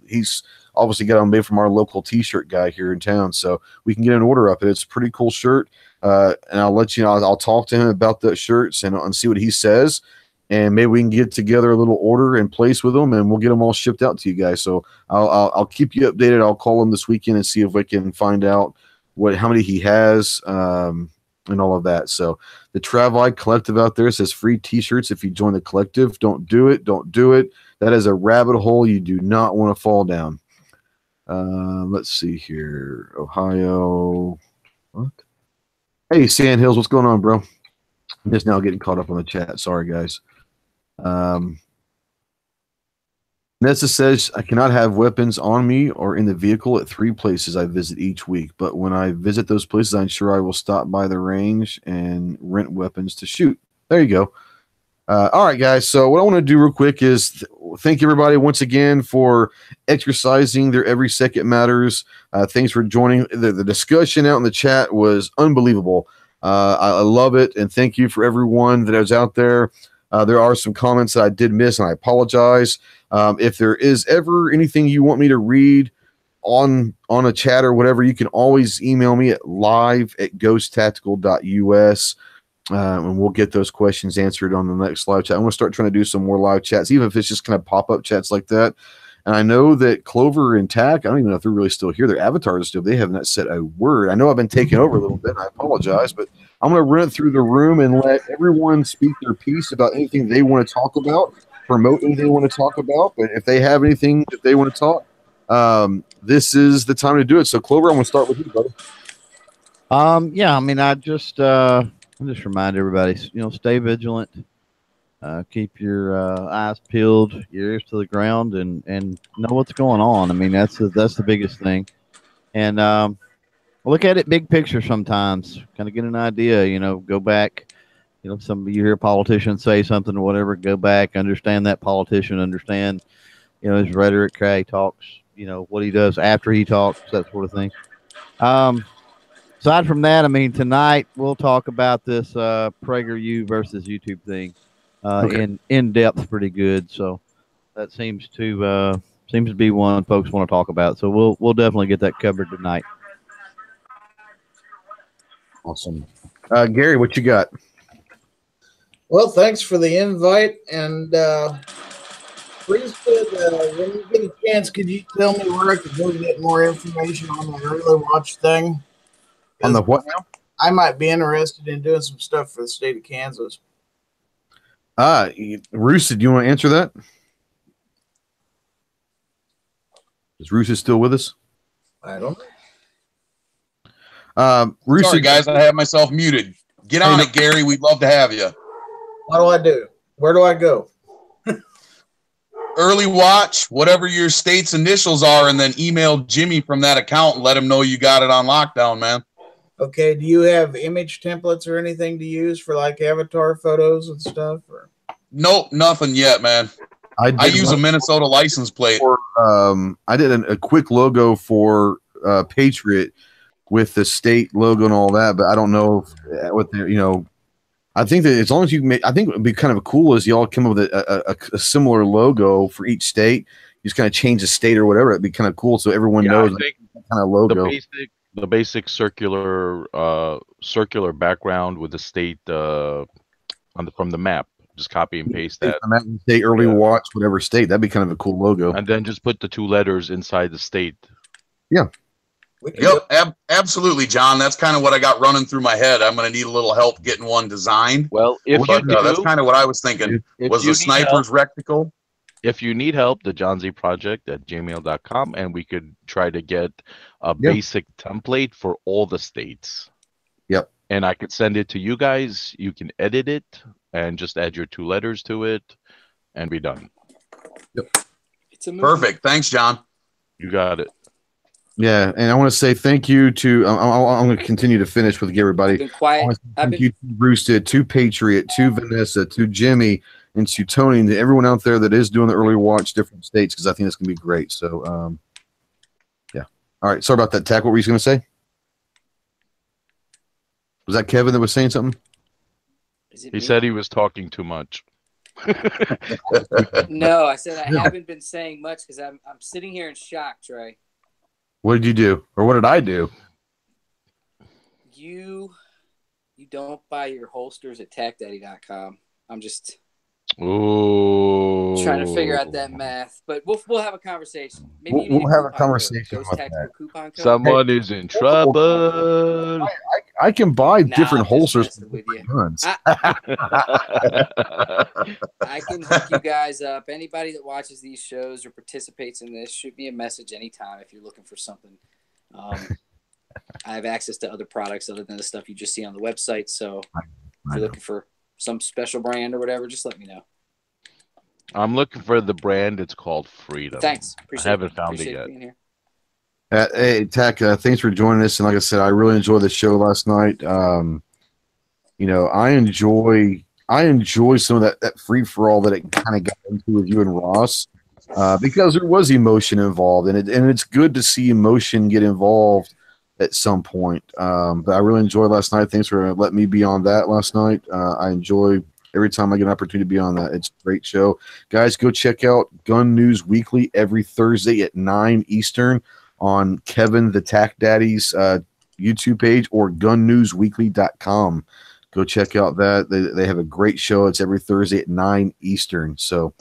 He's obviously got them made from our local T-shirt guy here in town, so we can get an order up. It's a pretty cool shirt, and I'll let you know. I'll talk to him about the shirts and see what he says, and maybe we can get together a little order in place with them, and we'll get them all shipped out to you guys. So I'll keep you updated. I'll call him this weekend and see if we can find out how many he has. And all of that. So the Travai Collective out there says free T-shirts if you join the collective. Don't do it. Don't do it. That is a rabbit hole you do not want to fall down. Let's see here. Ohio. What? Hey, Sandhills, what's going on, bro? I'm just now getting caught up on the chat. Sorry, guys. Nessa says, I cannot have weapons on me or in the vehicle at 3 places I visit each week. But when I visit those places, I'm sure I will stop by the range and rent weapons to shoot. There you go. All right, guys. So what I want to do real quick is thank everybody once again for exercising their every second matters. Thanks for joining. The discussion out in the chat was unbelievable. I love it. And thank you for everyone that was out there. There are some comments that I did miss, and I apologize. If there is ever anything you want me to read on a chat or whatever, you can always email me at live@ghosttactical.us, and we'll get those questions answered on the next live chat. I'm going to start trying to do some more live chats, even if it's just kind of pop-up chats like that. And I know that Clover and Tack, I don't even know if they're really still here. Their avatars are still, they have not said a word. I know I've been taking over a little bit, and I apologize, but I'm going to run through the room and let everyone speak their piece about anything they want to talk about, promote anything they want to talk about. But if they have anything that they want to talk, this is the time to do it. So, Clover, I'm going to start with you, buddy. Yeah, I mean, I just remind everybody, you know, stay vigilant. Keep your eyes peeled, your ears to the ground, and know what's going on. I mean, that's the biggest thing. And look at it big picture sometimes. Kind of get an idea. You know, go back. You know, some of you hear politicians say something or whatever. Go back, understand that politician, understand, you know, his rhetoric, how he talks. You know, what he does after he talks, that sort of thing. Aside from that, I mean, tonight we'll talk about this PragerU versus YouTube thing. In depth, pretty good. So that seems to be one folks want to talk about. So we'll definitely get that covered tonight. Awesome, Gary, what you got? Well, thanks for the invite, and please, when you get a chance, could you tell me where I could go get more information on the early watch thing? On the what now? I might be interested in doing some stuff for the state of Kansas. Roos, do you want to answer that? Is Roos still with us? I don't know. Sorry, guys, I have myself muted. Get on it, Gary. We'd love to have you. What do I do? Where do I go? Early watch, whatever your state's initials are, and then email Jimmy from that account and let him know you got it on lockdown, man. Okay. Do you have image templates or anything to use for like avatar photos and stuff? Or? Nope, nothing yet, man. I use a Minnesota license plate. I did a quick logo for Patriot with the state logo and all that, but I don't know what they're, you know. I think that as long as you make, I think it would be kind of cool as y'all come up with a similar logo for each state. You just kind of change the state or whatever. It'd be kind of cool so everyone knows like, kind of logo. The basic circular background with the state from the map. Just copy and paste that. State early watch, whatever state. That'd be kind of a cool logo. And then just put the 2 letters inside the state. Yeah. We can do Yep, absolutely, John. That's kind of what I got running through my head. I'm going to need a little help getting one designed. Well, if you But do, that's kind of what I was thinking. if Was you the need help, sniper's reticle? if you need help, the John Z Project at gmail.com, and we could try to get a basic template for all the states. Yep. And I could send it to you guys. You can edit it and just add your 2 letters to it, and be done. Yep. It's a movie. Perfect. Thanks, John. You got it. Yeah, and I want to say thank you to. I'm going to continue to finish with everybody. I've been quiet. Thank you to Roosted, to Patriot, to Vanessa, to Jimmy, and to Tony, and to everyone out there that is doing the early watch different states, because I think it's going to be great. So, yeah. All right. Sorry about that, Tack. What were you going to say? Was that Kevin that was saying something? He said he was talking too much. No, I said I haven't been saying much because I'm sitting here in shock, Trey. What did you do, or what did I do? You don't buy your holsters at TacDaddy.com. I'm just Ooh. trying to figure out that math, but we'll have a conversation. Maybe you need We'll have a coupon conversation code. about Tactical that. coupon code. Someone is in trouble. I can buy Nah, different I'm just holsters messing with you. guns. I can hook you guys up. Anybody that watches these shows or participates in this, shoot me a message anytime if you're looking for something. I have access to other products other than the stuff you just see on the website. So if you're looking for some special brand or whatever, just let me know. I'm looking for the brand. It's called Freedom. Thanks. Appreciate I haven't found it yet. being here. Hey, Tack, thanks for joining us. And like I said, I really enjoyed the show last night. You know, I enjoy some of that free for all that it kind of got into with you and Ross, because there was emotion involved, and it's good to see emotion get involved at some point. But I really enjoyed last night. Thanks for letting me be on that last night. I enjoy every time I get an opportunity to be on that. It's a great show. Guys, go check out Gun News Weekly every Thursday at 9 Eastern on Kevin the Tack Daddy's YouTube page, or gunnewsweekly.com. Go check out that. They have a great show. It's every Thursday at 9 Eastern. So,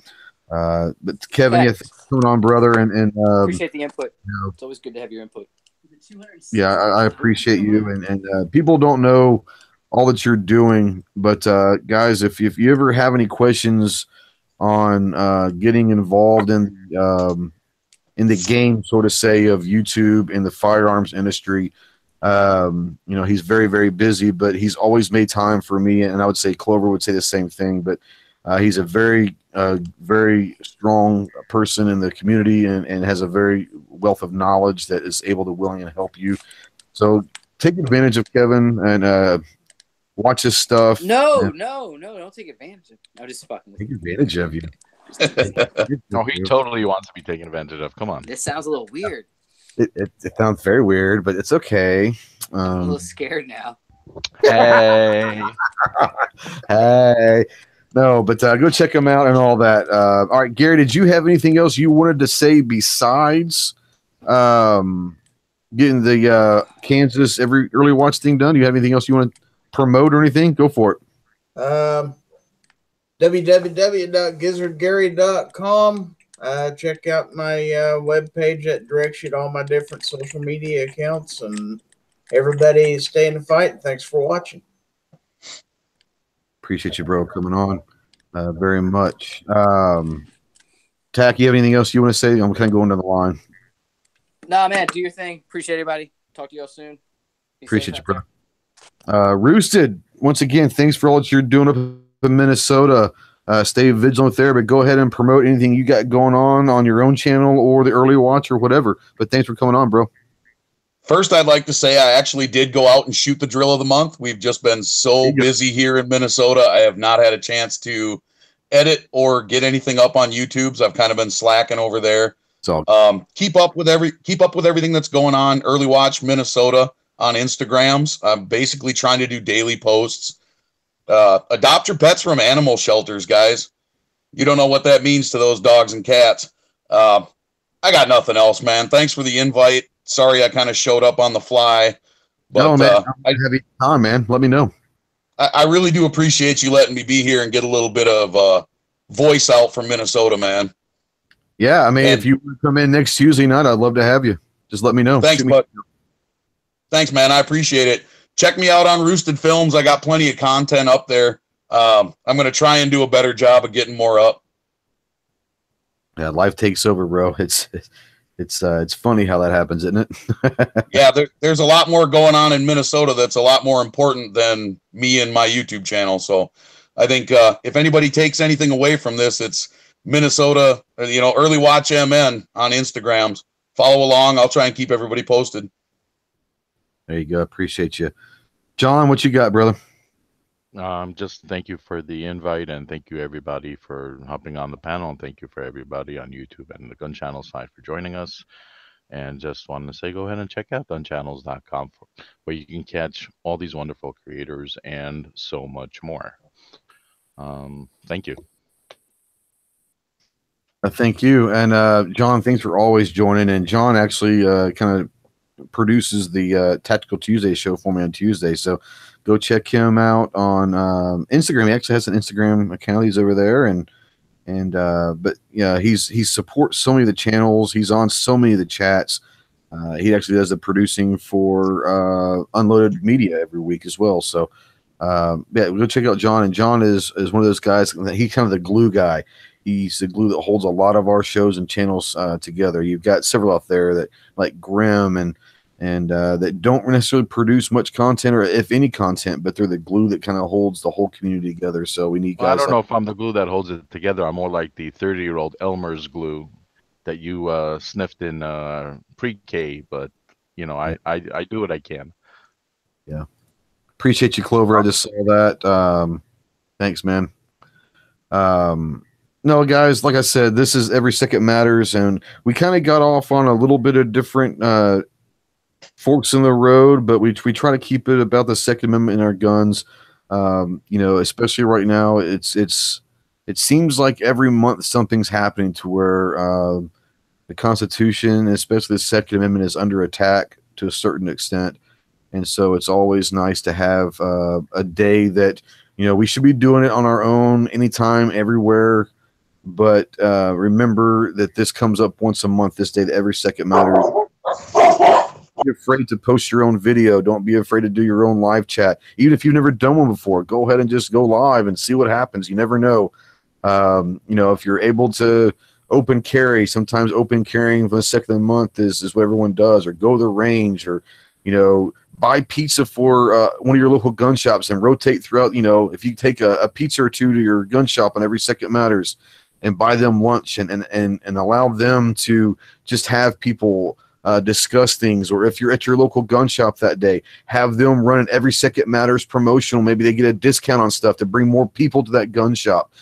but Kevin, yeah, thanks for coming on, brother. And appreciate the input. It's always good to have your input. Yeah, I appreciate you. And people don't know all that you're doing, but guys, if you ever have any questions on getting involved in the game, sort of say, of YouTube and the firearms industry, you know, he's very, very busy, but he's always made time for me. And I would say Clover would say the same thing, but he's a very, very strong person in the community, and has a very wealth of knowledge that is able to willing to help you. So take advantage of Kevin and watch his stuff. No, don't take advantage of it. I'm just fucking with Take you. advantage of you. No, he totally wants to be taken advantage of. Come on. This sounds a little weird. It sounds very weird, but it's okay. I'm a little scared now. Hey. Hey. No, but go check him out and all that. All right, Gary, did you have anything else you wanted to say besides getting the Kansas every early watch thing done? Do you have anything else you want to promote or anything? Go for it. www.gizzardgary.com. Check out my webpage that directs you to all my different social media accounts, and everybody stay in the fight. Thanks for watching. Appreciate you, bro, coming on very much. Tack, you have anything else you want to say? I'm kind of going down the line. Nah, man, do your thing. Appreciate everybody. Talk to you all soon. Be Appreciate safe you, out bro. Roosted, once again, thanks for all that you're doing up in Minnesota. Stay vigilant there, but go ahead and promote anything you got going on your own channel or the early watch or whatever. But thanks for coming on, bro. First, I'd like to say I actually did go out and shoot the drill of the month. We've just been so busy here in Minnesota. I have not had a chance to edit or get anything up on YouTube. So I've kind of been slacking over there. So keep up with everything that's going on. Early Watch Minnesota on Instagrams. I'm basically trying to do daily posts. Adopt your pets from animal shelters, guys. You don't know what that means to those dogs and cats. I got nothing else, man. Thanks for the invite. Sorry I kind of showed up on the fly. But, no, man. I have any time, man. Let me know. I really do appreciate you letting me be here and get a little bit of voice out from Minnesota, man. Yeah, I mean, if you come in next Tuesday night, I'd love to have you. Just let me know. Thanks, bud. Thanks, man. I appreciate it. Check me out on Roosted Films. I got plenty of content up there. I'm going to try and do a better job of getting more up. Yeah, life takes over, bro. It's funny how that happens, isn't it? Yeah, there's a lot more going on in Minnesota that's a lot more important than me and my YouTube channel. So I think if anybody takes anything away from this, it's Minnesota, Early Watch MN on Instagrams. Follow along. I'll try and keep everybody posted. There you go. Appreciate you. John, what you got, brother? Just thank you for the invite, and thank you everybody for hopping on the panel, and thank you for everybody on YouTube and the Gun Channel side for joining us. And just wanted to say, go ahead and check out gunchannels.com where you can catch all these wonderful creators and so much more. Thank you. Thank you. And John, thanks for always joining. And John actually kind of produces the Tactical Tuesday show for me on Tuesday. So go check him out on Instagram. He actually has an Instagram account. He's over there. But yeah, he supports so many of the channels. He's on so many of the chats. He actually does the producing for Unloaded Media every week as well. So yeah, go check out John. And John is one of those guys. He's kind of the glue guy. He's the glue that holds a lot of our shows and channels together. You've got several out there that like Grim and that don't necessarily produce much content or if any content, but they're the glue that kind of holds the whole community together. So we need guys. I don't know if I'm the glue that holds it together. I'm more like the 30-year-old Elmer's glue that you sniffed in pre-K, but I do what I can. Yeah. Appreciate you, Clover. I just saw that. Thanks, man. No, guys, like I said, this is Every Second Matters, and we kind of got off on a little bit of different forks in the road, but we try to keep it about the Second Amendment in our guns. Especially right now, it seems like every month something's happening to where the Constitution, especially the Second Amendment, is under attack to a certain extent. And so it's always nice to have a day that, we should be doing it on our own anytime, everywhere. But remember that this comes up once a month, this day that Every Second Matters. Don't be afraid to post your own video. Don't be afraid to do your own live chat. Even if you've never done one before, go ahead and just go live and see what happens. You never know. If you're able to open carry, sometimes open carrying for the second of the month is what everyone does, or go to the range, or, buy pizza for one of your local gun shops and rotate throughout. If you take a pizza or two to your gun shop on Every Second Matters and buy them lunch and allow them to just have people discuss things, or if you're at your local gun shop that day, have them run an Every Second Matters promotional. Maybe they get a discount on stuff to bring more people to that gun shop.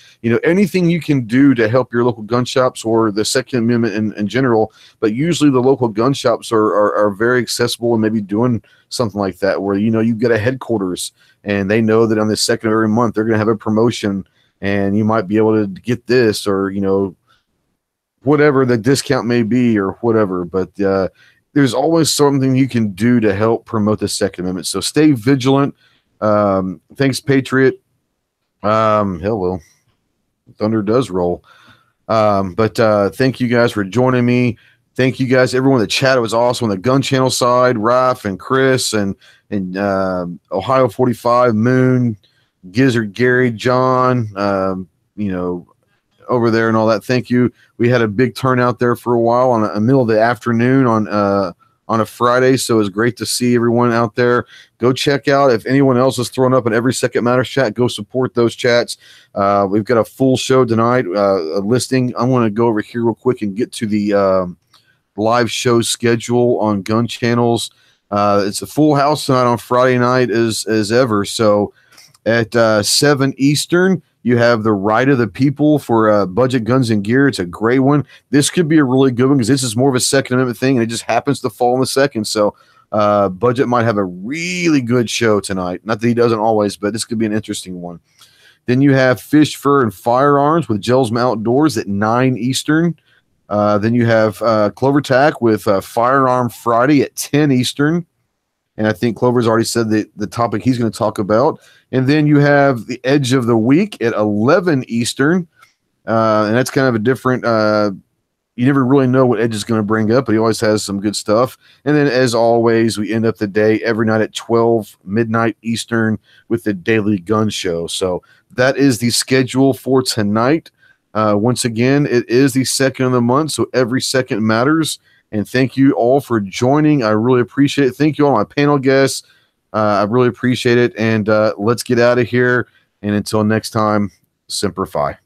Anything you can do to help your local gun shops or the Second Amendment in general, but usually the local gun shops are very accessible and maybe doing something like that where, you get a headquarters and they know that on the second of every month, they're going to have a promotion and you might be able to get this or, whatever the discount may be or whatever. But there's always something you can do to help promote the Second Amendment. So stay vigilant. Thanks, Patriot. Hello. Thunder does roll. But thank you guys for joining me. Thank you guys, everyone in the chat. It was awesome on the Gun Channel side, Raf and Chris and Ohio 45, Moon, Gizzard, Gary, John, over there and all that. Thank you. We had a big turnout there for a while on a middle of the afternoon on a Friday, so it was great to see everyone out there. Go check out if anyone else is throwing up an Every Second Matters chat. Go support those chats. We've got a full show tonight, a listing. I'm going to go over here real quick and get to the live show schedule on Gun Channels. It's a full house tonight on Friday night as ever. So at 7 Eastern, you have the Right of the People for Budget Guns and Gear. It's a great one. This could be a really good one because this is more of a Second Amendment thing, and it just happens to fall in the second. So Budget might have a really good show tonight. Not that he doesn't always, but this could be an interesting one. Then you have Fish, Fur, and Firearms with Gelsma Outdoors at 9 Eastern. Then you have Clover Tack with Firearm Friday at 10 Eastern. And I think Clover's already said the topic he's going to talk about. And then you have the Edge of the Week at 11 Eastern. And that's kind of a different you never really know what Edge is going to bring up, but he always has some good stuff. And then, as always, we end up the day every night at 12 midnight Eastern with the Daily Gun Show. So that is the schedule for tonight. Once again, it is the second of the month, so every second matters. And thank you all for joining. I really appreciate it. Thank you all, my panel guests. I really appreciate it. And let's get out of here. And until next time, Semper Fi.